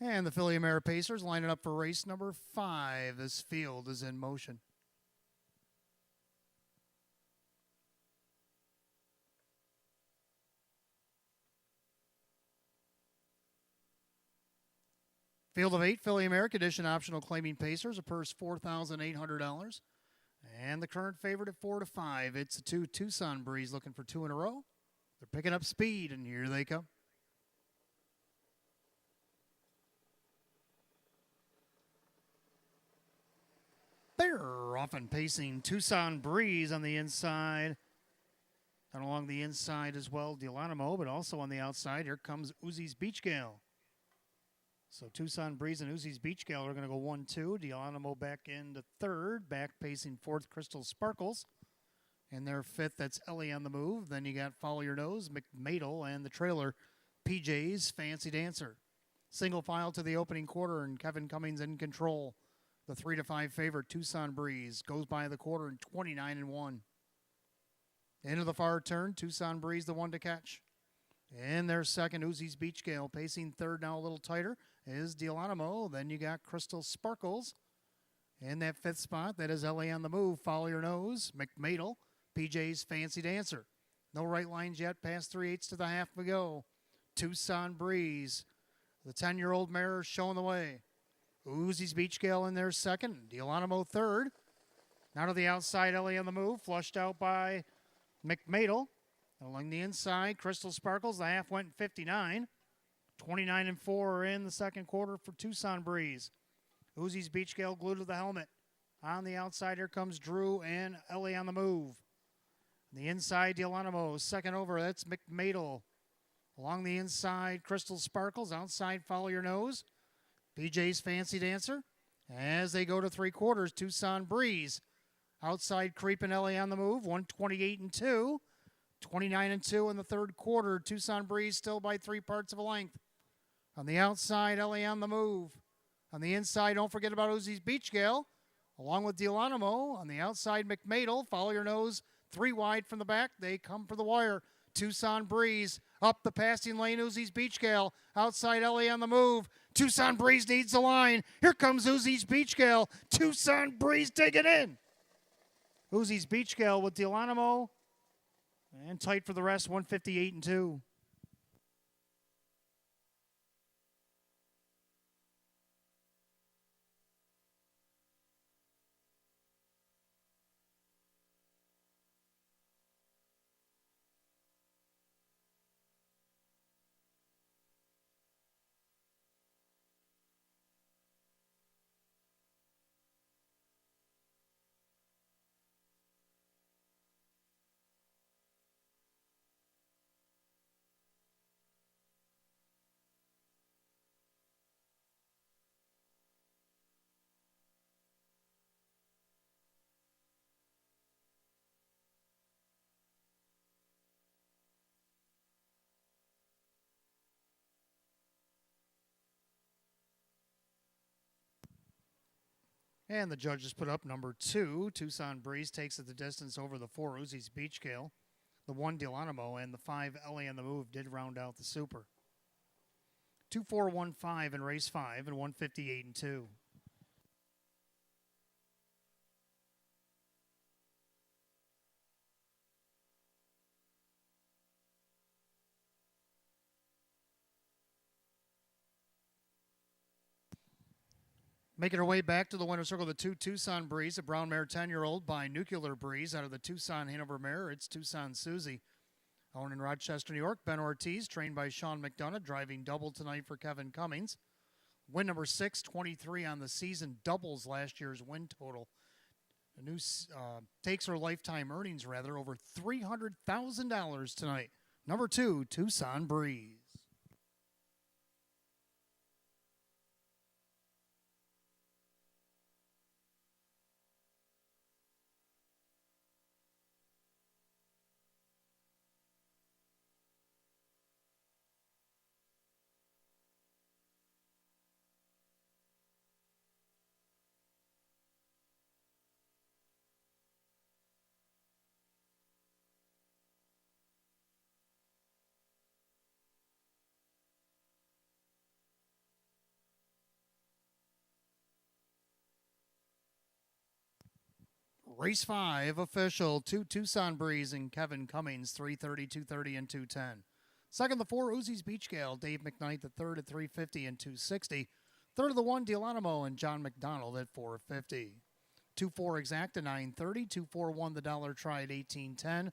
Speaker 1: And the Philly Mare Pacers lining up for race number 5. This field is in motion. Field of 8, Philly America Edition optional claiming Pacers, a purse $4,800. And the current favorite at 4-5. It's the 2 Tucson Breeze looking for 2 in a row. They're picking up speed, and here they come. They're often pacing Tucson Breeze on the inside. And along the inside as well, Delonimo, but also on the outside, here comes Uzi's Beach Gale. So Tucson Breeze and Uzi's Beach Gale are going to go 1-2. Delonimo back into third. Back pacing fourth, Crystal Sparkles. And their fifth, that's Ellie on the move. Then you got Follow Your Nose, McMadel, and the trailer, PJ's Fancy Dancer. Single file to the opening quarter, and Kevin Cummings in control. The 3-5 favorite, Tucson Breeze, goes by the quarter in 29-1. Into the far turn, Tucson Breeze, the one to catch. In their second, Uzi's Beach Gale, pacing third now a little tighter, is Delonimo. Then you got Crystal Sparkles. In that fifth spot, that is LA on the move, Follow Your Nose, McMadel, PJ's Fancy Dancer. No right lines yet, past 3/8 to the half we go. Tucson Breeze, the 10-year-old mare showing the way. Uzi's Beach Gale in there second, Delonimo third. Now to the outside, LA on the move, flushed out by McMadel. Along the inside, Crystal Sparkles, the half went 59. 29-4 are in the second quarter for Tucson Breeze. Uzi's Beach Gale glued to the helmet. On the outside, here comes Drew and Ellie on the move. The inside, Delonimo, second over, that's McMadel. Along the inside, Crystal Sparkles, outside, Follow Your Nose. PJ's Fancy Dancer. As they go to three quarters, Tucson Breeze. Outside, Creepin' Ellie on the move, 128-2. 29-2 in the third quarter. Tucson Breeze still by 3 parts of a length. On the outside, Ellie on the move. On the inside, don't forget about Uzi's Beach Gale, along with Delonimo. On the outside, McMadel, Follow Your Nose, 3 wide from the back. They come for the wire. Tucson Breeze up the passing lane, Uzi's Beach Gale. Outside, Ellie on the move. Tucson Breeze needs the line. Here comes Uzi's Beach Gale. Tucson Breeze digging in. Uzi's Beach Gale with Delonimo. And tight for the rest, 158-2. And the judges put up number 2. Tucson Breeze takes it the distance over the 4 Uzi's Beach Gale. The 1 Delonimo and the 5 Ellie on the move did round out the super. 2-4-1-5 in race 5 and 158-2. Making her way back to the winner's circle, the 2 Tucson Breeze, a brown mare 10-year-old by Nuclear Breeze out of the Tucson Hanover mare. It's Tucson Susie. Owned in Rochester, New York, Ben Ortiz, trained by Sean McDonough, driving double tonight for Kevin Cummings. Win number 6, 23 on the season, doubles last year's win total. The new takes her lifetime earnings, rather, over $300,000 tonight. Number 2, Tucson Breeze. Race 5 official, 2 Tucson Breeze and Kevin Cummings, 3:30, 2:30, and 2:10. Second, the 4 Uzi's Beach Gale, Dave McKnight, the third at 3:50 and 2:60. Third of the 1 Delonimo and John McDonald at 4:50. 2-4 Exact at 9:30. 2-4-1 the Dollar Try at 18:10.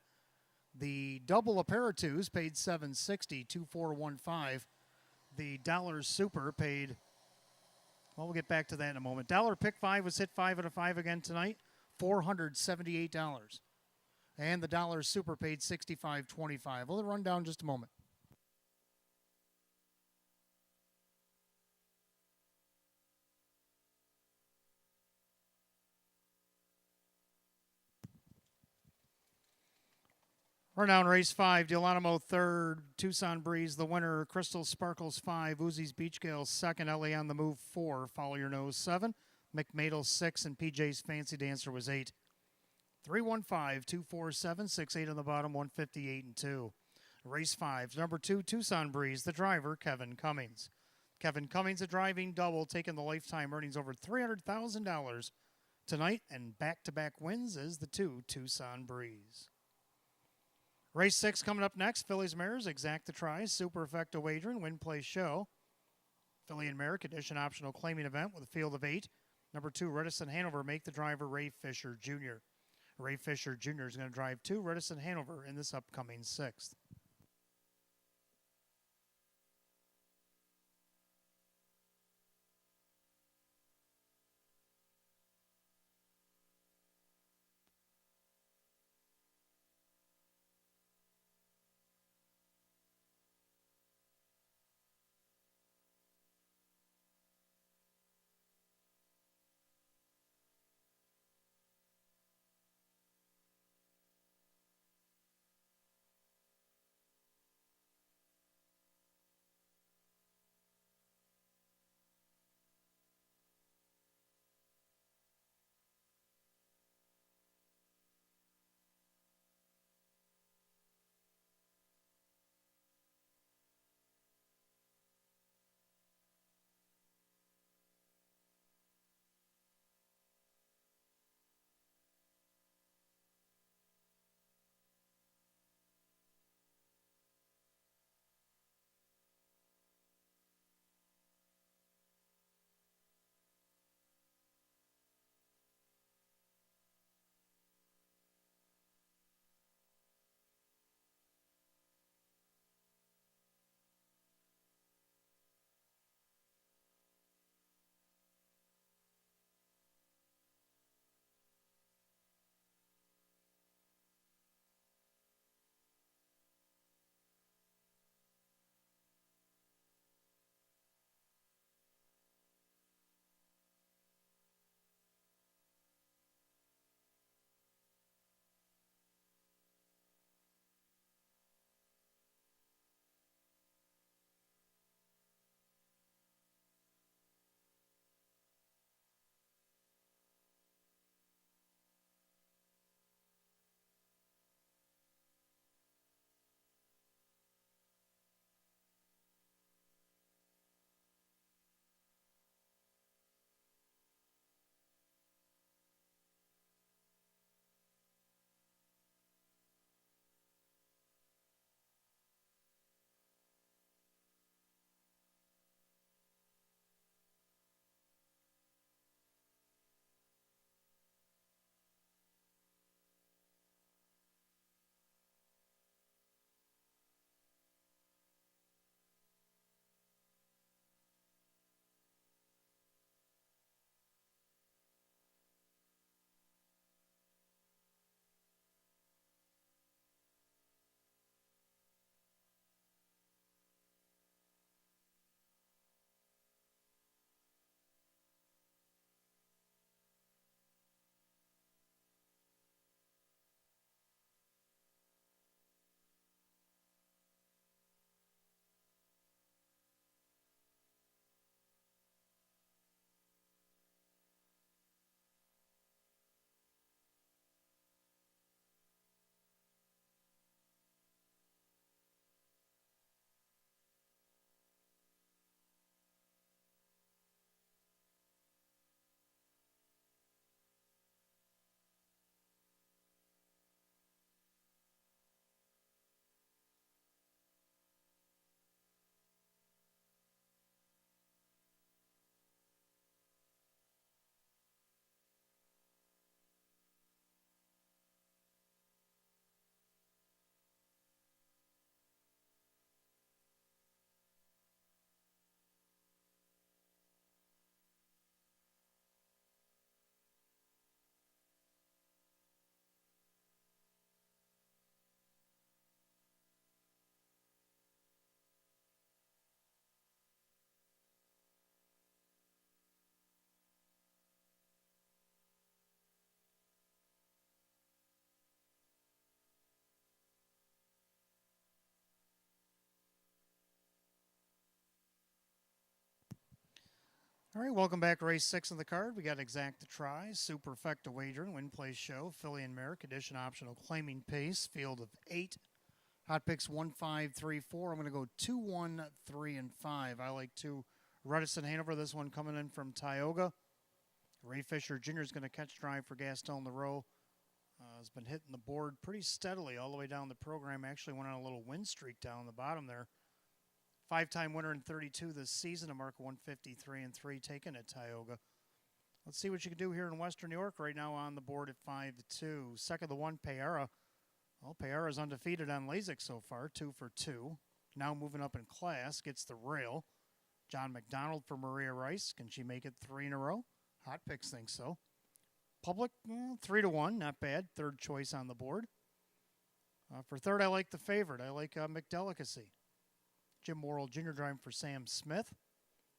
Speaker 1: The double a pair of twos paid $7.60. 2-4-1-5. The Dollar Super paid. Well, we'll get back to that in a moment. Dollar Pick 5 was hit 5 out of 5 again tonight, $478. And the Dollar Super paid $65.25. We'll run down just a moment. Rundown race 5, Delonimo third, Tucson Breeze the winner, Crystal Sparkles 5, Uzi's Beach Gale second, LA on the Move 4, Follow Your Nose 7, McMadel 6, and PJ's Fancy Dancer was 8. 315, 247, 68 on the bottom, 158 and 2. Race 5, number 2, Tucson Breeze, the driver, Kevin Cummings. Kevin Cummings, a driving double, taking the lifetime earnings over $300,000 tonight, and back-to-back wins is the 2, Tucson Breeze. Race 6 coming up next. Fillies Mares, Exact the Tries, Superfecta Wagering, Win Play Show. Philly and Mare Condition Optional Claiming Event with a field of 8. Number 2, Redison Hanover, Make the Driver, Ray Fisher Jr. Ray Fisher Jr. is going to drive 2 Redison Hanover in this upcoming 6th. All right, welcome back to race 6 of the card. We got Exact to Try, Superfecta Wagering, Win Place Show, Philly and Merrick, Edition Optional, Claiming Pace, field of 8. Hot picks 1, 5, 3, 4. I'm going to go 2, 1, 3, and 5. I like 2. Redison Hanover, this one coming in from Tioga. Ray Fisher Jr. is going to catch drive for Gaston LaRoe. Has been hitting the board pretty steadily all the way down the program. Actually went on a little win streak down the bottom there. 5-time winner in 32 this season, a mark of 153 and 3 taken at Tioga. Let's see what you can do here in Western New York right now on the board at 5-2. Second, the 1, Payara. Well, Payara's undefeated on LASIK so far, 2 for 2. Now moving up in class, gets the rail. John McDonald for Maria Rice. Can she make it 3 in a row? Hot Picks think so. Public, 3-1, not bad. Third choice on the board. For third, I like the favorite. I like McDelicacy. Jim Morrill Jr. driving for Sam Smith.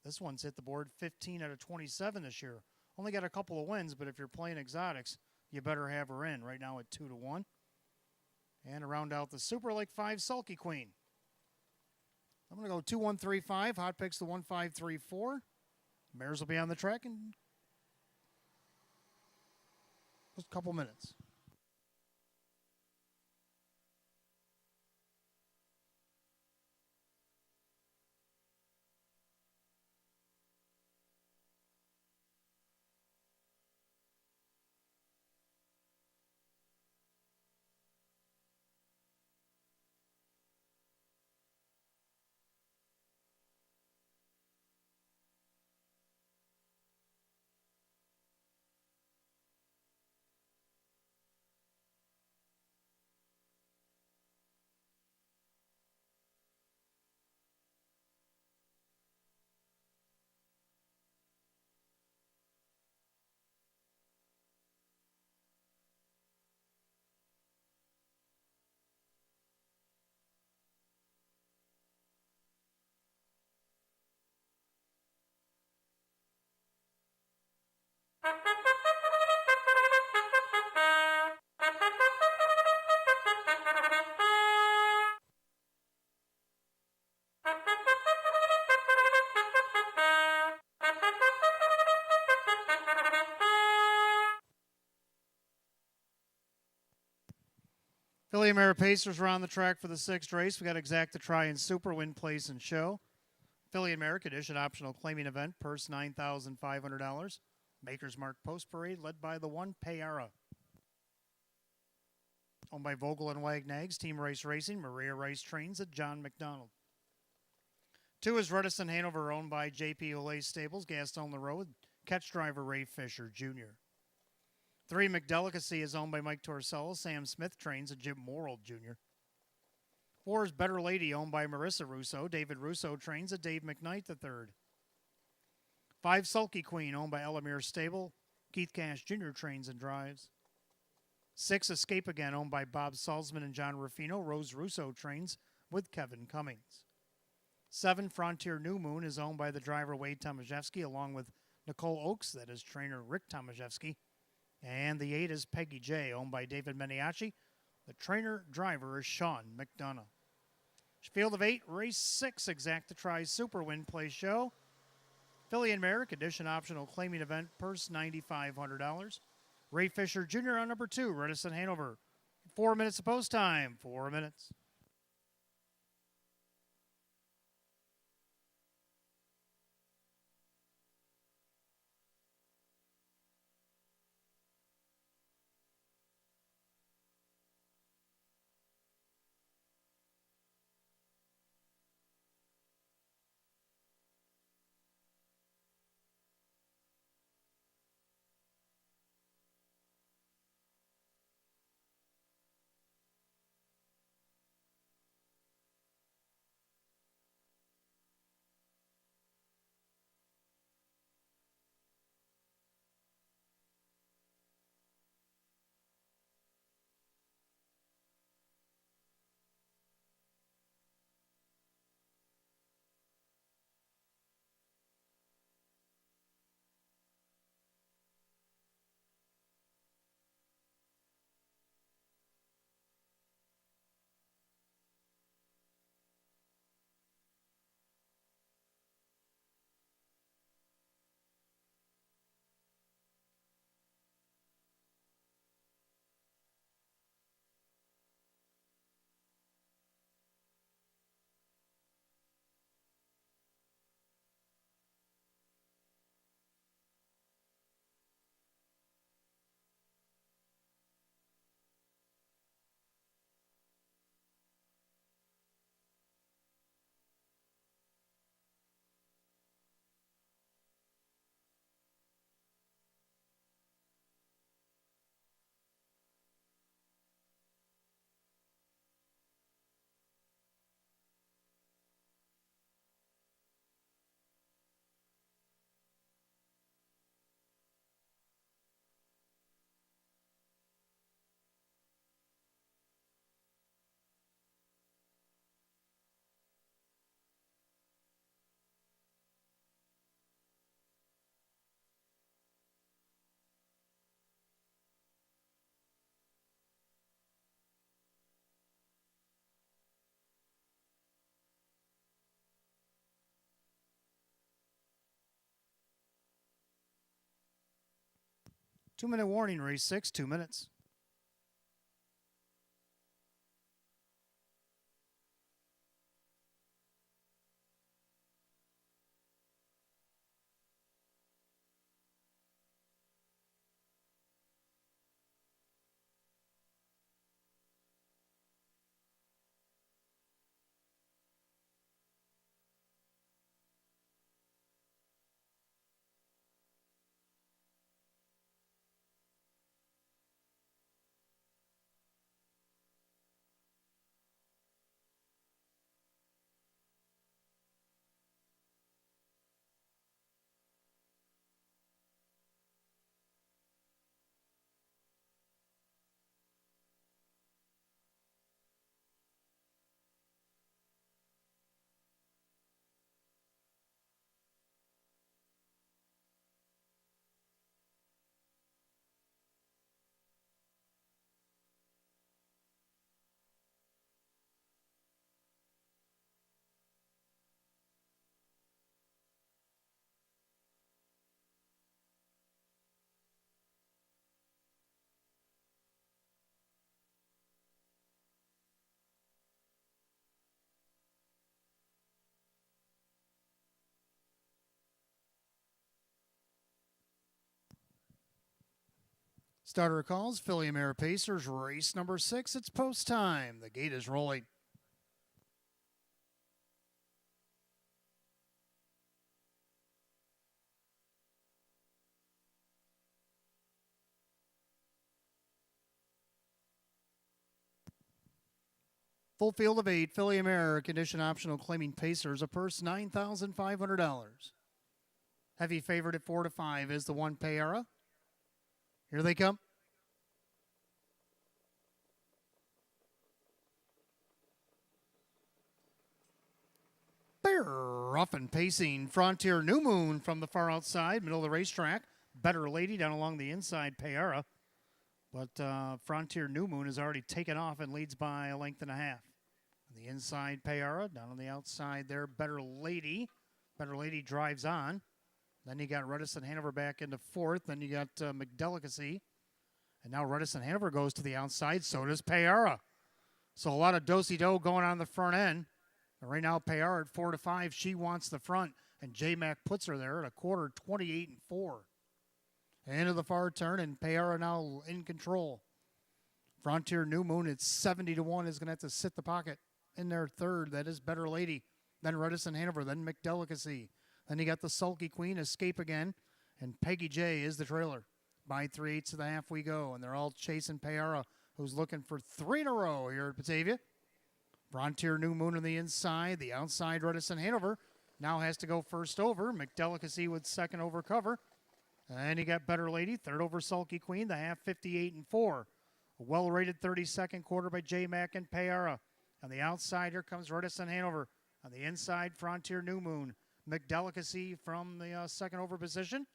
Speaker 1: This one's hit the board 15 out of 27 this year. Only got a couple of wins, but if you're playing exotics, you better have her in. Right now at 2-1. And to round out the Super, like 5, Sulky Queen. I'm going to go 2, 1, 3, 5. Hot Picks the 1, 5, 3, 4. Mares will be on the track in just a couple minutes. Philly America Pacers are on the track for the 6th race. We got Exact to Try and Super, Win Place and Show. Philly America Edition Optional Claiming Event, purse $9,500. Maker's Mark Post Parade, led by the 1, Payara. Owned by Vogel and Wagnags, Team Race Racing, Maria Rice Trains at John McDonald. 2 is Redison Hanover, owned by J.P. Olay Stables, Gaston LaRoe, catch driver Ray Fisher Jr. 3, McDelicacy is owned by Mike Torsello. Sam Smith trains at Jim Morrill Jr. 4 is Better Lady, owned by Marissa Russo. David Russo trains at Dave McKnight III. 5, Sulky Queen, owned by Elamir Stable. Keith Cash Jr. trains and drives. 6, Escape Again, owned by Bob Salzman and John Ruffino. Rose Russo trains with Kevin Cummings. 7, Frontier New Moon is owned by the driver Wade Tomaszewski, along with Nicole Oakes, that is trainer Rick Tomaszewski. And the 8 is Peggy J, owned by David Meniachi. The trainer driver is Sean McDonough. Field of 8, race 6, Exact to Try Super, Win Place Show. Philly and Merrick, Edition Optional Claiming Event, purse $9,500. Ray Fisher Jr. on number 2, Redison Hanover. 4 minutes of post time, 4 minutes. 2-minute warning, race 6, 2 minutes. Starter calls, Philly Mare Pacers, race number 6. It's post time. The gate is rolling. Full field of 8, Philly Mare, condition optional, claiming Pacers, a purse $9,500. Heavy favorite at 4 to 5 is the 1 Payara. Here they come. They're rough and pacing. Frontier New Moon from the far outside, middle of the racetrack. Better Lady down along the inside, Payara. But Frontier New Moon has already taken off and leads by a length and a half. On the inside, Payara. Down on the outside there, Better Lady. Better Lady drives on. Then you got Redison Hanover back into 4th. Then you got McDelicacy. And now Redison Hanover goes to the outside. So does Payara. So a lot of do-si-do going on the front end. And right now, Payara at 4 to 5. She wants the front. And J-Mac puts her there at a quarter, 28-4. Into the far turn, and Payara now in control. Frontier New Moon at 70 to 1 is going to have to sit the pocket in their 3rd. That is Better Lady. Then Redison Hanover. Then McDelicacy. Then you got the Sulky Queen, Escape again. And Peggy J is the trailer. By 3/8 of the half we go. And they're all chasing Payara, who's looking for 3 in a row here at Batavia. Frontier New Moon on the inside. The outside, Redison Hanover now has to go first over. McDelicacy with second over cover. And you got Better Lady, 3rd over Sulky Queen, the half 58-4. A well-rated 32nd quarter by J-Mac and Payara. On the outside, here comes Redison Hanover. On the inside, Frontier New Moon. McDelicacy from the second over position.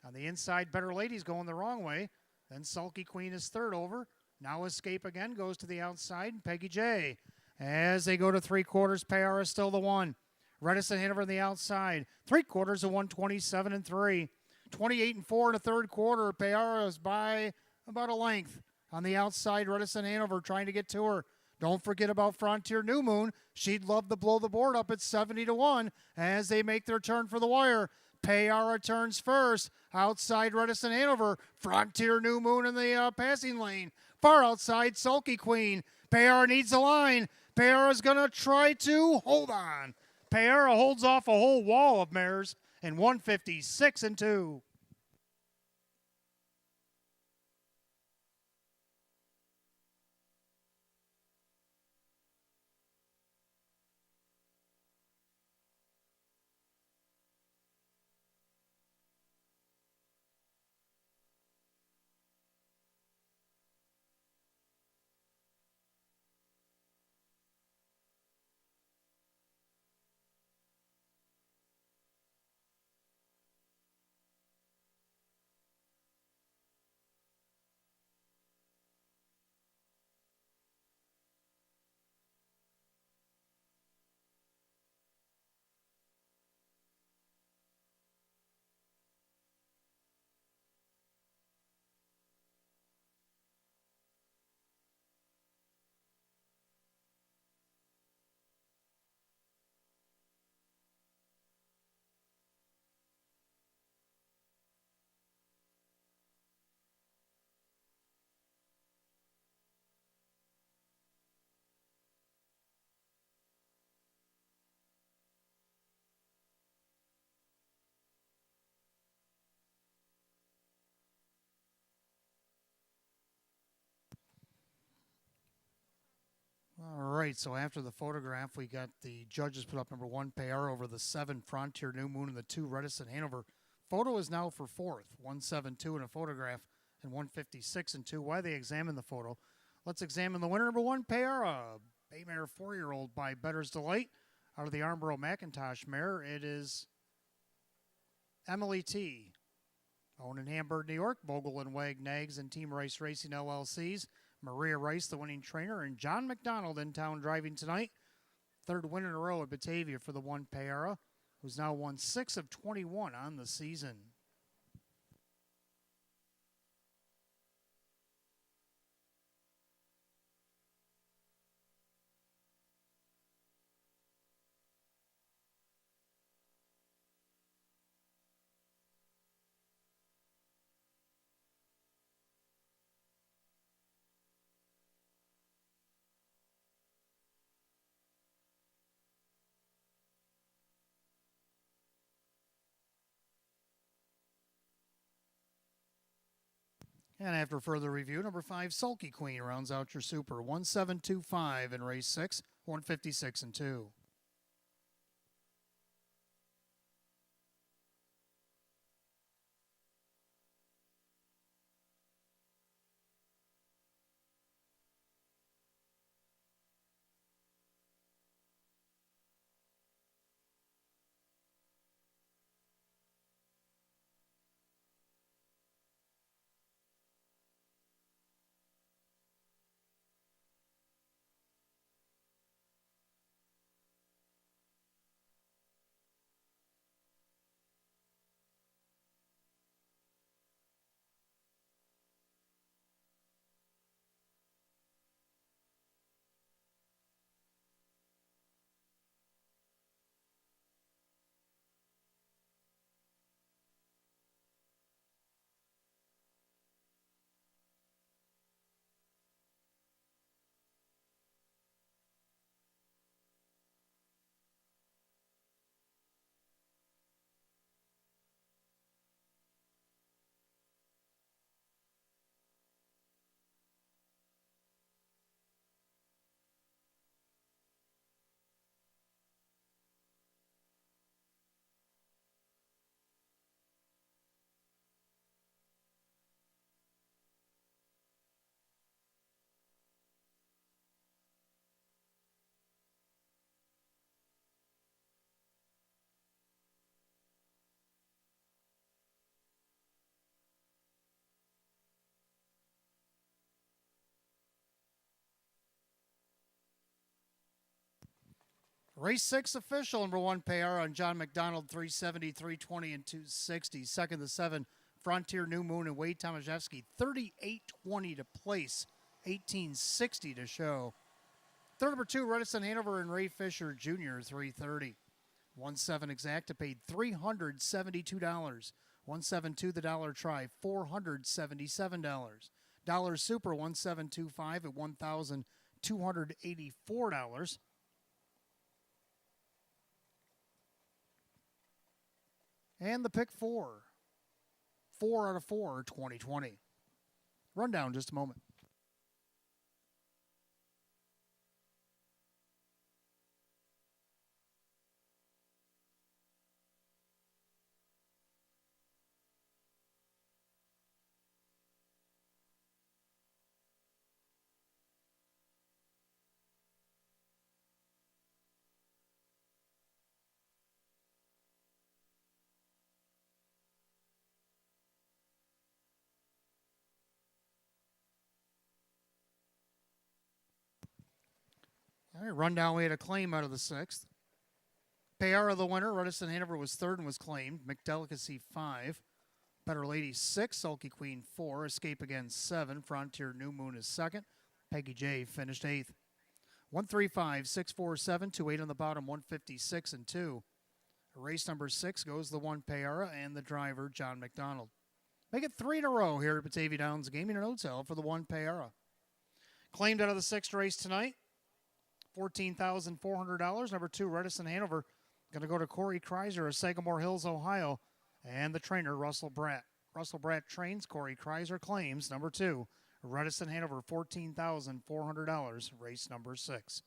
Speaker 1: On the inside, Better Lady's going the wrong way. Then Sulky Queen is 3rd over. Now Escape again goes to the outside. Peggy J. As they go to 3/4, Payara still the 1. Redison Hanover on the outside. 3/4 of 127-3. 28-4 in the 3rd quarter. Payara is by about a length. On the outside, Redison Hanover trying to get to her. Don't forget about Frontier New Moon. She'd love to blow the board up at 70 to 1 as they make their turn for the wire. Payara turns first. Outside, Redison Hanover. Frontier New Moon in the passing lane. Far outside, Sulky Queen. Payara needs a line. Payara's going to try to hold on. Payara holds off a whole wall of mares in 156-2. right, so after the photograph, we got the judges put up number 1, Payara, over the 7, Frontier New Moon, and the 2, Reticent Hanover. Photo is now for 4th, 172 in a photograph, and 156 and 2. Why they examine the photo? Let's examine the winner, number 1, Payara, Bay Mare 4-year-old by Better's Delight. Out of the Armborough McIntosh mare, it is Emily T. Owned in Hamburg, New York, Bogle and Wag Nags and Team Rice Racing LLCs. Maria Rice, the winning trainer, and John McDonald in town driving tonight. 3rd win in a row at Batavia for the 1, Payara, who's now won 6 of 21 on the season. And after further review, number 5, Sulky Queen rounds out your super. 1725 in race 6, 156 and 2. Race 6 official, number 1, Payara on John McDonald, 370, 320, and 260. Second, the 7, Frontier New Moon and Wade Tomaszewski, 38.20 to place, 18.60 to show. Third, number 2, Reticent Hanover and Ray Fisher Jr., 330. 1-7 exacta paid $372. 172 the dollar try, $477. Dollar super 1725 at $1,284. And the pick 4. 4 out of 4, 2020. Rundown in just a moment. All right, rundown. We had a claim out of the 6th. Payara the winner. Reticent Hanover was 3rd and was claimed. McDelicacy 5. Better Lady 6. Sulky Queen 4. Escape Again 7. Frontier New Moon is 2nd. Peggy J finished 8th. 135, 647, 28 on the bottom, 156 and 2. Race number 6 goes the 1, Payara, and the driver, John McDonald. Make it 3 in a row here at Batavia Downs Gaming and Hotel for the 1, Payara. Claimed out of the 6th race tonight, $14,400. Number 2, Reticent Hanover, going to go to Corey Kreiser of Sagamore Hills, Ohio, and the trainer, Russell Bratt. Russell Bratt trains. Corey Kreiser claims. Number 2, Reticent Hanover, $14,400, race number 6.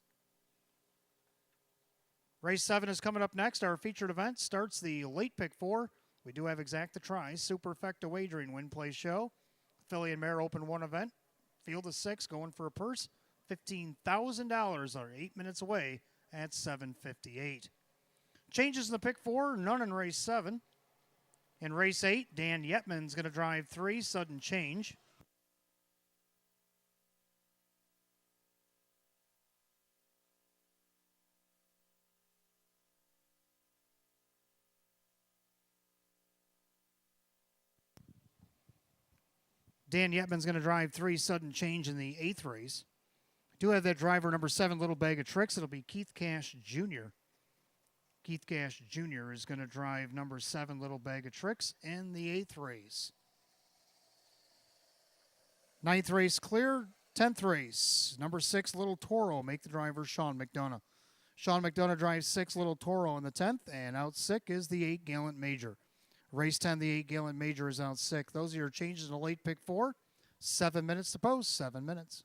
Speaker 1: Race 7 is coming up next. Our featured event starts the late pick 4. We do have exact the try, superfecta wagering win play show. Filly and Mare Open 1 event. Field of 6 going for a purse. $15,000 are 8 minutes away at 7:58. Changes in the pick 4, none in race 7. In race 8, Dan Yetman's going to drive 3, sudden change. Dan Yetman's going to drive 3, sudden change in the 8th race. Do have that driver, number 7, Little Bag of Tricks. It'll be Keith Cash Jr. Keith Cash Jr. is going to drive number 7, Little Bag of Tricks, in the 8th race. 9th race clear. 10th race, number 6, Little Toro. Make the driver Sean McDonough. Sean McDonough drives 6, Little Toro in the 10th, and out sick is the 8 Gallant Major. Race 10, the 8 Gallant Major is out sick. Those are your changes in the late pick 4. 7 minutes to post, 7 minutes.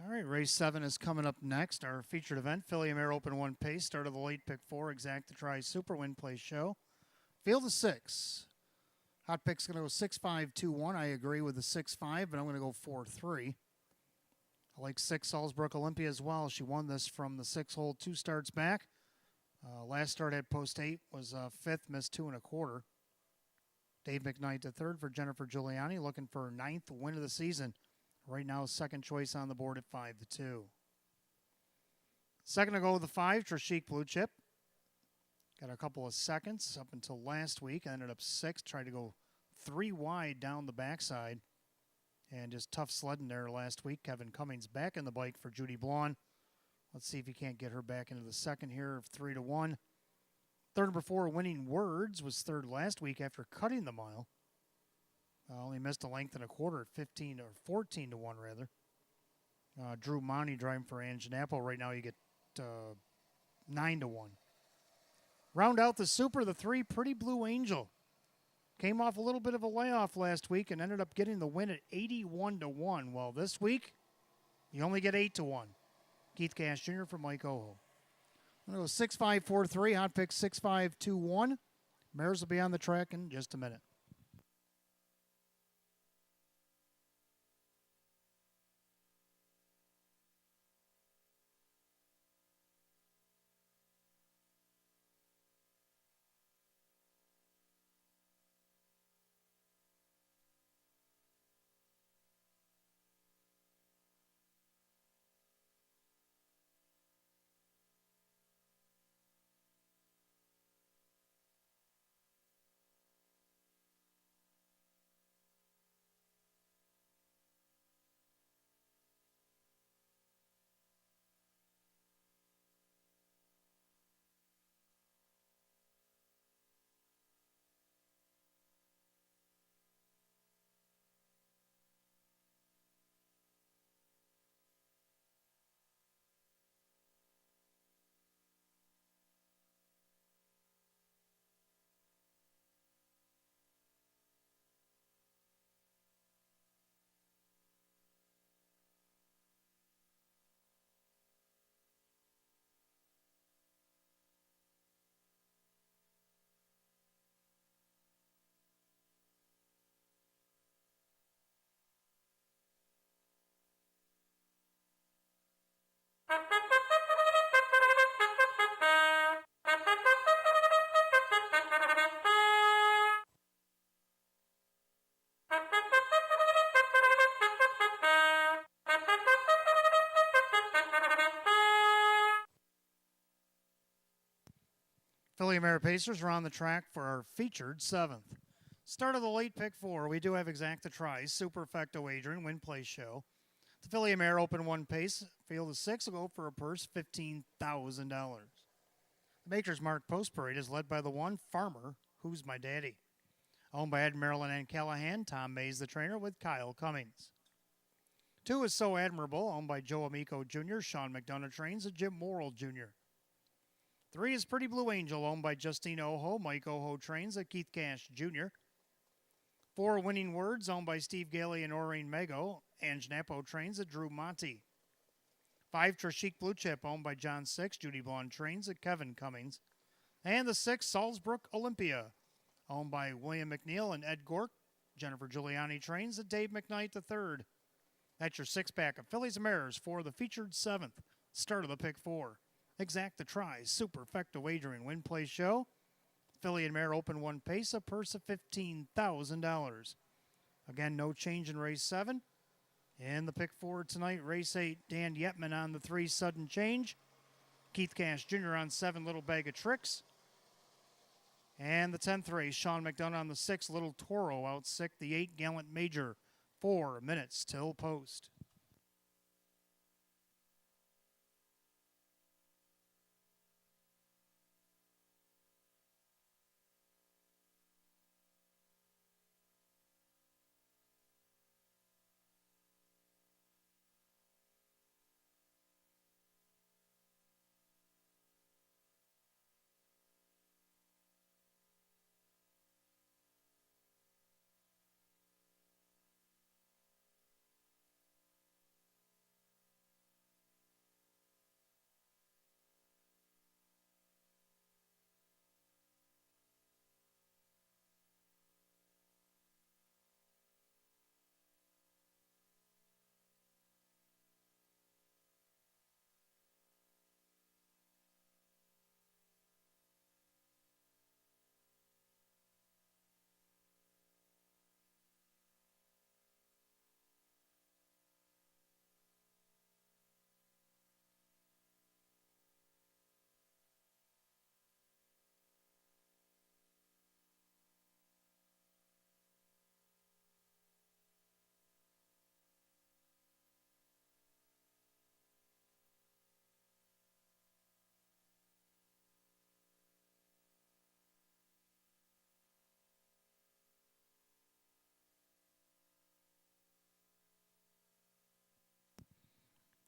Speaker 1: All right, race 7 is coming up next. Our featured event, Filly and Mare Open 1 pace. Start of the late pick 4, exact to try super win play show. Field of 6. Hot pick's going to go 6-5-2-1. I agree with the 6-5, but I'm going to go 4-3. I like 6 Salzburg Olympia as well. She won this from the 6 hole 2 starts back. Last start at post 8 was 5th, missed 2 1/4. Dave McKnight the 3rd for Jennifer Giuliani, looking for her 9th win of the season. Right now, second choice on the board at 5-2. Second to go with the 5, Trishik Blue Chip. Got a couple of seconds up until last week. Ended up 6th, tried to go 3 wide down the backside. And just tough sledding there last week. Kevin Cummings back in the bike for Judy Blonde. Let's see if he can't get her back into the second here of 3-1. Third number 4, Winning Words, was 3rd last week after cutting the mile. Only missed a length and a quarter at 15 or 14-1 rather. Drew Monty driving for Anjanapple. Right now you get 9-1. Round out the super, the 3, Pretty Blue Angel. Came off a little bit of a layoff last week and ended up getting the win at 81-1. Well, this week you only get 8-1. Keith Cash Jr. for Mike Oho. I'm going to go 6-5-4-3. Hot pick 6-5-2-1. Mares will be on the track in just a minute. Philly Mare Pacers are on the track for our featured 7th. Start of the late pick 4, we do have exacta tries, superfecto wagering, win play show. The Philly Mare open 1 pace, field of 6 will go for a purse $15,000. The Maker's Mark Post Parade is led by the 1 Farmer, Who's My Daddy. Owned by Ed Marilyn and Callahan, Tom Mays the trainer with Kyle Cummings. 2 is So Admirable, owned by Joe Amico Jr., Sean McDonough trains, and Jim Morrill Jr. 3 is Pretty Blue Angel, owned by Justine Oho, Mike Oho trains, and Keith Cash Jr. 4 Winning Words, owned by Steve Gailey and Oreen Mego, and Napo trains, at Drew Monty. 5 Trishik Blue Chip, owned by John Six, Judy Blonde trains, at Kevin Cummings. And the 6 Salzbrook Olympia, owned by William McNeil and Ed Gork, Jennifer Giuliani trains, at Dave McKnight III. That's your 6-pack of Phillies and Mares for the featured 7th. Start of the pick 4. Exacta tries, superfecta wagering, win play show. Philly and Mare open 1 pace, a purse of $15,000. Again, no change in race 7. In the pick 4 tonight, race 8, Dan Yetman on the 3 sudden change. Keith Cash Jr. on 7 little bag of tricks. And the 10th race, Sean McDonough on the 6 little Toro out sick, the 8 gallant major. 4 minutes till post.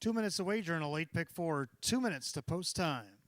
Speaker 1: Two minutes to wager in a late pick 4. 2 minutes to post time.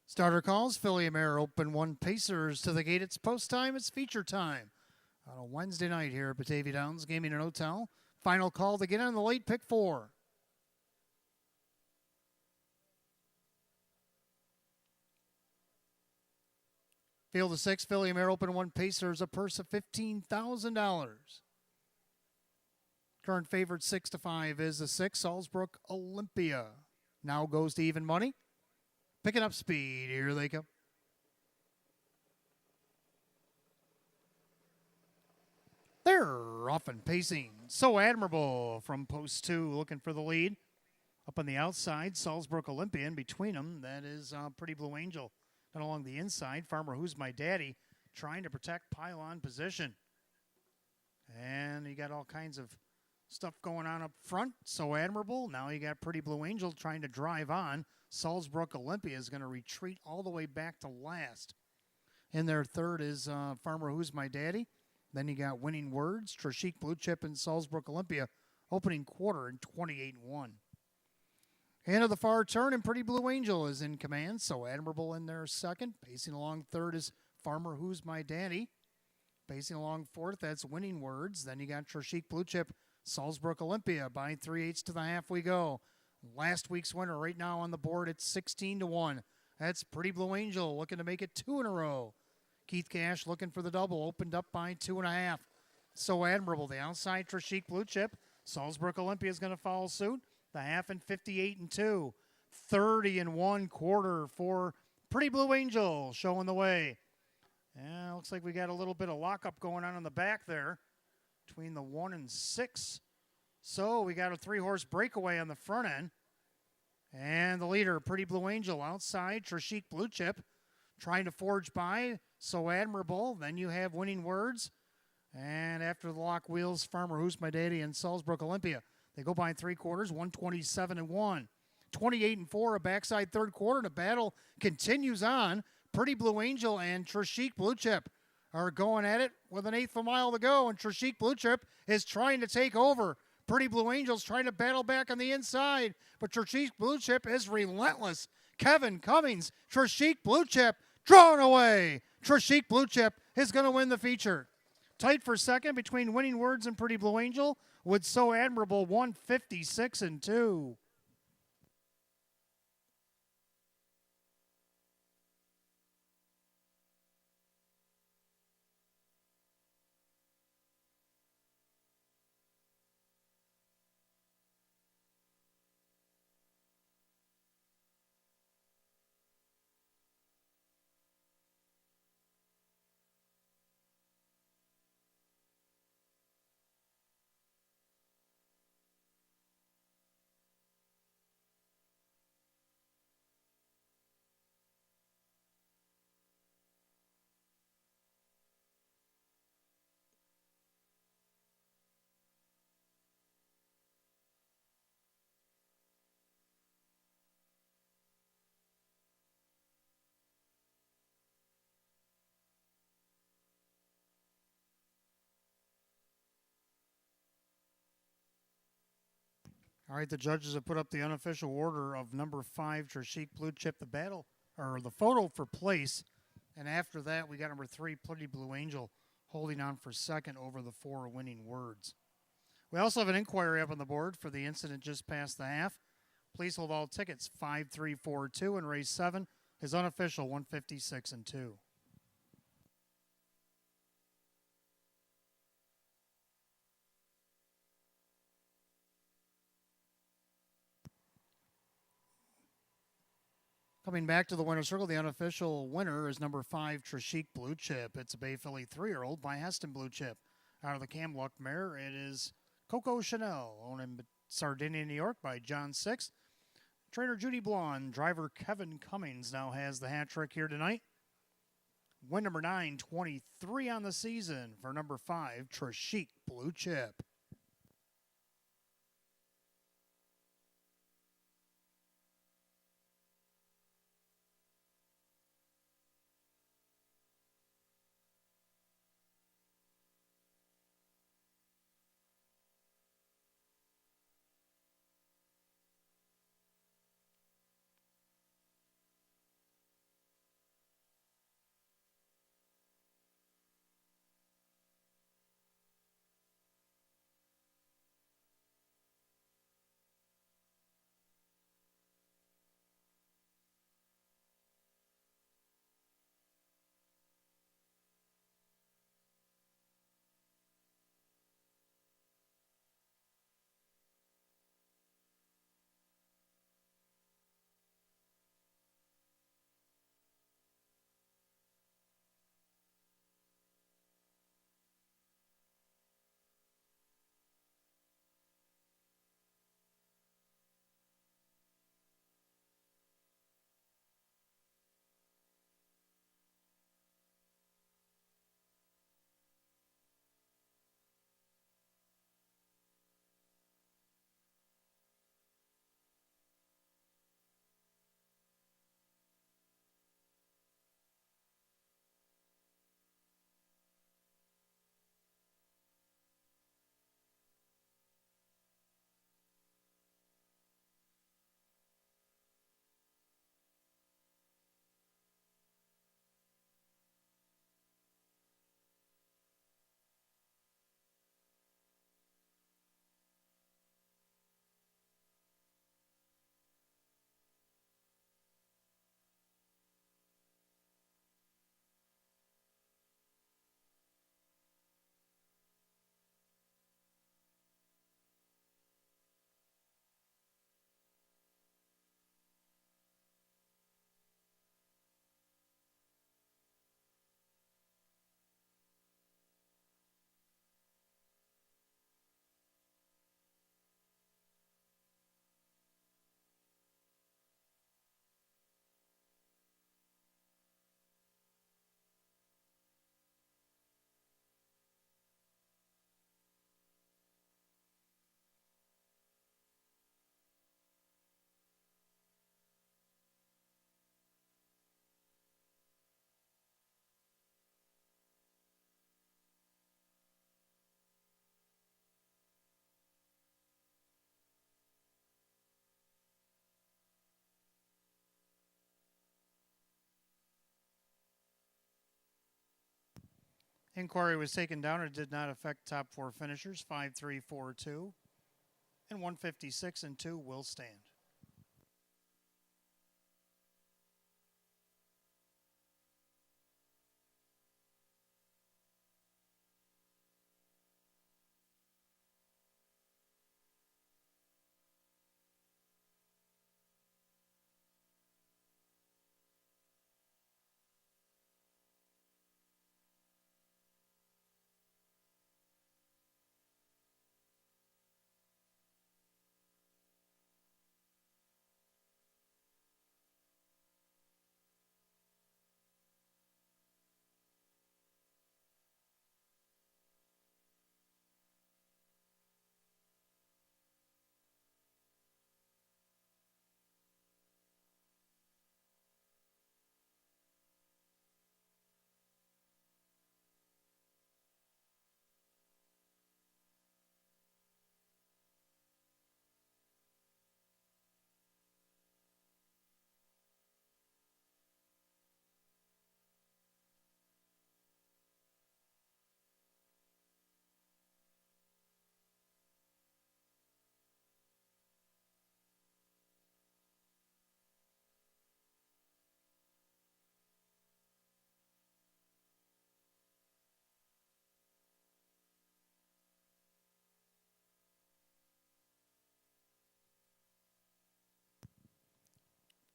Speaker 1: Starter calls, Philly and Mare open 1 Pacers to the gate. It's post time, it's feature time. On a Wednesday night here at Batavia Downs Gaming and Hotel. Final call to get on the late pick 4. Field of 6, Philly and Mare open 1 Pacers, a purse of $15,000. Current favorite 6-5 is the 6, Salzburg Olympia. Now goes to even money. Picking up speed. Here they come. They're off and pacing. So Admirable from post 2 looking for the lead. Up on the outside, Salzburg Olympia. In between them, that is Pretty Blue Angel. And along the inside, Farmer Who's My Daddy trying to protect pylon position. And you got all kinds of stuff going on up front. So Admirable. Now you got Pretty Blue Angel trying to drive on. Salzburg Olympia is going to retreat all the way back to last. In their third is Farmer Who's My Daddy. Then you got Winning Words, Trashik Blue Chip, and Salzburg Olympia opening quarter in 28-1. Hand of the far turn, and Pretty Blue Angel is in command. So Admirable in there second. Pacing along third is Farmer Who's My Daddy. Pacing along fourth, that's Winning Words. Then you got Trashik Blue Chip, Salzburg Olympia. By 3/8 to the half we go. Last week's winner right now on the board at 16-1. That's Pretty Blue Angel looking to make it 2 in a row. Keith Cash looking for the double, opened up by 2.5. So Admirable, the outside Trashik Blue Chip. Salzburg Olympia is going to follow suit. The half in 58-2. 30-1 quarter for Pretty Blue Angel showing the way. Yeah, looks like we got a little bit of lockup going on in the back there between the 1 and 6. So we got a 3-horse breakaway on the front end. And the leader, Pretty Blue Angel, outside Trashik Blue Chip, trying to forge by. So Admirable. Then you have Winning Words. And after the lock wheels, Farmer Who's My Daddy and Salzburg Olympia. They go by 3/4, 127-1. 28-4, a backside third quarter. The battle continues on. Pretty Blue Angel and Trashik Blue Chip are going at it with an 1/8 of a mile to go. And Trashik Blue Chip is trying to take over. Pretty Blue Angel's trying to battle back on the inside. But Trashik Blue Chip is relentless. Kevin Cummings, Trashik Blue Chip, drawn away. Trashik Blue Chip is going to win the feature. Tight for second between Winning Words and Pretty Blue Angel with So Admirable 156-2. All right, the judges have put up the unofficial order of number 5, Trashik Blue Chip, the battle, or the photo for place. And after that, we got number 3, Pretty Blue Angel, holding on for second over the 4 Winning Words. We also have an inquiry up on the board for the incident just past the half. Please hold all tickets. 5342 and race 7 is unofficial 156-2. Coming back to the winner's circle, the unofficial winner is number 5, Trashik Blue Chip. It's a Bay Philly 3-year-old by Heston Blue Chip. Out of the Camluck mare, it is Coco Chanel, owned in Sardinia, New York by John Six. Trainer Judy Blonde, driver Kevin Cummings now has the hat trick here tonight. Win number 9, 23 on the season for number 5, Trashik Blue Chip. Inquiry was taken down. It did not affect top four finishers. 5-3, 4-2. And 156 and 2 will stand.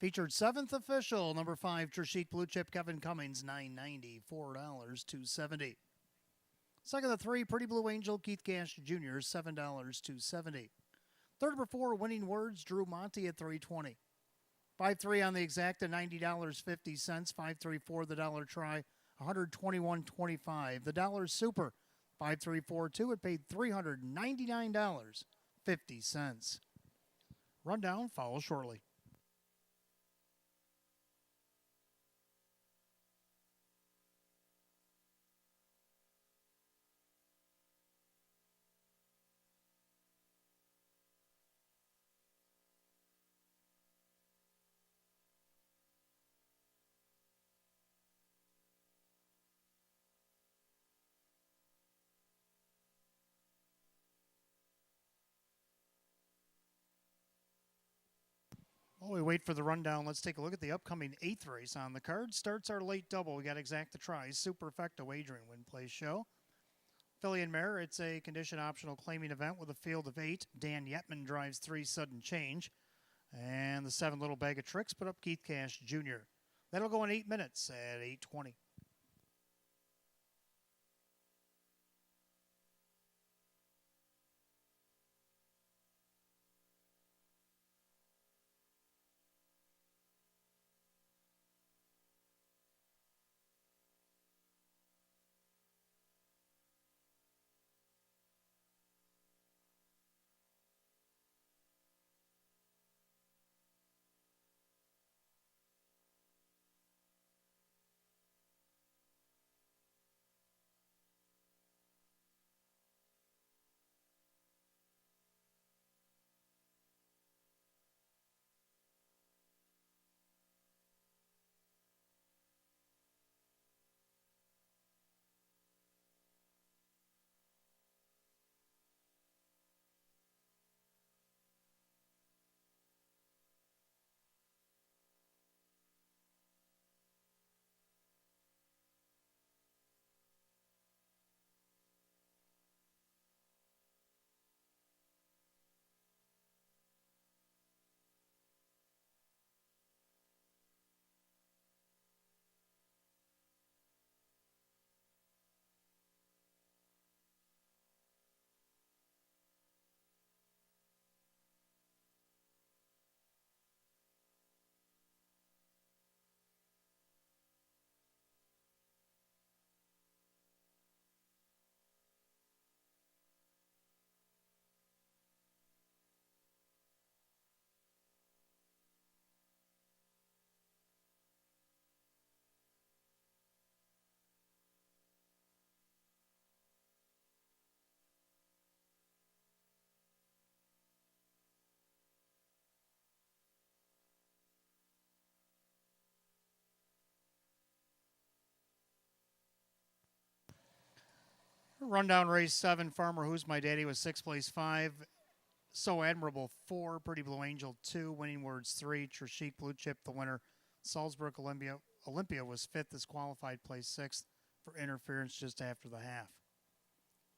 Speaker 1: Featured seventh official, number 5, Trishik Blue Chip, Kevin Cummings, $9.90, $4, $2.70. Second of 3, Pretty Blue Angel, Keith Cash Jr., $7, $2.70. Third number 4, Winning Words, Drew Monty at $3.20. 5-3 on the exact at $90.50. 5-3-4 the dollar try, $121.25. The dollar super, 5-3-4-2. It paid $399.50. Rundown follows shortly. While we wait for the rundown, let's take a look at the upcoming 8th race on the card. Starts our late double. We got Exacta Tries, Superfecta Wagering Win Play Show. Filly and Mare, it's a condition optional claiming event with a field of 8. Dan Yetman drives 3 Sudden Change. And the 7 Little Bag of Tricks put up Keith Cash Jr. That'll go in 8 minutes at 8:20. Rundown race 7, Farmer Who's My Daddy was 6th place 5. So Admirable 4, Pretty Blue Angel 2, Winning Words 3, Trishik Blue Chip the winner. Salzburg Olympia was 5th as qualified, place 6th for interference just after the half.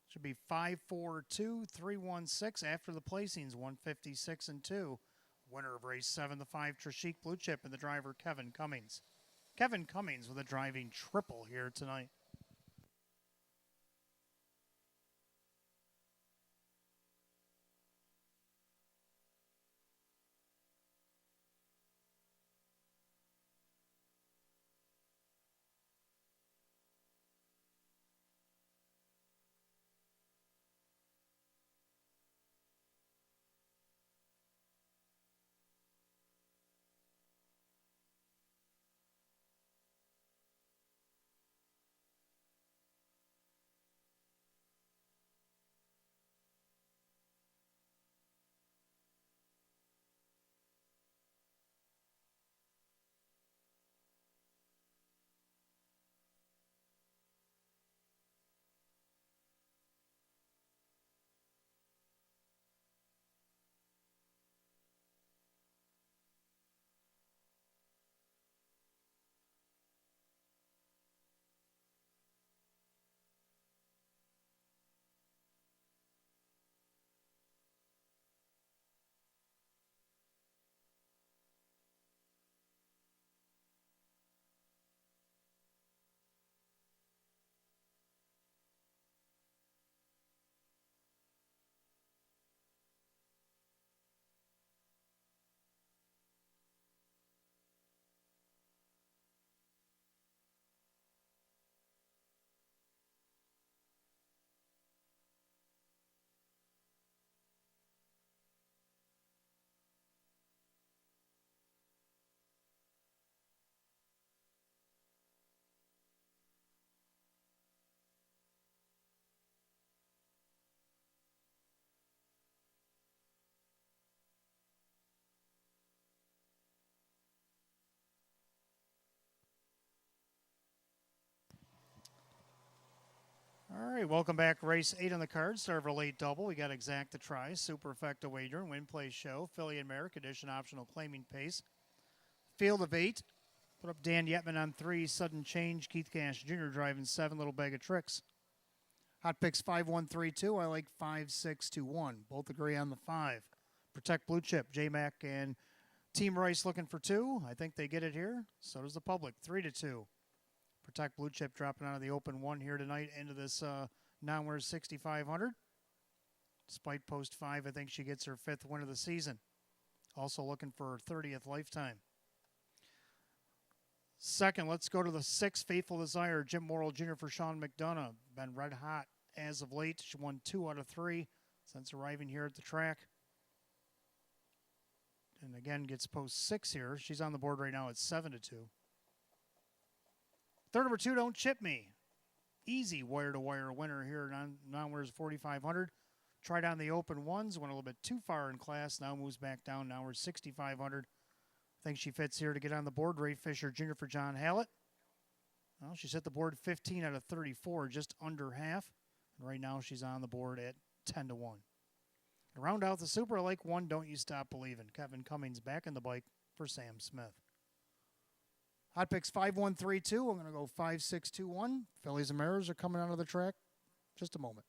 Speaker 1: Should be 5-4-2, 3-1-6 after the placings, 156 and 2. Winner of race 7, the 5, Trishik Blue Chip, and the driver Kevin Cummings. Kevin Cummings with a driving triple here tonight. All right, welcome back. Race 8 on the card. Start of a late double. We got Exacta Try, Superfecta Wager, Win Play Show, Philly and Merrick, Edition Optional Claiming Pace. Field of 8. Put up Dan Yetman on 3, Sudden Change, Keith Cash Jr. driving 7, Little Bag of Tricks. Hot picks 5-1-3-2. I like 5-6-2-1. Both agree on the 5. Protect Blue Chip, J-Mac and Team Rice looking for 2. I think they get it here. So does the public. 3-2. Protect Blue Chip dropping out of the open 1 here tonight into this non-winner 6,500. Despite post 5, I think she gets her 5th win of the season. Also looking for her 30th lifetime. Second, let's go to the 6, Faithful Desire, Jim Morrill Jr. for Sean McDonough. Been red hot as of late. She won 2 out of 3 since arriving here at the track. And again, gets post 6 here. She's on the board right now at 7-2. Third number 2, Don't Chip Me. Easy wire-to-wire winner here. Non-winners 4,500. Tried on the open ones. Went a little bit too far in class. Now moves back down. Now we're 6,500. I think she fits here to get on the board. Ray Fisher Jr. for John Hallett. Well, she's hit the board 15 out of 34, just under half. And right now she's on the board at 10-1. To round out the Super, I like 1, Don't You Stop Believing. Kevin Cummings back in the bike for Sam Smith. Hot picks 5-1-3-2. I'm going to go 5-6-2-1. Phillies and Mariners are coming out of the track. Just a moment.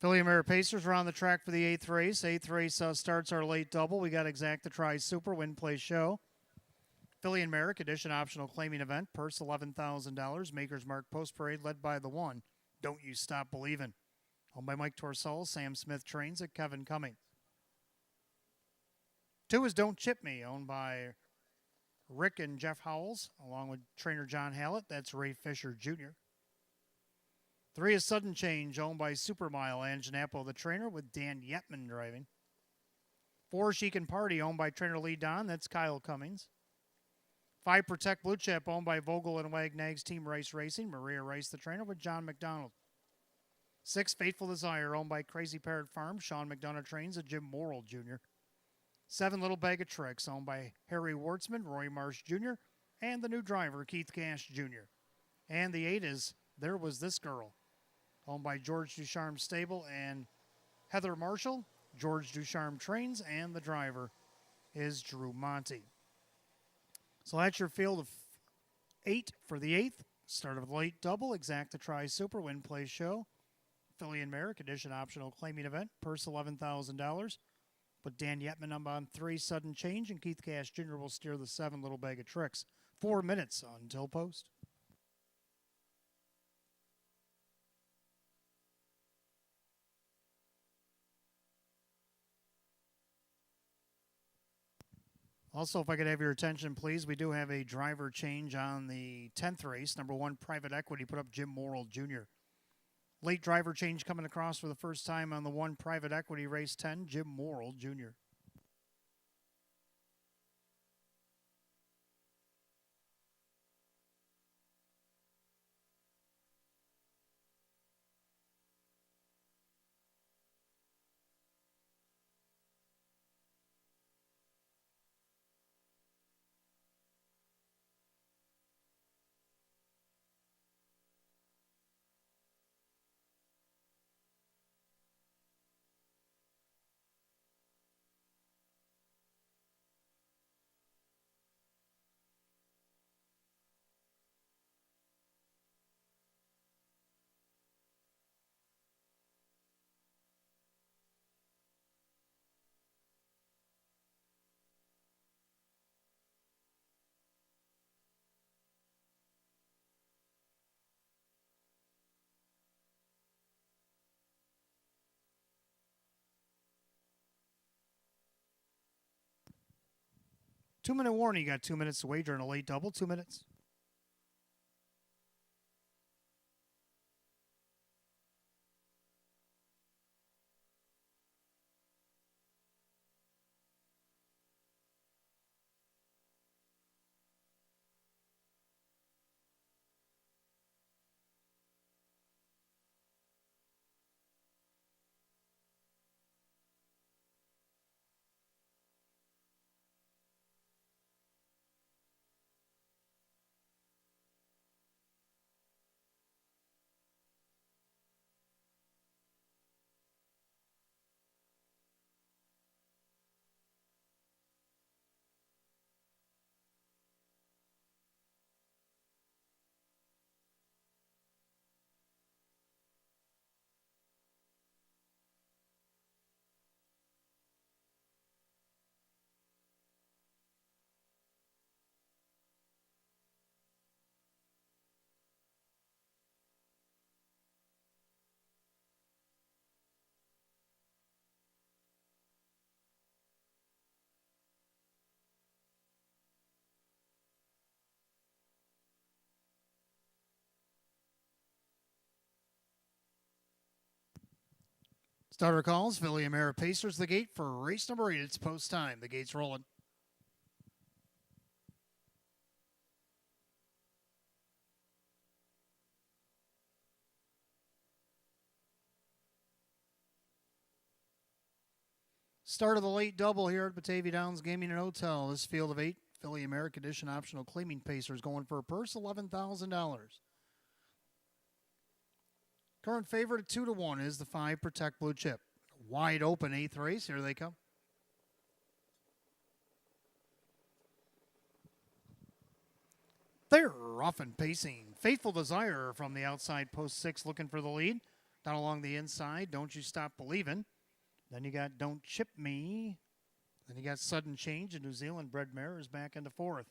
Speaker 1: Philly America Pacers are on the track for the eighth race. Eighth race starts our late double. We got Exacta Tri Super Win Play Show. Philly and Merrick Edition optional claiming event. Purse $11,000. Maker's Mark Post Parade led by the one. Don't You Stop Believin'. Owned by Mike Torsell. Sam Smith trains at Kevin Cummings. 2 is Don't Chip Me, owned by Rick and Jeff Howells, along with trainer John Hallett. That's Ray Fisher Jr. 3 is Sudden Change, owned by Supermile and Janapo, the trainer, with Dan Yetman driving. 4, She Can Party, owned by trainer Lee Don. That's Kyle Cummings. 5, Protect Blue Chip, owned by Vogel and Wagnag's Team Rice Racing. Maria Rice, the trainer, with John McDonald. 6, Fateful Desire, owned by Crazy Parrot Farm. Sean McDonough trains at Jim Morrill Jr. 7, Little Bag of Tricks, owned by Harry Wartzman, Roy Marsh Jr., and the new driver, Keith Cash Jr. And the 8 is There Was This Girl, owned by George Ducharme Stable and Heather Marshall. George Ducharme trains, and the driver is Drew Monty. So that's your field of 8 for the 8th. Start of the late double, Exacta Tri Super Win Play Show. Philly and Merrick Edition optional claiming event. Purse $11,000. But Dan Yetman up on 3, Sudden Change, and Keith Cash Jr. will steer the 7, Little Bag of Tricks. 4 minutes until post. Also, if I could have your attention, please, we do have a driver change on the 10th race. Number 1, Private Equity, put up Jim Morrill Jr. Late driver change coming across for the first time on the 1, Private Equity, race 10, Jim Morrill Jr. Two-minute warning. You got 2 minutes to wager in a late double. 2 minutes. Starter calls, Philly America Pacers, the gate for race number 8. It's post time. The gate's rolling. Start of the late double here at Batavia Downs Gaming and Hotel. This field of 8, Philly America Edition optional claiming Pacers going for a purse, $11,000. Current favorite at 2-1 is the 5, Protect Blue Chip. Wide open 8th race. Here they come. They're off and pacing. Faithful Desire from the outside, post 6, looking for the lead. Down along the inside, Don't You Stop Believin'. Then you got Don't Chip Me. Then you got Sudden Change, a New Zealand bred mare, is back into fourth.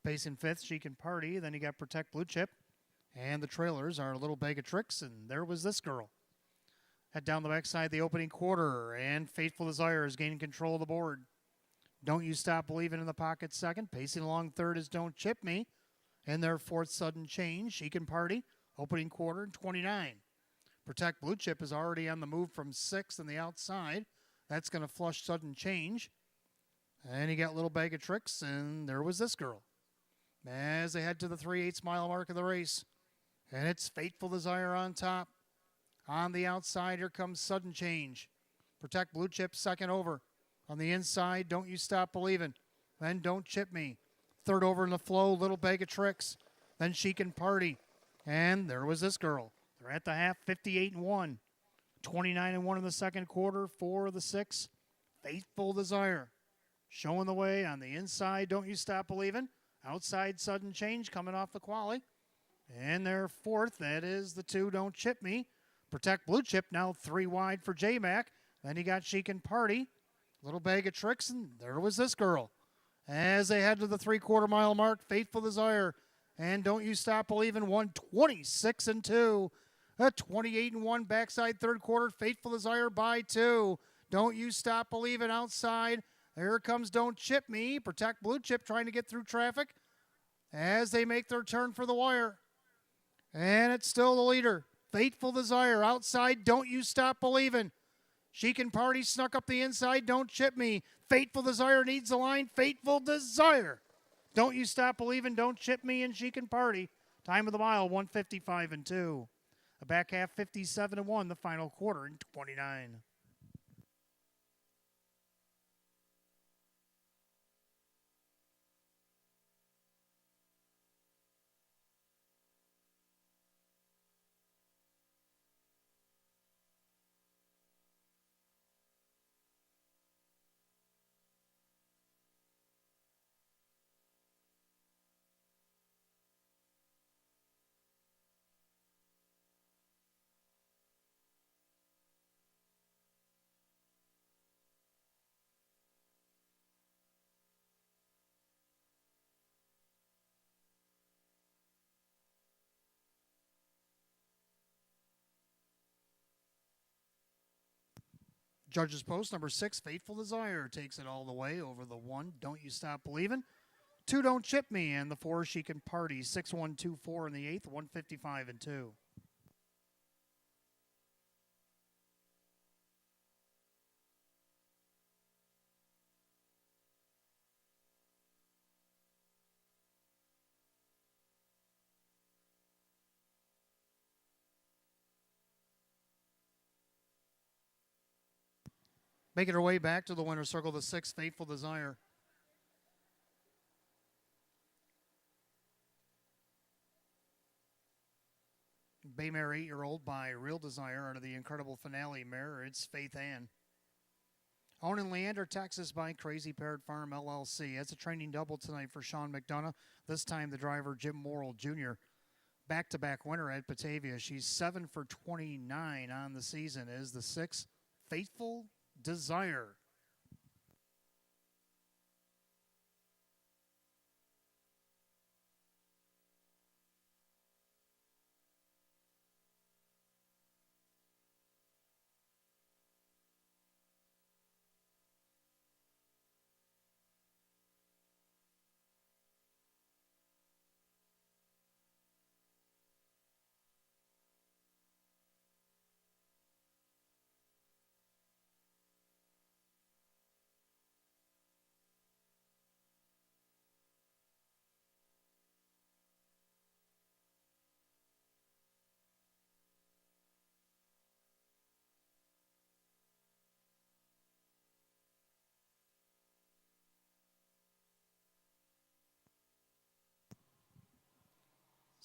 Speaker 1: Pacing fifth, She Can Party. Then you got Protect Blue Chip. And the trailers are a Little Bag of Tricks, and There Was This Girl. Head down the backside the opening quarter, and Faithful Desire is gaining control of the board. Don't You Stop Believin' in the pocket second. Pacing along third is Don't Chip Me. And their fourth, Sudden Change, She Can Party. Opening quarter, 29. Protect Blue Chip is already on the move from sixth on the outside. That's going to flush Sudden Change. And you got Little Bag of Tricks, and There Was This Girl. As they head to the 3/8 mile mark of the race. And it's Faithful Desire on top. On the outside, here comes Sudden Change. Protect Blue Chip second over. On the inside, Don't You Stop Believin'. Then Don't Chip Me. Third over in the flow, Little Bag of Tricks. Then She Can Party. And There Was This Girl. They're at the half, 58-1. 29-1 in the second quarter, 4 of the 6. Faithful Desire. Showing the way on the inside, Don't You Stop Believin'. Outside, Sudden Change coming off the quali. And their fourth, that is the 2, Don't Chip Me. Protect Blue Chip, now 3 wide for J-Mac. Then you got She Can Party. Little Bag of Tricks, and There Was This Girl. As they head to the 3/4 mile mark, Faithful Desire and Don't You Stop Believin' won 26-2. A 28-1 backside third quarter, Faithful Desire by 2. Don't You Stop Believin' outside. Here comes Don't Chip Me. Protect Blue Chip trying to get through traffic as they make their turn for the wire. And it's still the leader. Faithful Desire outside. Don't You Stop Believin'. She Can Party snuck up the inside. Don't Chip Me. Faithful Desire needs the line. Faithful Desire. Don't You Stop Believin'. Don't Chip Me, and She Can Party. Time of the mile, 1:55-2. A back half, 57-1. The final quarter in 29. Judges post number 6, Faithful Desire, takes it all the way over the 1, Don't You Stop Believin'. 2, Don't Chip Me, and the 4, She Can Party. 6-1-2-4 in the 8th, 1:55-2. Making her way back to the winner's circle, the 6, Faithful Desire. Baymare 8-year-old by Real Desire out of the Incredible Finale mare. It's Faith Ann. Owned in Leander, Texas by Crazy Parrot Farm LLC. That's a training double tonight for Sean McDonough. This time the driver, Jim Morrill Jr. Back-to-back winner at Batavia. She's 7 for 29 on the season. Is the 6, Faithful Desire.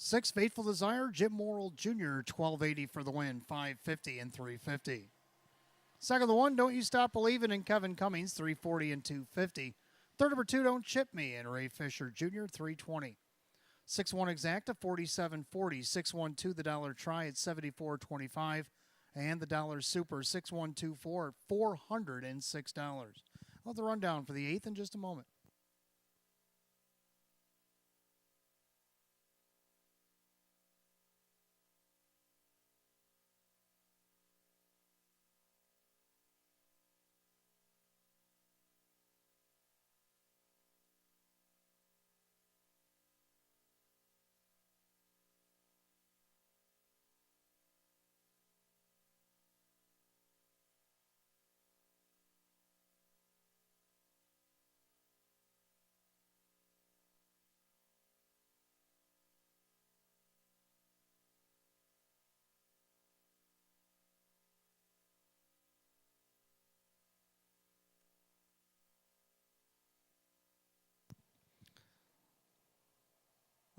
Speaker 1: Six, Faithful Desire, Jim Morrill Jr., 1280 for the win, 550 and 350. Second, the 1, Don't You Stop Believin', and Kevin Cummings, 340 and 250. Third, number 2, Don't Chip Me, and Ray Fisher Jr., 320. 6-1 Exacta, 47.40. 6-1-2 the dollar try at 74.25. And the dollar super 6124 $406. I'll have the rundown for the eighth in just a moment.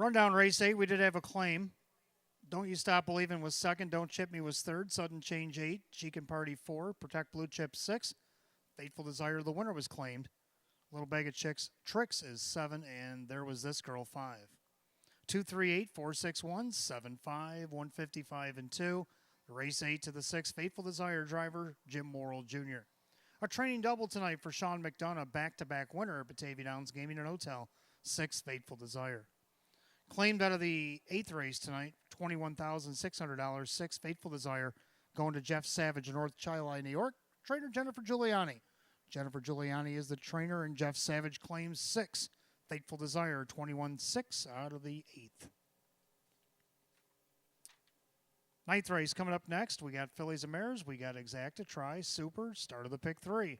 Speaker 1: Rundown race 8, we did have a claim. Don't You Stop Believing was second. Don't Chip Me was third. Sudden Change 8. Cheek and Party 4. Protect Blue Chip 6. Faithful Desire, the winner, was claimed. Little Bag of Tricks is 7. And there was this girl 5. 238 461 75 155 and 2. Race 8 to the 6. Faithful Desire driver Jim Morrill Jr. A training double tonight for Sean McDonough, back-to-back winner at Batavia Downs Gaming and Hotel. 6 Faithful Desire. Claimed out of the 8th race tonight, $21,600, 6 Faithful Desire, going to Jeff Savage in North Chi-Li, New York. Trainer Jennifer Giuliani. Jennifer Giuliani is the trainer, and Jeff Savage claims 6 Faithful Desire, 21-6 out of the 8th. 9th race coming up next. We got Fillies and Mares. We got Exacta, Try, Super, start of the pick 3.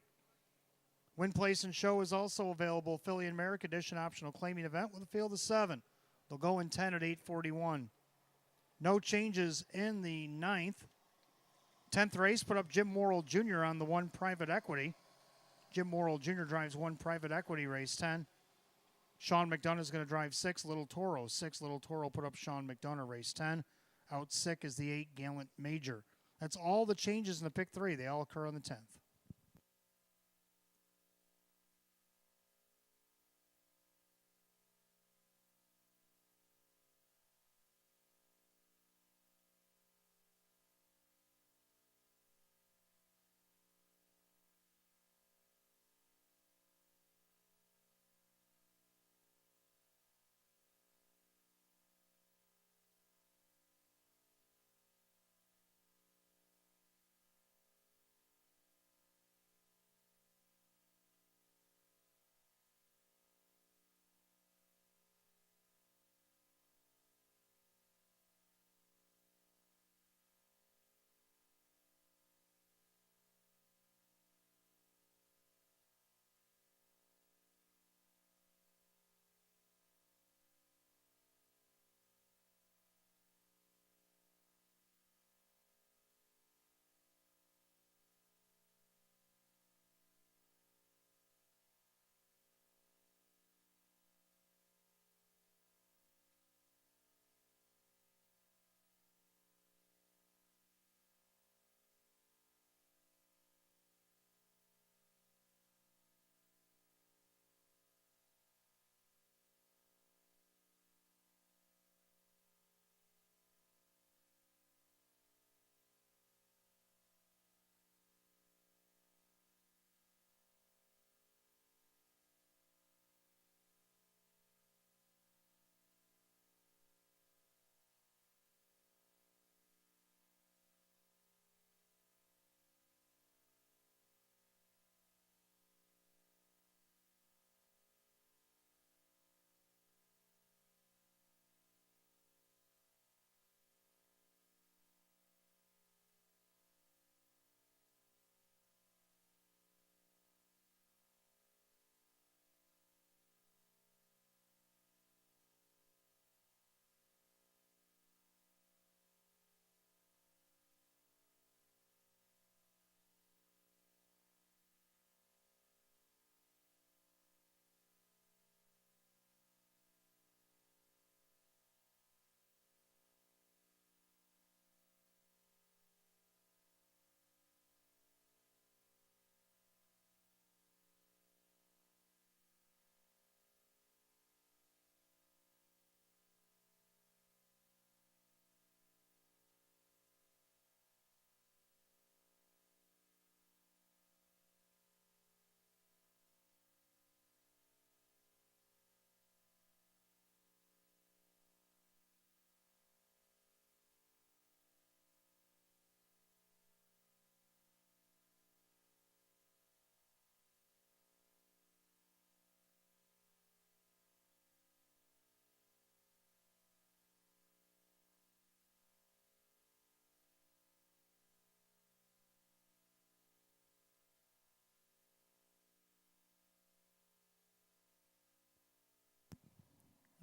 Speaker 1: Win, Place, and Show is also available. Filly and Mare condition optional claiming event with a field of 7. They'll go in 10 at 8:41. No changes in the 9th. 10th race, put up Jim Morrill Jr. on the 1 private equity. Jim Morrill Jr. drives 1 private equity, race 10. Sean McDonough is going to drive 6 Little Toro. 6 Little Toro put up Sean McDonough, race 10. Out sick is the 8 Gallant Major. That's all the changes in the pick 3. They all occur on the 10th.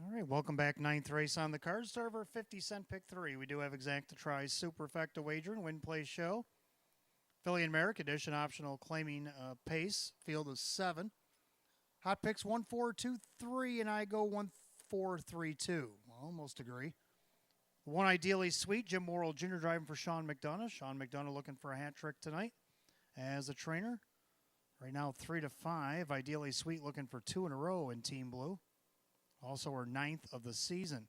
Speaker 1: All right, welcome back. Ninth race on the card. Start of our 50-cent pick 3. We do have exacta tries, superfecta wagering, win, play, show. Philly and Merrick edition optional claiming pace. Field of 7. Hot picks 1, 4, 2, 3, and I go 1, 4, 3, 2. Almost agree. One ideally sweet. Jim Morrill Jr. driving for Sean McDonough. Sean McDonough looking for a hat trick tonight as a trainer. Right now 3 to 5. Ideally sweet looking for 2 in a row in Team Blue. Also our 9th of the season.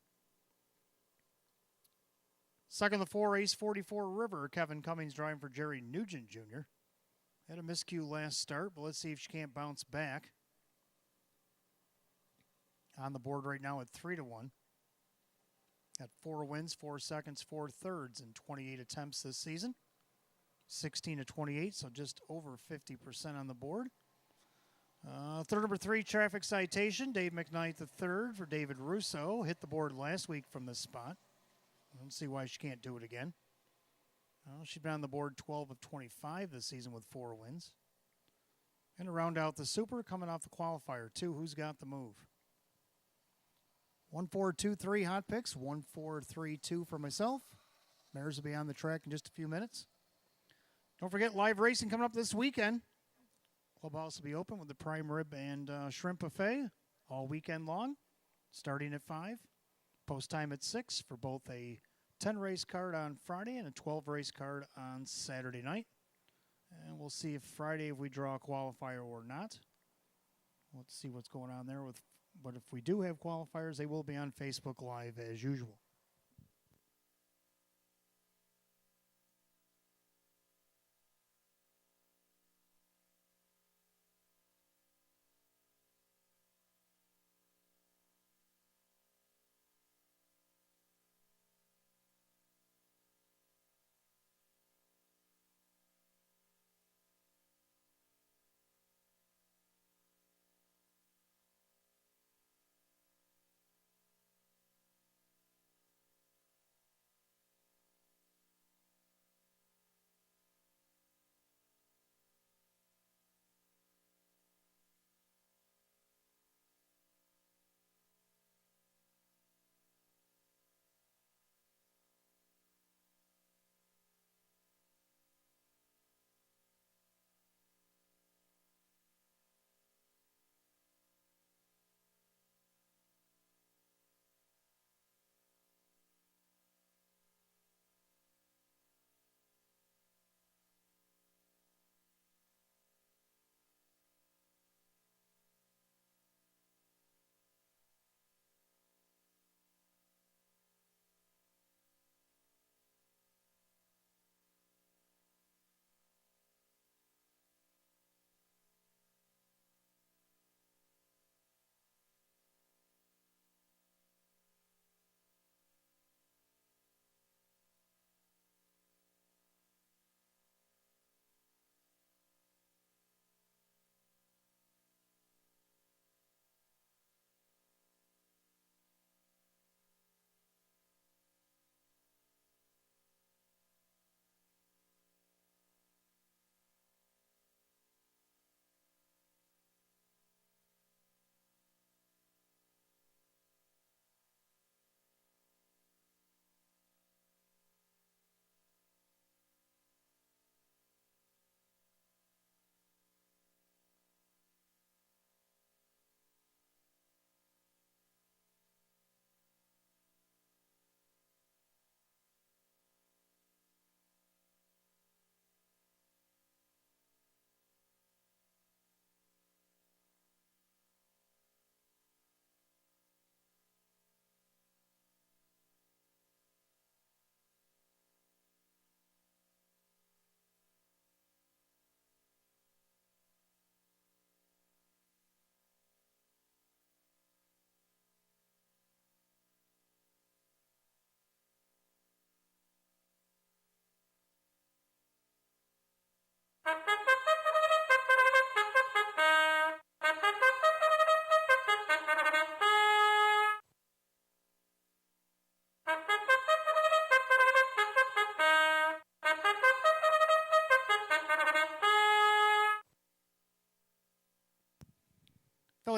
Speaker 1: Second, the 4 race 44 River. Kevin Cummings driving for Jerry Nugent Jr. Had a miscue last start, but let's see if she can't bounce back. On the board right now at 3 to 1. Got 4 wins, 4 seconds, 4 thirds in 28 attempts this season. 16 to 28, so just over 50% on the board. Third number 3, Traffic Citation. Dave McKnight the third for David Russo. Hit the board last week from this spot. I don't see why she can't do it again. She's been on the board 12 of 25 this season with 4 wins. And to round out the super, coming off the qualifier, 2, who's got the move? 1, 4, 2, 3 hot picks. 1, 4, 3, 2 for myself. Mares will be on the track in just a few minutes. Don't forget live racing coming up this weekend. Clubhouse will be open with the prime rib and shrimp buffet all weekend long, starting at 5. Post time at 6 for both a 10-race card on Friday and a 12-race card on Saturday night. And we'll see if Friday if we draw a qualifier or not. Let's see what's going on there. But if we do have qualifiers, they will be on Facebook Live as usual.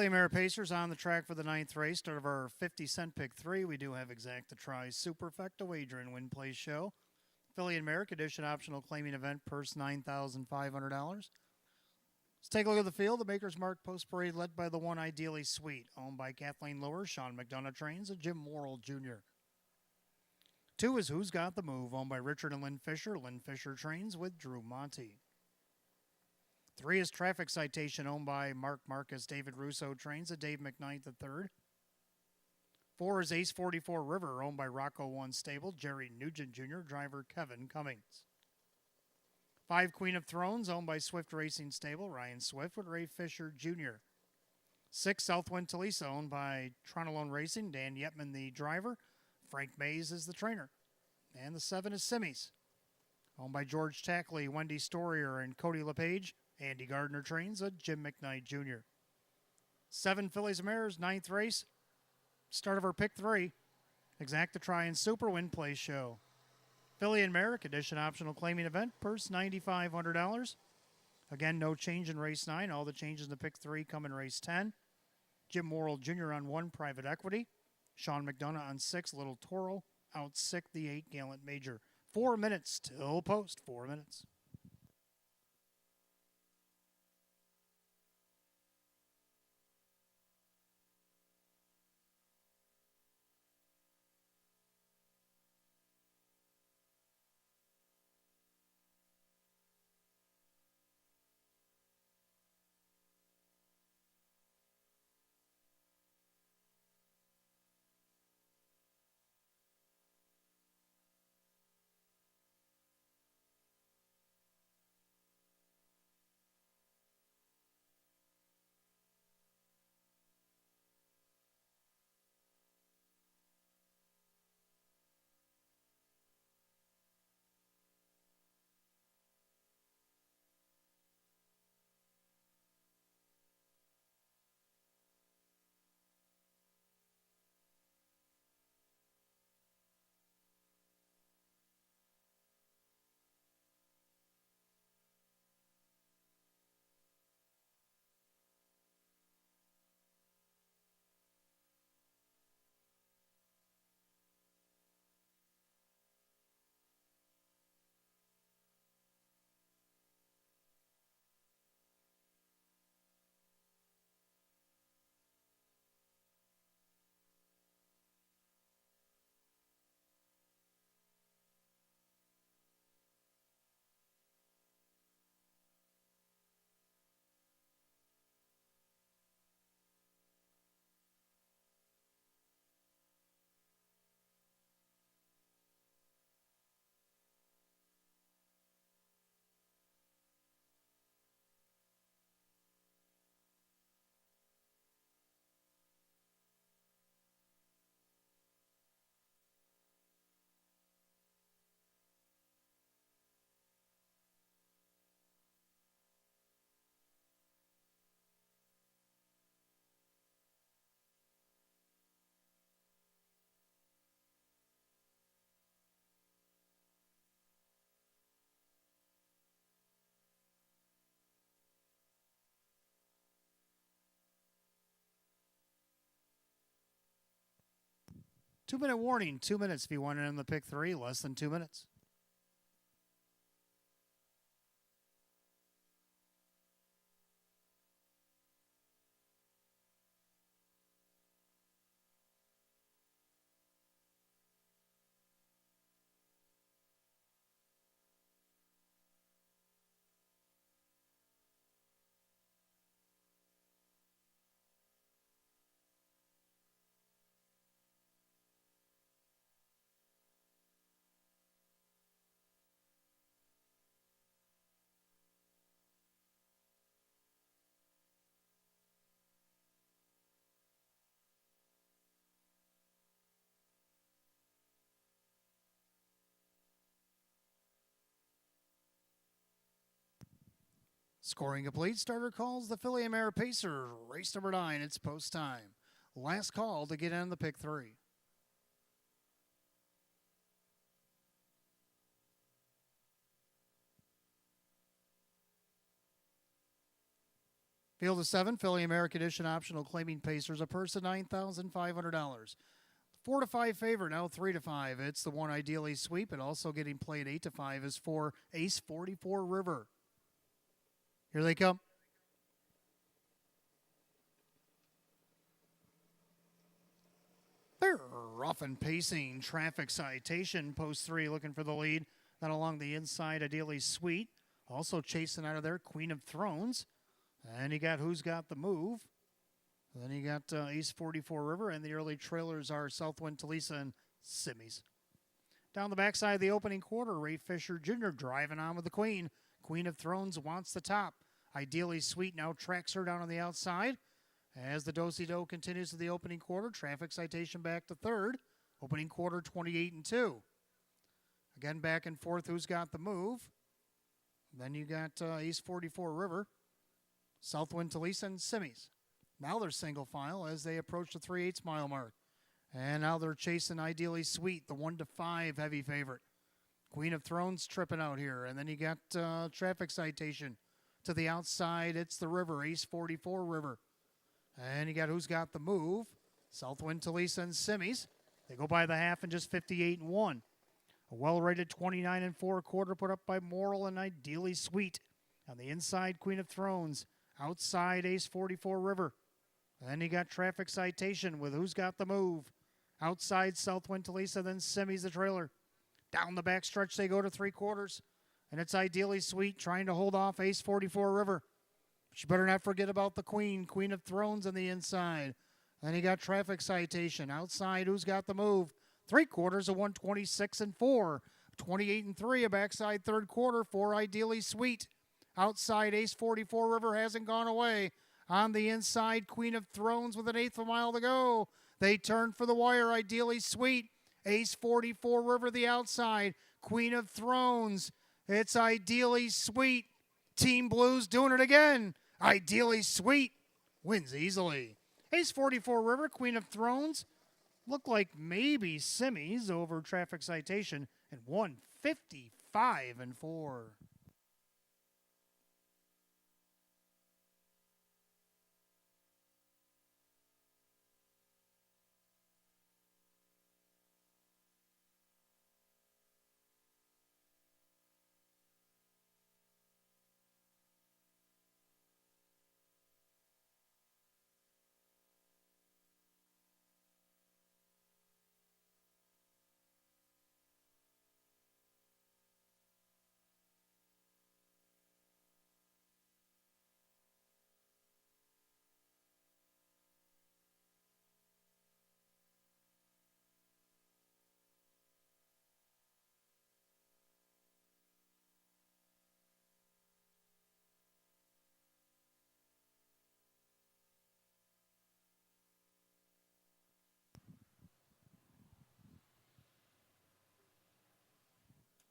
Speaker 1: Filly Mare Pacers on the track for the 9th race. Start of our 50-cent pick 3. We do have Exacta Tries Superfecta wager and win place show. Filly and Mare condition optional claiming event purse $9,500. Let's take a look at the field. The Maker's Mark Post Parade led by the one Ideally Sweet, owned by Kathleen Lower. Sean McDonough trains a Jim Worrell Jr. 2 is Who's Got the Move, owned by Richard and Lynn Fisher. Lynn Fisher trains with Drew Monty. 3 is Traffic Citation, owned by Mark Marcus. David Russo trains a Dave McKnight III. 4 is Ace 44 River, owned by Rocco One Stable. Jerry Nugent Jr., driver Kevin Cummings. 5 Queen of Thrones, owned by Swift Racing Stable. Ryan Swift with Ray Fisher Jr. 6 Southwind Talisa, owned by Tronolone Racing. Dan Yetman, the driver. Frank Mays is the trainer. And the 7 is Simmies, owned by George Tackley, Wendy Storier, and Cody LePage. Andy Gardner trains a Jim McKnight Jr. 7 Fillies and Mares, 9th race. Start of our pick 3. Exacta Try and Super Win Place show. Filly and Mare condition optional claiming event. Purse $9,500. Again, no change in race 9. All the changes in the pick 3 come in race 10. Jim Worrell Jr. on 1 Private Equity. Sean McDonough on 6 Little Toro. Out 6 the 8 Gallant Major. 4 minutes till post. 4 minutes. Two-minute warning. 2 minutes if you want it in the pick 3. Less than 2 minutes. Scoring complete. Starter calls the Filly and Mare Pacer. Race number 9. It's post time. Last call to get in the pick 3. Field of 7, Philly American Edition optional claiming Pacers, a purse of $9,500. 4 to 5 favorite, now 3 to 5. It's the one Ideally Sweep, and also getting played 8 to 5 is for Ace 44 River. Here they come. They're rough and pacing. Traffic Citation, post 3, looking for the lead. Then along the inside, Ideally Sweet. Also chasing out of there, Queen of Thrones. And you got Who's Got the Move. Then you got Ace 44 River, and the early trailers are Southwind, Talisa, and Simmies. Down the backside of the opening quarter, Ray Fisher Jr. driving on with the Queen. Queen of Thrones wants the top. Ideally Sweet now tracks her down on the outside. As the do-si-do continues to the opening quarter, Traffic Citation back to third. Opening quarter 28-2. Again, back and forth, Who's Got the Move. Then you got Ace 44 River, Southwind, Talisa, and Simmies. Now they're single file as they approach the 3/8 mile mark. And now they're chasing Ideally Sweet, the 1 to 5 heavy favorite. Queen of Thrones tripping out here. And then you got Traffic Citation to the outside. It's the River, Ace 44 River. And you got Who's Got the Move, Southwind, Talisa, and Simmies. They go by the half in just 58-1. A well-rated 29-4 quarter put up by Moral and Ideally Sweet. On the inside, Queen of Thrones. Outside, Ace 44 River. Then you got Traffic Citation with Who's Got the Move. Outside, Southwind, Talisa, then Simmies the trailer. Down the back stretch they go to 3/4. And it's Ideally Sweet trying to hold off Ace 44 River. But you better not forget about the Queen. Queen of Thrones on the inside. Then you got Traffic Citation. Outside, Who's Got the Move. 3/4 of 126-4. 28-3, a backside third quarter for Ideally Sweet. Outside, Ace 44 River hasn't gone away. On the inside, Queen of Thrones with an 1/8 of a mile to go. They turn for the wire, Ideally Sweet. Ace 44 River the outside. Queen of Thrones. It's Ideally Sweet. Team Blues doing it again. Ideally Sweet wins easily. Ace 44 River, Queen of Thrones. Looked like maybe Simmies over Traffic Citation and won 55-4.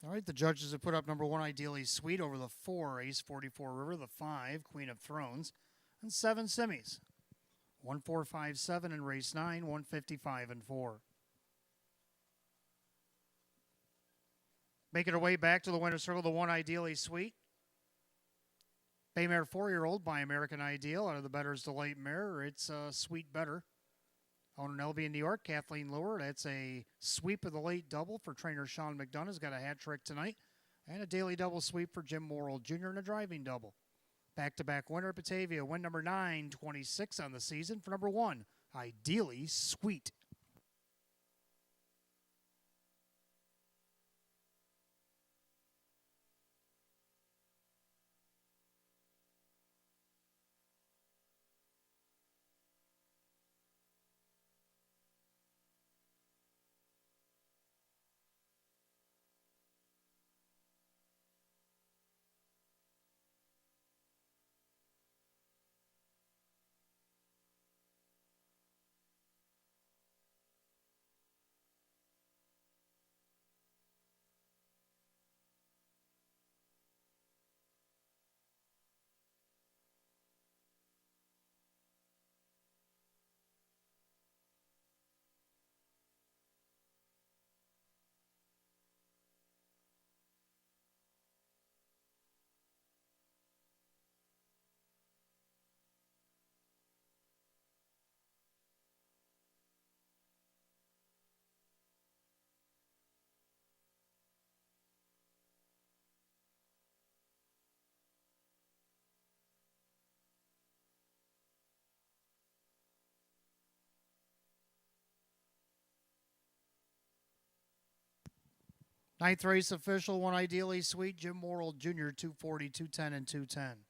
Speaker 1: All right, the judges have put up number 1, Ideally Sweet, over the 4, Ace 44 River, the 5, Queen of Thrones, and 7 Simmies. 1-4-5-7 in race 9, 155-4. Making her way back to the winner's circle, the 1, Ideally Sweet. Baymare 4-year-old by American Ideal out of the Better's Delight mare. It's Sweet Better. Owner Nelby in New York, Kathleen Lure. That's a sweep of the late double for trainer Sean McDonough's got a hat trick tonight. And a daily double sweep for Jim Morrill Jr. and a driving double. Back-to-back winner at Batavia. Win number 926 on the season for number 1, Ideally Sweet. Ninth race official, one Ideally Sweet, Jim Morrill Jr., 240, 210, and 210.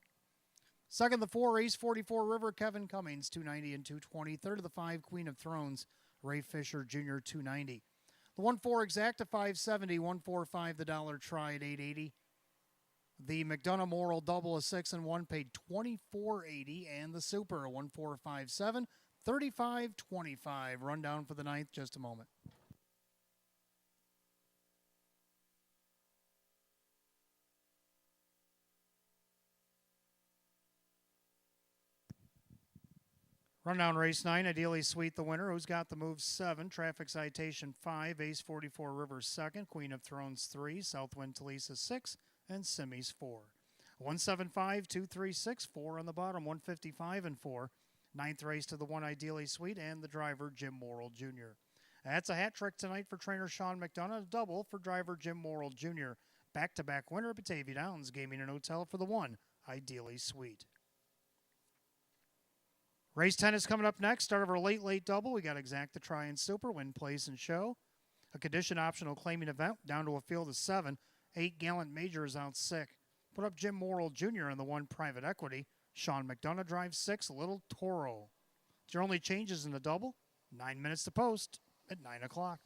Speaker 1: Second, the 4 race 44 River, Kevin Cummings, 290 and 220. Third of the 5, Queen of Thrones, Ray Fisher Jr., 290. The 1-4 Exacta, 570. 145 the dollar try at 880. The McDonough Morrill double, a 6 and 1, paid $24.80. And the Super, a 1457, $35.25. Rundown for the ninth, just a moment. Rundown race 9, Ideally Sweet the winner. Who's got the move 7, Traffic Citation 5, Ace 44 Rivers 2nd, Queen of Thrones 3, Southwind Talisa 6, and Simmies 4. 175, 236, 4 on the bottom, 155 and 4. Ninth race to the 1 Ideally Sweet and the driver Jim Morrill Jr. That's a hat trick tonight for trainer Sean McDonough, a double for driver Jim Morrill Jr. Back-to-back winner at Batavia Downs, Gaming and Hotel for the 1 Ideally Sweet. Race 10 is coming up next. Start of our late double. We got Exacta Try and Super, Win, Place, and Show. A condition optional claiming event down to a field of 7. 8 Gallant Major is out sick. Put up Jim Morrill Jr. in the 1 Private Equity. Sean McDonough drives 6, Little Toro. It's your only changes in the double. 9 minutes to post at 9 o'clock.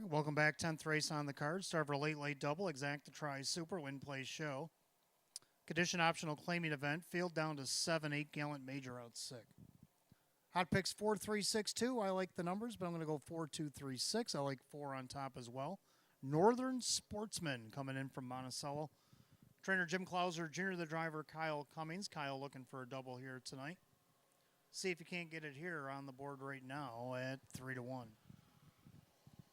Speaker 1: All right, welcome back. 10th race on the card. Start for a late double. Exact the try super. Win play show. Condition optional claiming event. Field down to 7. 8 gallant major out sick. Hot picks 4, 3, 6, 2. I like the numbers, but I'm going to go 4, 2, 3, 6. I like 4 on top as well. Northern Sportsman coming in from Monticello. Trainer Jim Clauser, Jr., the driver Kyle Cummings. Kyle looking for a double here tonight. See if you can't get it here on the board right now at 3-1.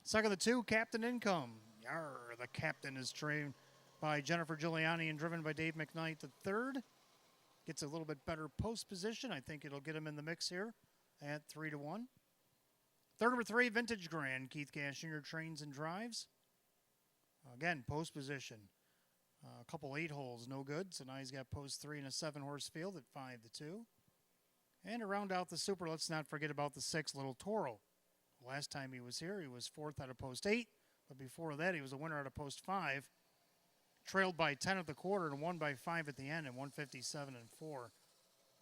Speaker 1: Second of the 2, Captain Income. Yarr, the captain is trained by Jennifer Giuliani and driven by Dave McKnight the third. Gets a little bit better post position. I think it'll get him in the mix here at 3-1. Third number 3, Vintage Grand. Keith Cash Jr. trains and drives. Again, post position. A couple 8 holes, no good. So now he's got post 3 in a 7-horse field at 5-2. And to round out the super, let's not forget about the 6, Little Toro. Last time he was here, he was 4th out of post 8. But before that, he was a winner out of post 5. Trailed by 10 at the quarter and won by 5 at the end in 157-4.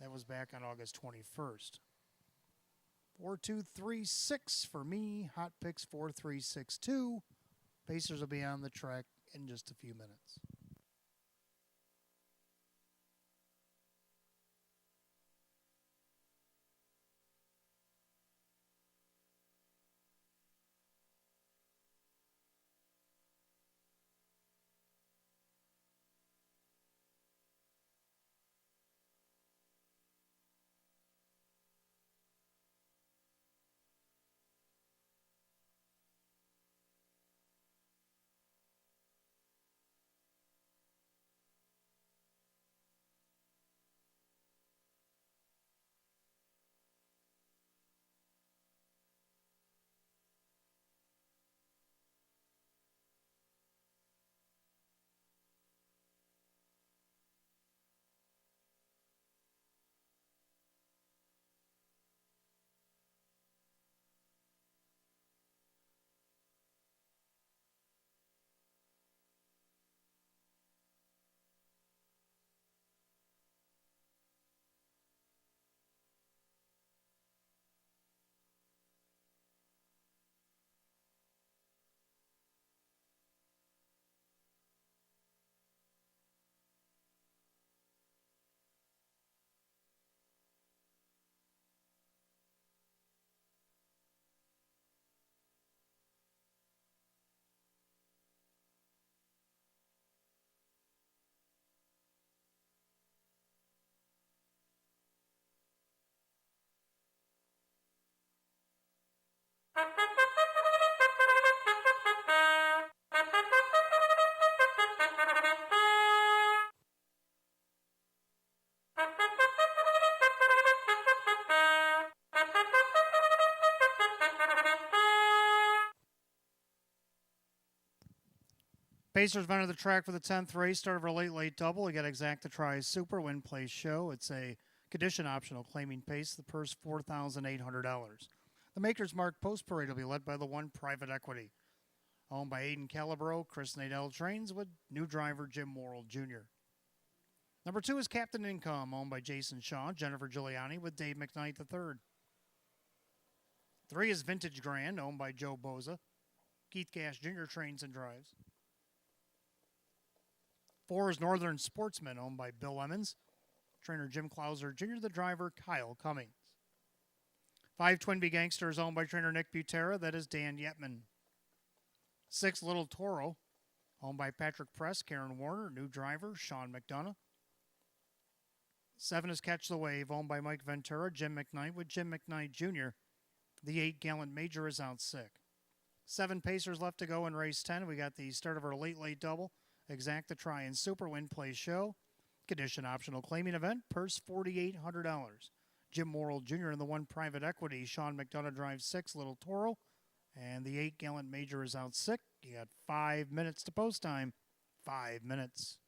Speaker 1: That was back on August 21st. 4, 2, 3, 6 for me. Hot picks 4, 3, 6, 2. Pacers will be on the track in just a few minutes. Pacers have entered the track for the 10th race. Start of our late double. We got Exact to try super win play show. It's a condition optional claiming pace. The purse $4,800. The Maker's Mark Post Parade will be led by the 1 Private Equity. Owned by Aiden Calabro, Chris Nadell trains with new driver Jim Morrill Jr. Number 2 is Captain Income, owned by Jason Shaw, Jennifer Giuliani with Dave McKnight III. 3 is Vintage Grand, owned by Joe Boza. Keith Cash Jr. trains and drives. 4 is Northern Sportsman, owned by Bill Emmons. Trainer Jim Clauser Jr., the driver Kyle Cummings. 5 Twin Bee Gangsters, owned by trainer Nick Butera. That is Dan Yetman. 6 Little Toro, owned by Patrick Press, Karen Warner, new driver Sean McDonough. 7 is Catch the Wave, owned by Mike Ventura, Jim McKnight with Jim McKnight Jr. The 8 Gallant Major is out sick. 7 Pacers left to go in race 10. We got the start of our late double. Exact to try and super win play show. Condition optional claiming event. Purse $4,800. Jim Morrill Jr. in the 1 Private Equity. Sean McDonough drives 6 Little Toro. And the 8 Gallant Major is out sick. You got 5 minutes to post time. 5 minutes.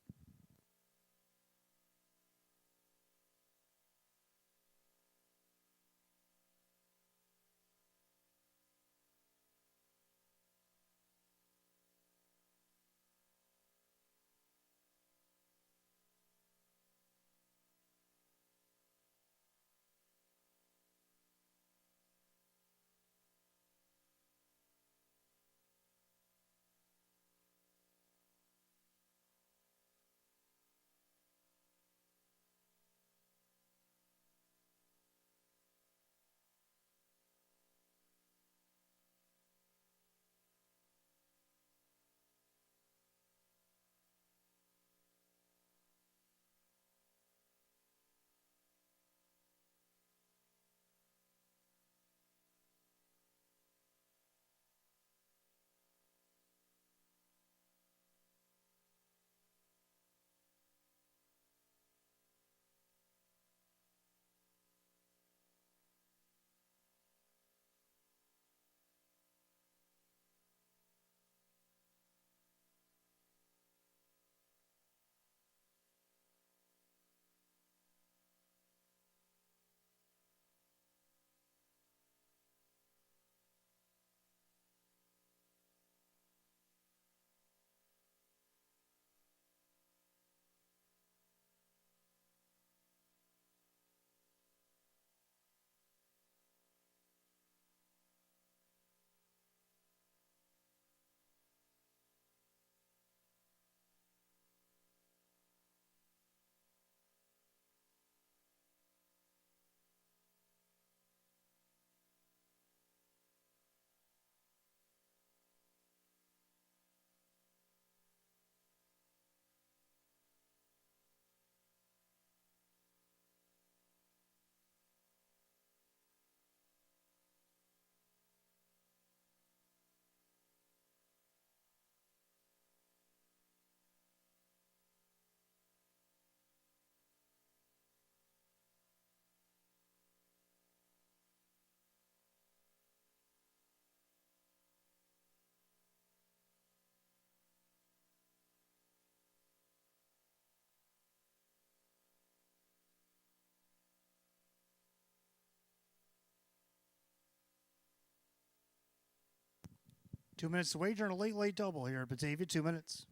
Speaker 1: 2 minutes to wager on a late double here at Batavia. 2 minutes.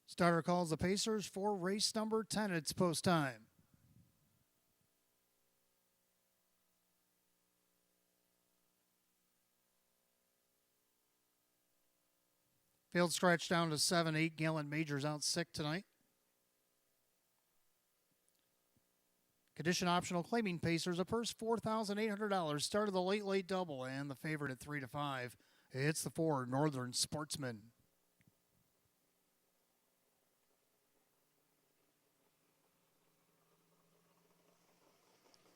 Speaker 1: Starter calls the Pacers for race number 10. It's post time. Field stretch down to 7. 8 Galen Majors out sick tonight. Condition optional claiming Pacers a purse $4,800. Start of the late double and the favorite at 3-5. It's the 4 Northern Sportsman.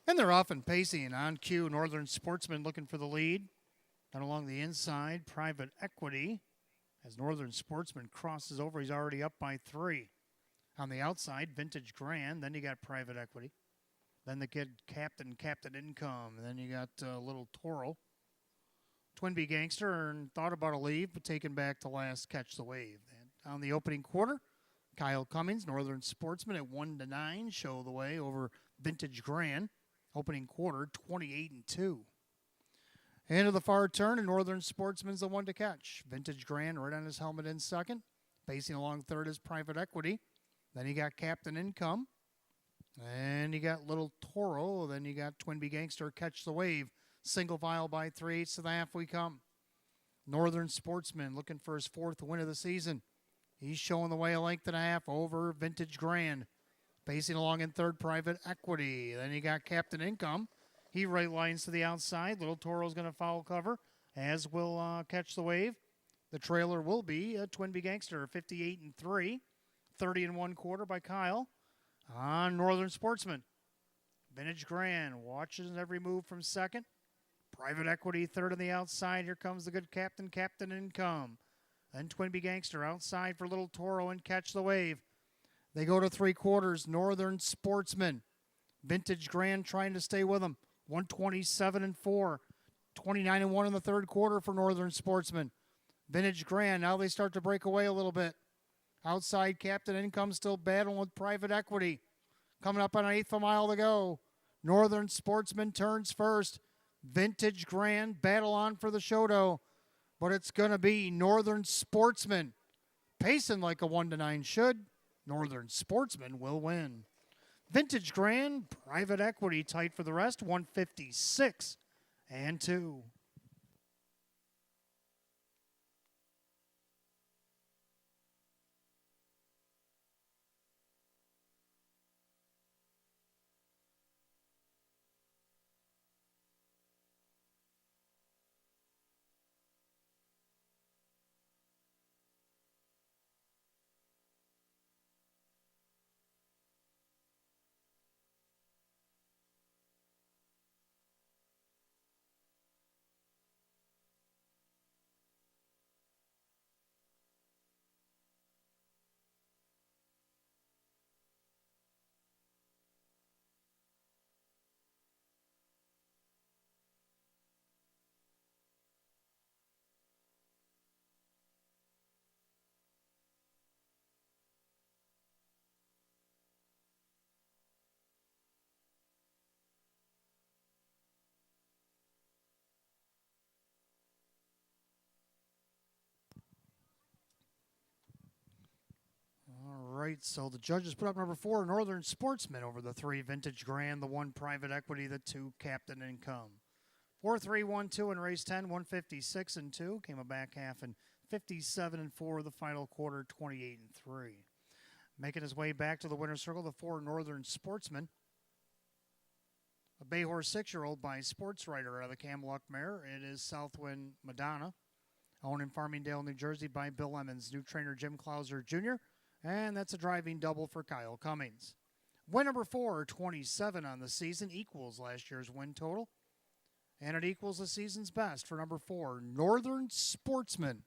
Speaker 1: And they're off and pacing. On cue, Northern Sportsman looking for the lead. Down along the inside, Private Equity. As Northern Sportsman crosses over, he's already up by 3. On the outside, Vintage Grand. Then you got Private Equity. Then the kid Captain Income. And then you got Little Toro. Twin B Gangster and thought about a leave, but taken back to last Catch the Wave. And on the opening quarter, Kyle Cummings, Northern Sportsman at 1-9, show the way over Vintage Grand. Opening quarter, 28-2. Into the far turn, and Northern Sportsman's the one to catch. Vintage Grand right on his helmet in second. Pacing along third is Private Equity. Then you got Captain Income. And you got Little Toro. Then you got Twin B Gangster Catch the Wave. Single file by 3/8 to the half we come. Northern Sportsman looking for his 4th win of the season. He's showing the way a length and a half over Vintage Grand. Pacing along in third, Private Equity. Then you got Captain Income. He right lines to the outside. Little Toro's going to foul cover, as will Catch the Wave. The trailer will be Twin B Gangster, 58-3. 30 1/4 by Kyle. On Northern Sportsman. Vintage Grand watches every move from second. Private Equity third on the outside. Here comes the good Captain Income. Then Twin B Gangster outside for Little Toro and Catch the Wave. They go to 3/4. Northern Sportsman. Vintage Grand trying to stay with them. 127-4. 29-1 in the third quarter for Northern Sportsman. Vintage Grand, now they start to break away a little bit. Outside, Captain Income still battling with Private Equity. Coming up on an 1/8 mile to go. Northern Sportsman turns first. Vintage Grand battle on for the Shoto. But it's going to be Northern Sportsman. Pacing like a 1-9 should. Northern Sportsman will win. Vintage Grand, Private Equity tight for the rest, 156-2. right, so the judges put up number 4, Northern Sportsman, over the 3, Vintage Grand, the 1, Private Equity, the 2, Captain Income. 4-3-1-2 in race 10, 156-2. Came a back half and 57-4 the final quarter, 28-3. Making his way back to the winner's circle, the 4, Northern Sportsman. A bay horse 6-year-old by Sports Writer out of the Camelot mare. It is Southwind Madonna. Owned in Farmingdale, New Jersey by Bill Emmons. New trainer Jim Clouser Jr. And that's a driving double for Kyle Cummings. Win number 4, 27 on the season, equals last year's win total. And it equals the season's best for number 4, Northern Sportsman.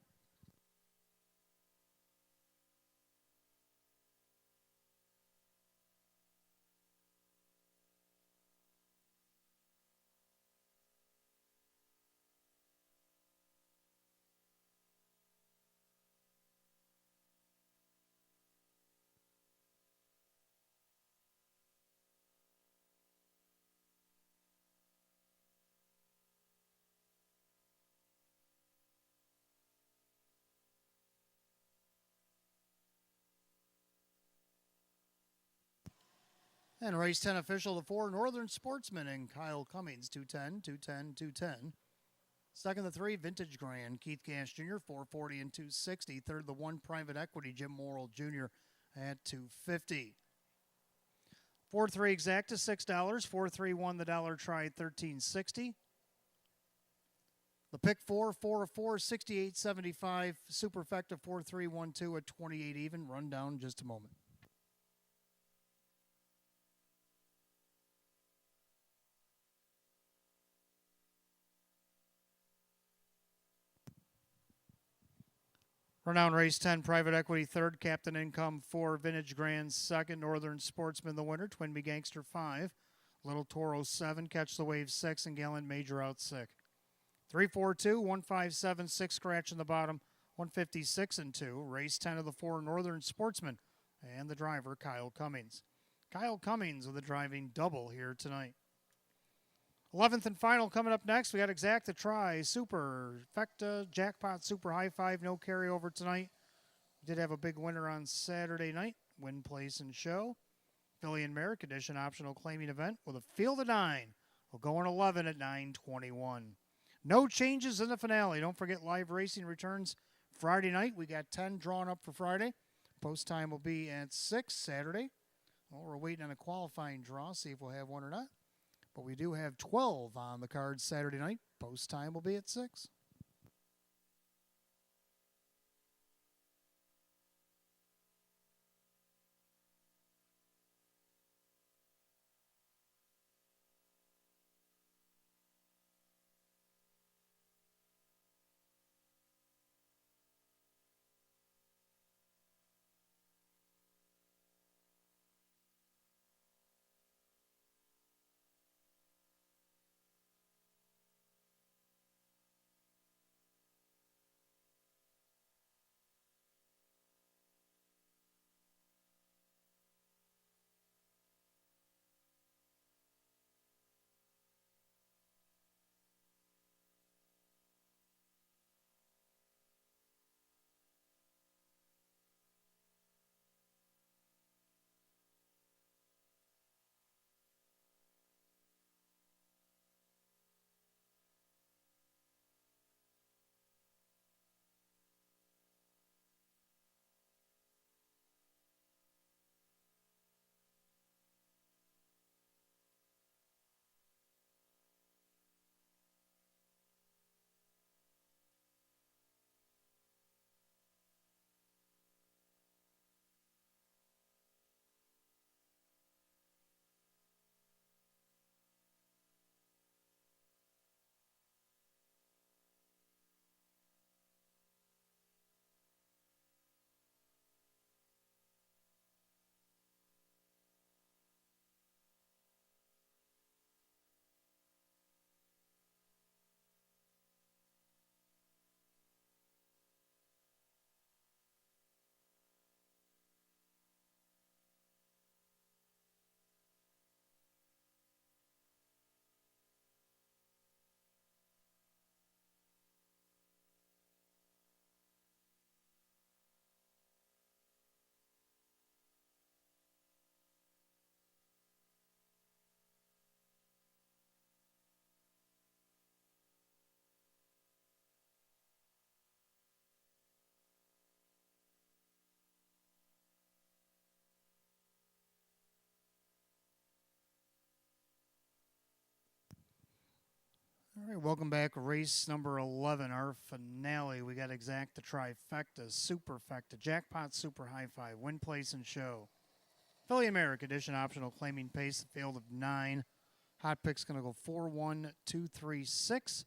Speaker 1: And race 10 official, the 4, Northern Sportsman and Kyle Cummings, 210, 210, 210. Second, the 3, Vintage Grand, Keith Gash Jr., 440 and 260. Third, the 1, Private Equity, Jim Morrill Jr. at 250. 4-3 exacta, $6. 4-3-1 the dollar tried, $13.60. The pick 4, 4-4, $68.75. Superfecta 4-3-1-2 at 28 even. Run down in just a moment. Renown race 10, Private Equity 3rd, Captain Income 4, Vintage Grand 2nd, Northern Sportsman the winner, Twin Bee Gangster 5, Little Toro 7, Catch the Wave 6, and Gallant Major out 6. 3-4-2, 157, 6 scratch in the bottom, 156-2. Race 10 of the 4, Northern Sportsman, and the driver Kyle Cummings. Kyle Cummings with a driving double here tonight. 11th and final coming up next. We got Exacta Try, Superfecta, Jackpot, Super High Five, no carryover tonight. Did have a big winner on Saturday night. Win, place, and show. Philly and Mare condition optional claiming event with a field of 9. We'll go on 11 at 9:21. No changes in the finale. Don't forget live racing returns Friday night. We got 10 drawn up for Friday. Post time will be at 6 Saturday. Well, we're waiting on a qualifying draw, see if we'll have one or not. But we do have 12 on the card Saturday night. Post time will be at 6. All right, welcome back. Race number 11, our finale. We got exacta, trifecta, superfecta, jackpot, super high five, win, place, and show. Philly America edition optional claiming pace, field of 9. Hot pick's going to go 4 1 2 3 6,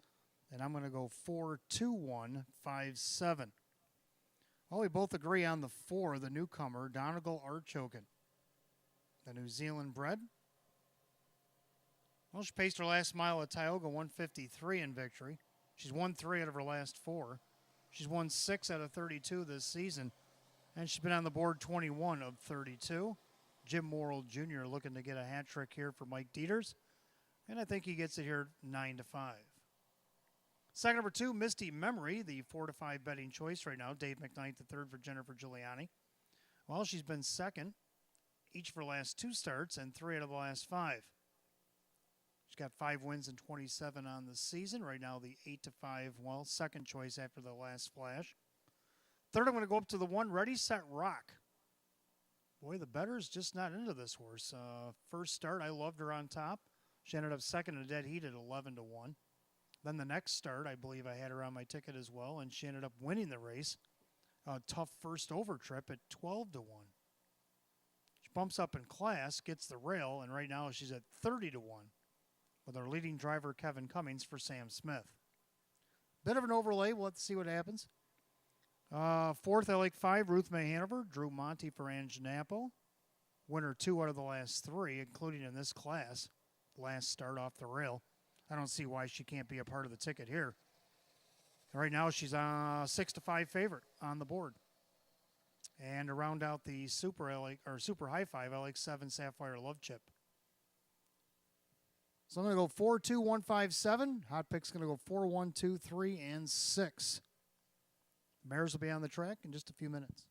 Speaker 1: and I'm going to go 4 2 1 5 7. Well, we both agree on the 4, the newcomer, Donegal Archokin, the New Zealand bred. Well, she paced her last mile at Tioga 153 in victory. She's won 3 out of her last 4. She's won 6 out of 32 this season, and she's been on the board 21 of 32. Jim Morrill Jr. looking to get a hat trick here for Mike Dieters, and I think he gets it here 9 to 5. Second number 2, Misty Memory, the 4 to 5 betting choice right now. Dave McKnight, the third for Jennifer Giuliani. Well, she's been second each of her last 2 starts and 3 out of the last 5. She's got 5 wins and 27 on the season. Right now, the 8 to 5, well, second choice after the last flash. Third, I'm going to go up to the 1, Ready, Set, Rock. Boy, the bettor's just not into this horse. First start, I loved her on top. She ended up second in a dead heat at 11 to 1. Then the next start, I believe I had her on my ticket as well, and she ended up winning the race. A tough first over trip at 12 to 1. She bumps up in class, gets the rail, and right now she's at 30 to 1. With our leading driver, Kevin Cummings, for Sam Smith. Bit of an overlay. We'll have to see what happens. Fourth, I like 5, Ruth May Hanover. Drew Monty for Ange Napo. Winner 2 out of the last 3, including in this class. Last start off the rail. I don't see why she can't be a part of the ticket here. Right now, she's a 6 to 5 favorite on the board. And to round out the super high five, I like 7, Sapphire Love Chip. So I'm going to go 4 2 1 5 7. Hot pick's going to go 4 1 2 3 and 6. The mares will be on the track in just a few minutes.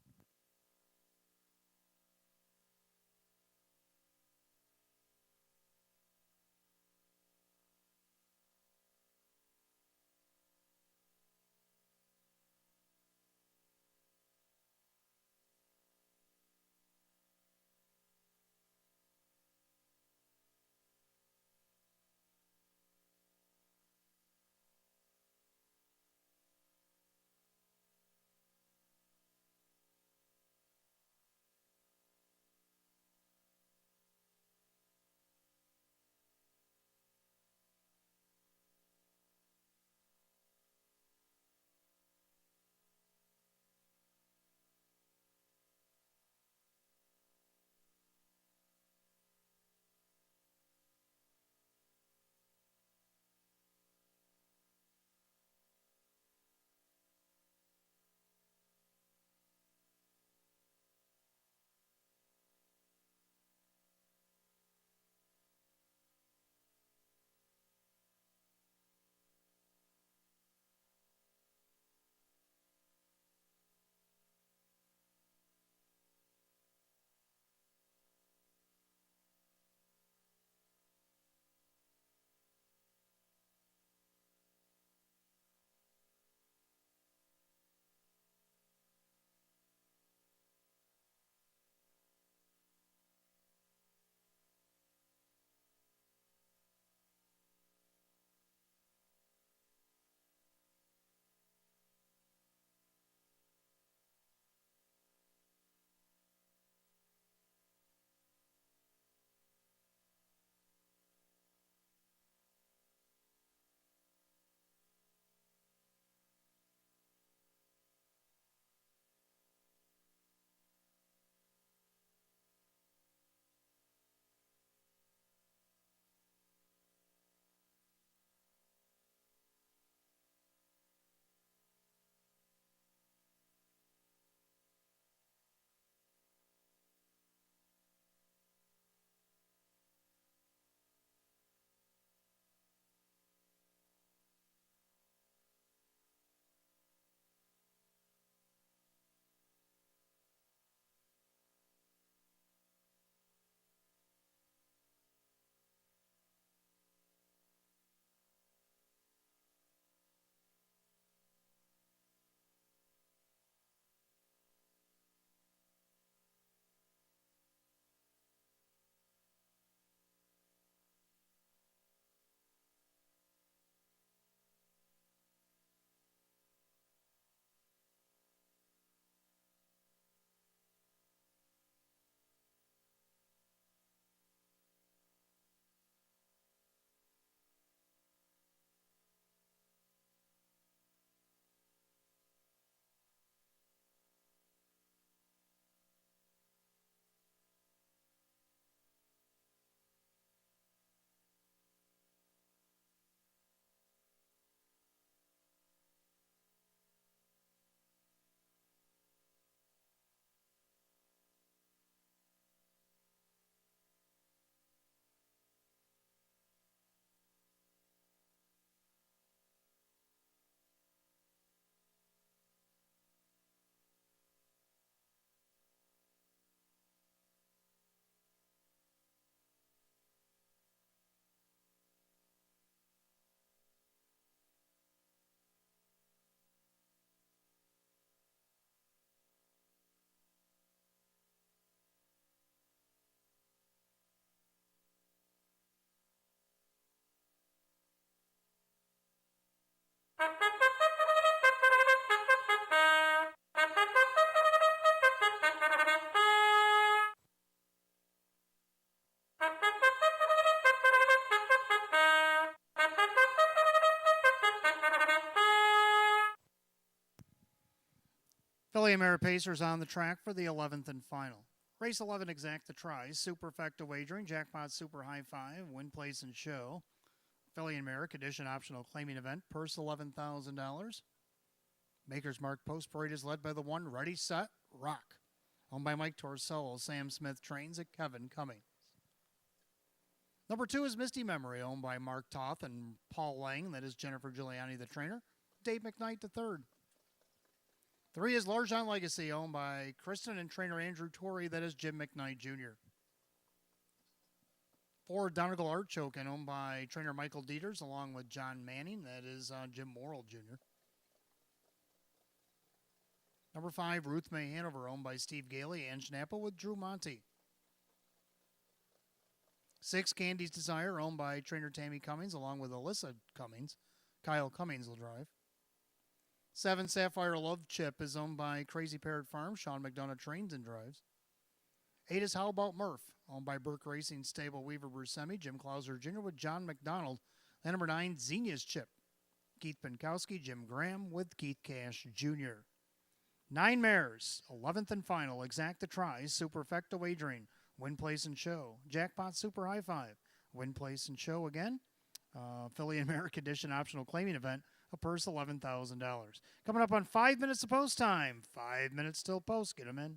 Speaker 1: Philly and Mare Pacers on the track for the 11th and final. Race 11 exacta tries, superfecta wagering, jackpot super high five, win, place, and show. Philly and Mare condition optional claiming event, purse $11,000. Maker's Mark Post Parade is led by the one Ready, Set, Rock. Owned by Mike Torsello, Sam Smith trains at Kevin Cummings. Number 2 is Misty Memory, owned by Mark Toth and Paul Lang. That is Jennifer Giuliani, the trainer. Dave McKnight, the third. 3 is Largent Legacy, owned by Kristen and trainer Andrew Torrey. That is Jim McKnight Jr. 4, Donegal Artichoke, owned by trainer Michael Dieters, along with John Manning. That is Jim Morrill Jr. Number 5, Ruth May Hanover, owned by Steve Gailey and Schnapple with Drew Monty. 6, Candy's Desire, owned by trainer Tammy Cummings, along with Alyssa Cummings. Kyle Cummings will drive. 7, Sapphire Love Chip is owned by Crazy Parrot Farm. Sean McDonough trains and drives. 8 is How About Murph, owned by Burke Racing Stable Weaver Buscemi, Jim Clauser Jr. with John McDonald. And number 9, Xenia's Chip, Keith Pinkowski, Jim Graham with Keith Cash Jr. 9 mares, 11th and final, exacta tries, superfecta wagering, win, place, and show. Jackpot super high five, win, place, and show again. Philly and Mare condition optional claiming event, a purse $11,000. Coming up on 5 minutes of post time. 5 minutes till post. Get them in.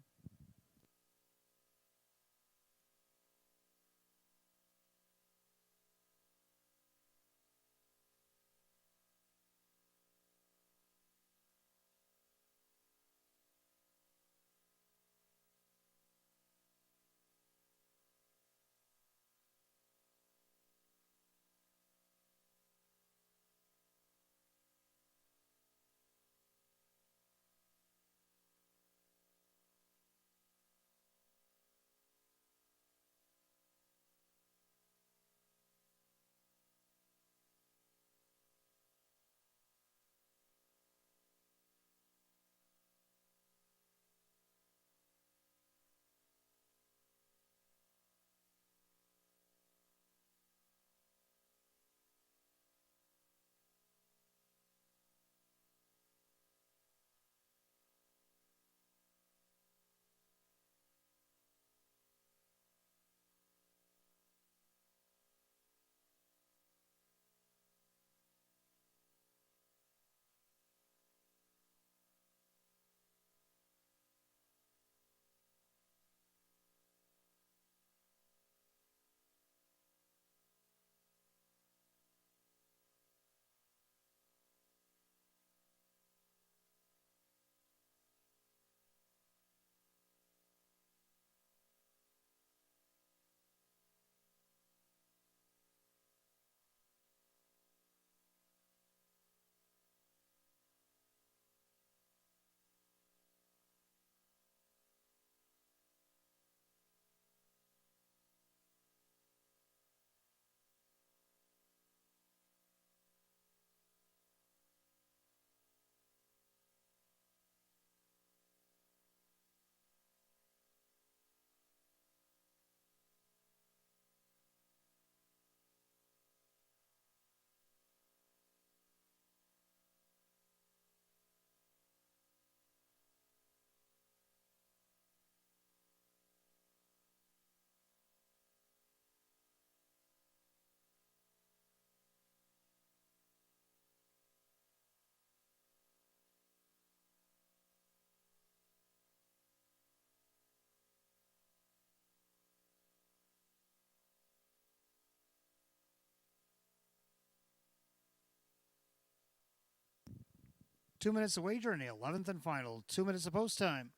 Speaker 1: Two minutes of wager in the 11th and final. 2 minutes of post time.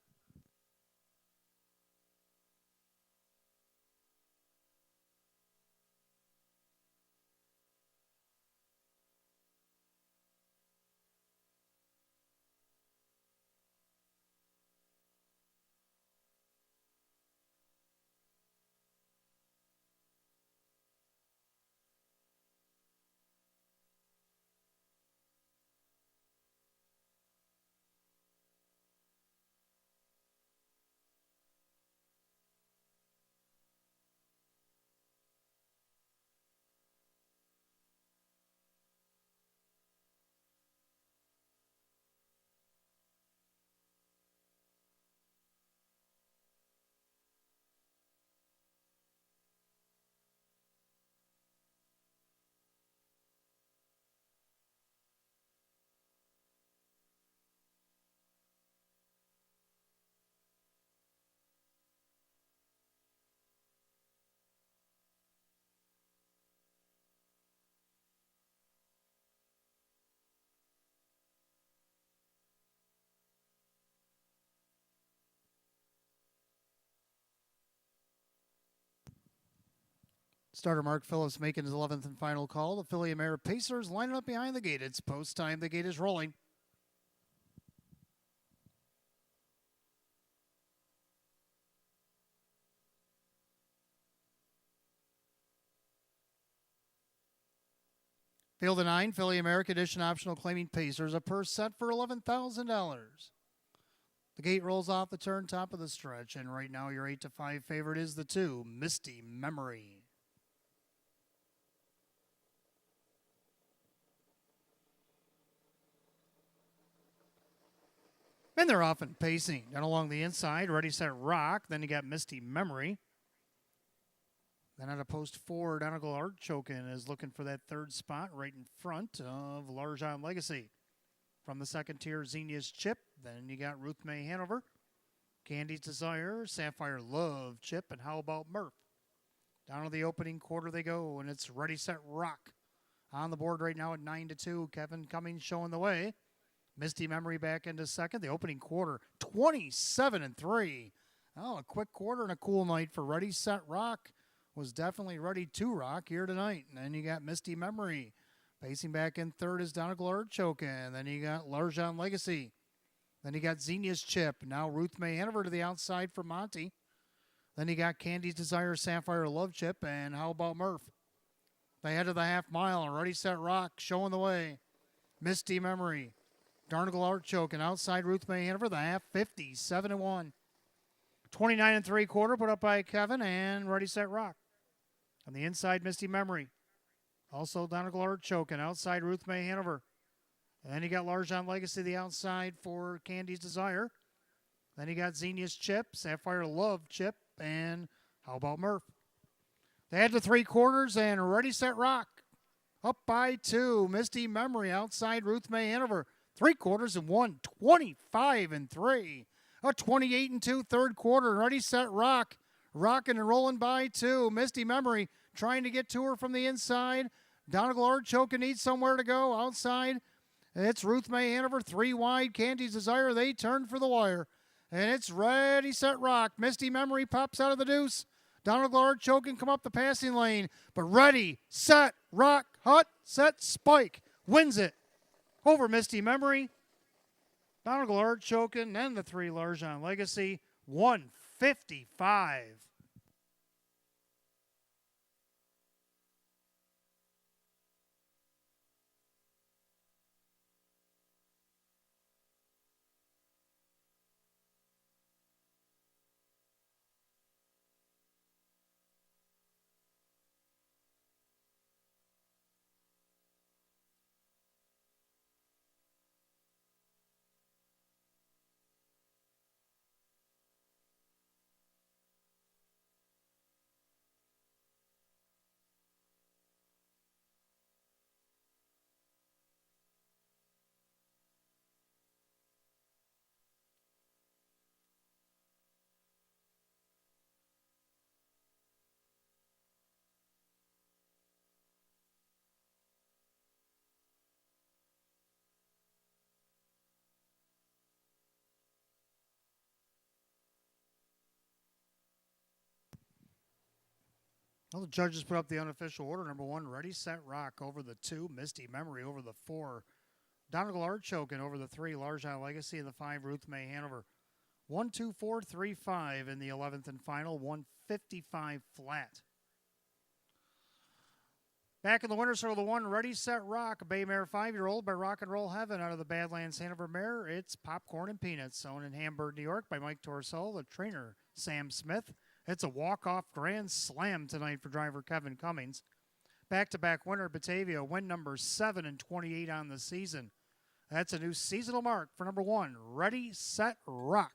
Speaker 1: Starter Mark Phillips making his 11th and final call. The Philly Mare Pacers lining up behind the gate. It's post time. The gate is rolling. Field of 9, Philly America Edition optional claiming Pacers. A purse set for $11,000. The gate rolls off the turn, top of the stretch, and right now your 8-5 favorite is the 2, Misty Memory. And they're off and pacing. Down along the inside, Ready, Set, Rock. Then you got Misty Memory. Then at a post 4, Donegal Archokin is looking for that third spot right in front of Larjan Legacy. From the second tier, Xenia's Chip. Then you got Ruth May Hanover, Candy's Desire, Sapphire Love, Chip, and How About Murph? Down to the opening quarter they go, and it's Ready, Set, Rock. On the board right now at 9-2. Kevin Cummings showing the way. Misty Memory back into second. The opening quarter, 27-3. Oh, a quick quarter and a cool night for Ready, Set, Rock. Was definitely ready to rock here tonight. And then you got Misty Memory. Pacing back in third is Donegal Archokin. Then you got Larjan Legacy. Then you got Xenia's Chip. Now Ruth May Hanover to the outside for Monty. Then you got Candy's Desire, Sapphire Love, Chip, and How About Murph? They head to the half mile and Ready, Set, Rock showing the way. Misty Memory. Donegal Archokin outside Ruth May Hanover, the half 57-1. 29-3/4 put up by Kevin and Ready, Set, Rock. On the inside, Misty Memory. Also Donegal Archokin outside Ruth May Hanover. And then you got Larjan Legacy the outside for Candy's Desire. Then you got Xenia's Chip, Sapphire Love, Chip, and How About Murph? They head to 3/4 and Ready, Set, Rock. Up by 2. Misty Memory outside Ruth May Hanover. 3/4 and 1, 25-3. A 28-2 third quarter. Ready, Set, Rock. Rocking and rolling by 2. Misty Memory trying to get to her from the inside. Donegal Archokin needs somewhere to go outside. It's Ruth May Hanover, 3 wide. Candy's Desire, they turn for the wire. And it's Ready, Set, Rock. Misty Memory pops out of the deuce. Donegal Archokin come up the passing lane. But Ready, Set, Rock, Hut, Set, Spike wins it over Misty Memory. Donegal Archokin and the 3 Larjan Legacy, 155. Well, the judges put up the unofficial order. Number 1, Ready, Set, Rock over the 2. Misty Memory over the 4. Donegal Archokin over the 3. Larjan Legacy and the 5. Ruth May Hanover. 1, 2, 4, 3, 5 in the 11th and final. 155 flat. Back in the winner's circle, the 1, Ready, Set, Rock. A Bay Mare 5-year-old by Rock and Roll Heaven out of the Badlands Hanover Mare. It's Popcorn and Peanuts, owned in Hamburg, New York by Mike Torsell, the trainer, Sam Smith. It's a walk-off grand slam tonight for driver Kevin Cummings. Back-to-back winner, Batavia, win number 7 and 28 on the season. That's a new seasonal mark for number 1, Ready, Set, Rock.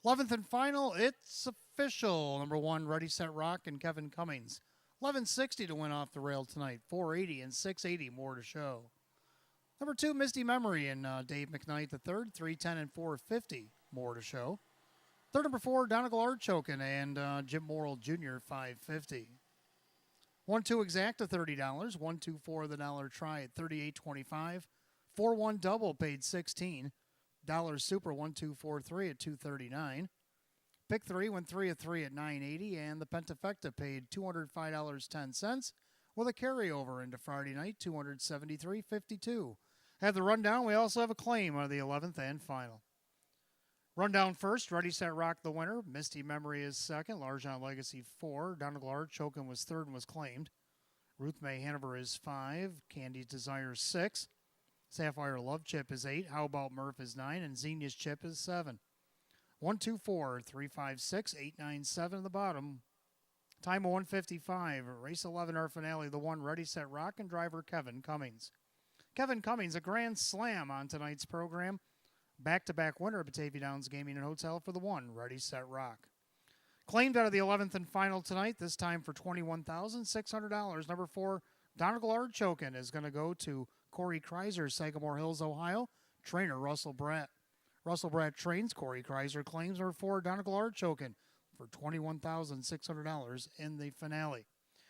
Speaker 1: 11th and final, it's official. Number 1, Ready, Set, Rock, and Kevin Cummings. 1160 to win off the rail tonight. 480 and 680 more to show. Number 2, Misty Memory and Dave McKnight III. 310 and 450 more to show. Third, number 4, Donegal Archokin and Jim Morrill Jr. 550. 1-2 exact at $30. 1-2-4 the dollar try at $38.25. 4-1 double paid $16. Dollar super 1-2-4-3 at $239. Pick 3 went 3 of 3 at $9.80, and the Pentafecta paid $205.10 with a carryover into Friday night, $273.52. Have the rundown. We also have a claim on the 11th and final. Rundown first, Ready, Set, Rock the winner. Misty Memory is second. Largent Legacy 4. Donegal Archokin was third and was claimed. Ruth May Hanover is 5. Candy's Desire 6. Sapphire Love Chip is 8. How About Murph is 9. And Xenia's Chip is 7. 1-2-4, 3-5-6, 8-9-7 in the bottom. Time of 1:55. Race 11, our finale. The 1, Ready, Set, Rock, and driver Kevin Cummings. Kevin Cummings, a grand slam on tonight's program. Back-to-back winner of Batavia Downs Gaming and Hotel for the 1, Ready, Set, Rock. Claimed out of the 11th and final tonight, this time for $21,600. Number 4, Donegal Archokin is going to go to Corey Kreiser, Sagamore Hills, Ohio. Trainer Russell Bratt. Russell Bratt trains. Corey Kreiser claims. Number 4, Donegal Archokin for $21,600 in the finale.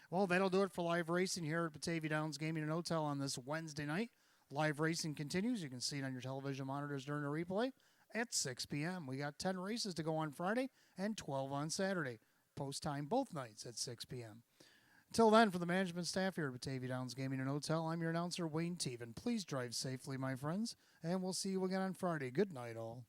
Speaker 1: Well, that'll do it for live racing here at Batavia Downs Gaming and Hotel on this Wednesday night. Live racing continues. You can see it on your television monitors during the replay at 6 p.m. We got 10 races to go on Friday and 12 on Saturday. Post time both nights at 6 p.m. Until then, for the management staff here at Batavia Downs Gaming and Hotel, I'm your announcer, Wayne Teven. Please drive safely, my friends, and we'll see you again on Friday. Good night, all.